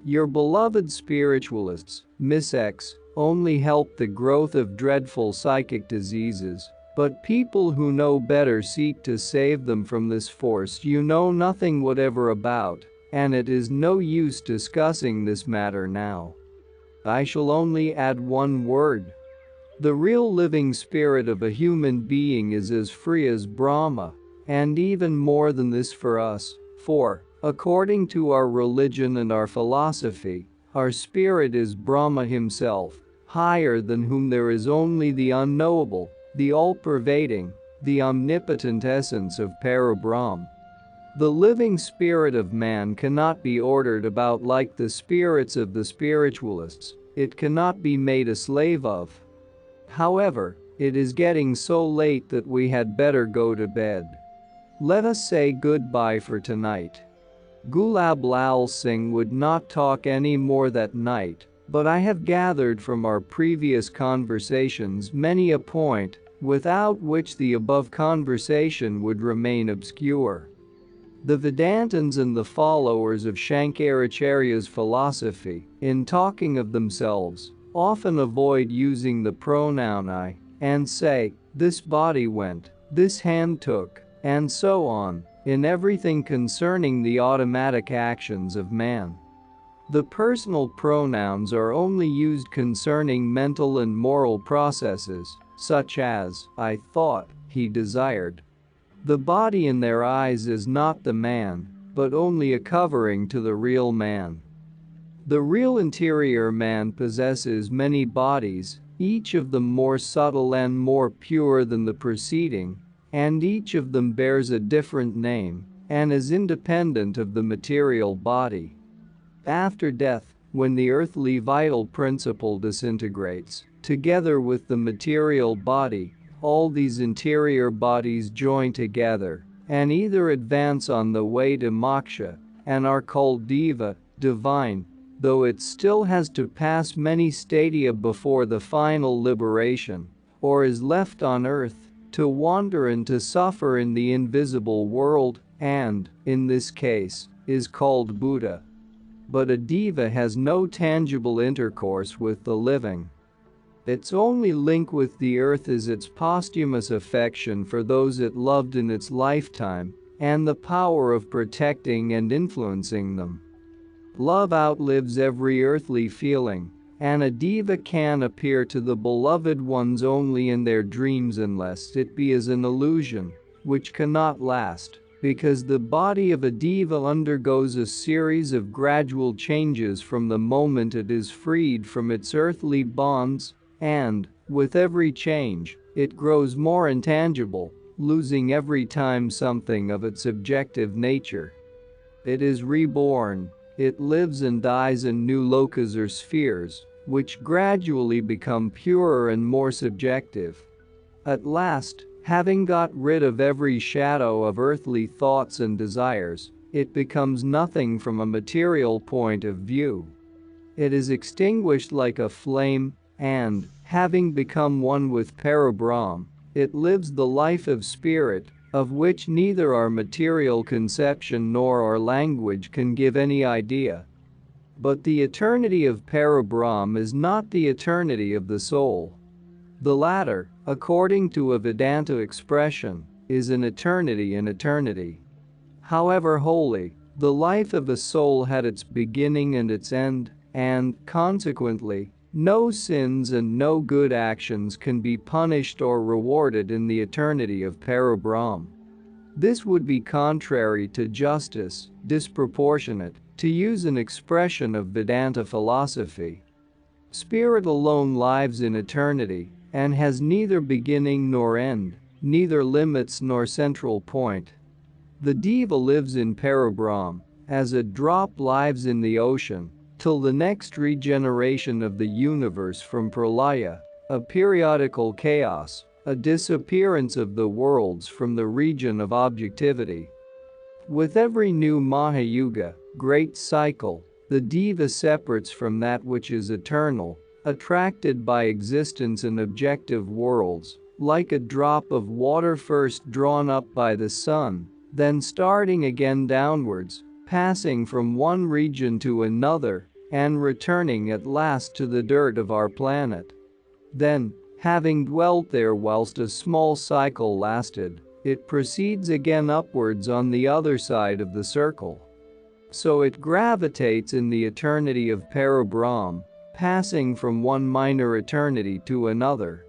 Your beloved spiritualists, Miss X, only help the growth of dreadful psychic diseases, but people who know better seek to save them from this force you know nothing whatever about, and it is no use discussing this matter now. I shall only add one word. The real living spirit of a human being is as free as Brahma, and even more than this for us, for, according to our religion and our philosophy, our spirit is Brahma himself, higher than whom there is only the unknowable, the all-pervading, the omnipotent essence of Parabrahm. The living spirit of man cannot be ordered about like the spirits of the spiritualists, it cannot be made a slave of. However, it is getting so late that we had better go to bed. Let us say goodbye for tonight. Gulab Lal Singh would not talk any more that night, but I have gathered from our previous conversations many a point, without which the above conversation would remain obscure. The Vedantins and the followers of Shankaracharya's philosophy, in talking of themselves, often avoid using the pronoun I, and say, this body went, this hand took, and so on, in everything concerning the automatic actions of man. The personal pronouns are only used concerning mental and moral processes, such as, I thought, he desired. The body in their eyes is not the man, but only a covering to the real man. The real interior man possesses many bodies, each of them more subtle and more pure than the preceding, and each of them bears a different name, and is independent of the material body. After death, when the earthly vital principle disintegrates, together with the material body, all these interior bodies join together, and either advance on the way to moksha, and are called diva, divine, though it still has to pass many stadia before the final liberation, or is left on earth, to wander and to suffer in the invisible world, and, in this case, is called Buddha. But a diva has no tangible intercourse with the living. Its only link with the earth is its posthumous affection for those it loved in its lifetime, and the power of protecting and influencing them. Love outlives every earthly feeling, and a diva can appear to the beloved ones only in their dreams unless it be as an illusion, which cannot last, because the body of a diva undergoes a series of gradual changes from the moment it is freed from its earthly bonds, and, with every change, it grows more intangible, losing every time something of its objective nature. It is reborn. It lives and dies in new lokas or spheres, which gradually become purer and more subjective. At last, having got rid of every shadow of earthly thoughts and desires, it becomes nothing from a material point of view. It is extinguished like a flame, and, having become one with Parabrahm, it lives the life of spirit, of which neither our material conception nor our language can give any idea. But the eternity of Parabrahm is not the eternity of the soul. The latter, according to a Vedanta expression, is an eternity in eternity. However holy, the life of a soul had its beginning and its end, and, consequently, no sins and no good actions can be punished or rewarded in the eternity of Parabrahm. This would be contrary to justice, disproportionate, To use an expression of Vedanta philosophy, spirit alone lives in eternity and has neither beginning nor end, neither limits nor central point. The Deva lives in Parabrahm, as a drop lives in the ocean, till the next regeneration of the universe from pralaya, a periodical chaos, a disappearance of the worlds from the region of objectivity. With every new Mahayuga, great cycle, the Deva separates from that which is eternal, attracted by existence in objective worlds, like a drop of water first drawn up by the sun, then starting again downwards, passing from one region to another, and returning at last to the dirt of our planet. Then, having dwelt there whilst a small cycle lasted, it proceeds again upwards on the other side of the circle. So it gravitates in the eternity of Parabrahm, passing from one minor eternity to another.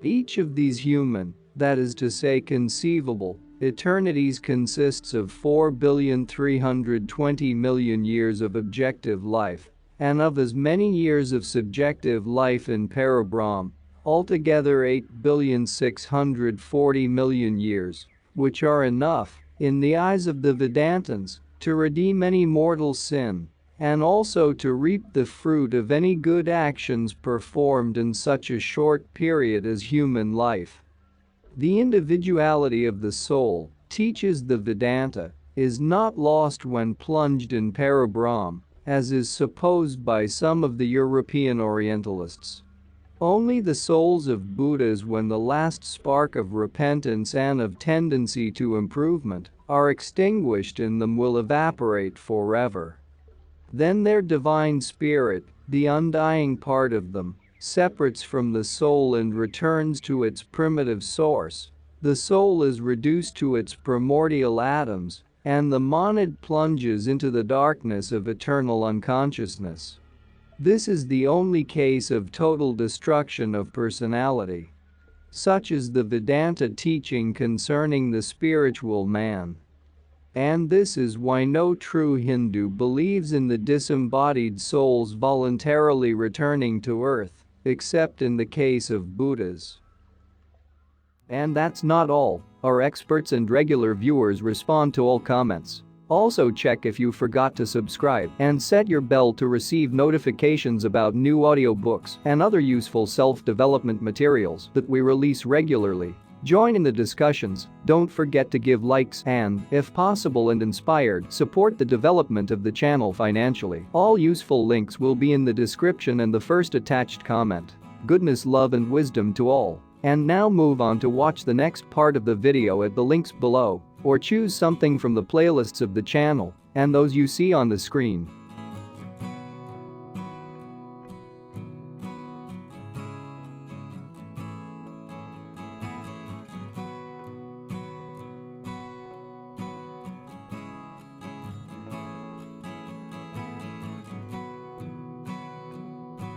Each of these human, that is to say conceivable, eternities consists of 4,320,000,000 years of objective life, and of as many years of subjective life in Parabrahm, altogether 8,640,000,000 years, which are enough, in the eyes of the Vedantins, to redeem any mortal sin, and also to reap the fruit of any good actions performed in such a short period as human life. The individuality of the soul, teaches the Vedanta, is not lost when plunged in Parabrahm, as is supposed by some of the European Orientalists. Only the souls of Buddhas, when the last spark of repentance and of tendency to improvement are extinguished in them, will evaporate forever. Then their divine spirit, the undying part of them, separates from the soul and returns to its primitive source. The soul is reduced to its primordial atoms, and the monad plunges into the darkness of eternal unconsciousness. This is the only case of total destruction of personality. Such is the Vedanta teaching concerning the spiritual man. And this is why no true Hindu believes in the disembodied souls voluntarily returning to earth, except in the case of Buddhas. And that's not all. Our experts and regular viewers respond to all comments. Also check if you forgot to subscribe and set your bell to receive notifications about new audiobooks and other useful self-development materials that we release regularly. Join in the discussions, don't forget to give likes and, if possible and inspired, support the development of the channel financially. All useful links will be in the description and the first attached comment. Goodness, love and wisdom to all. And now move on to watch the next part of the video at the links below, or choose something from the playlists of the channel and those you see on the screen.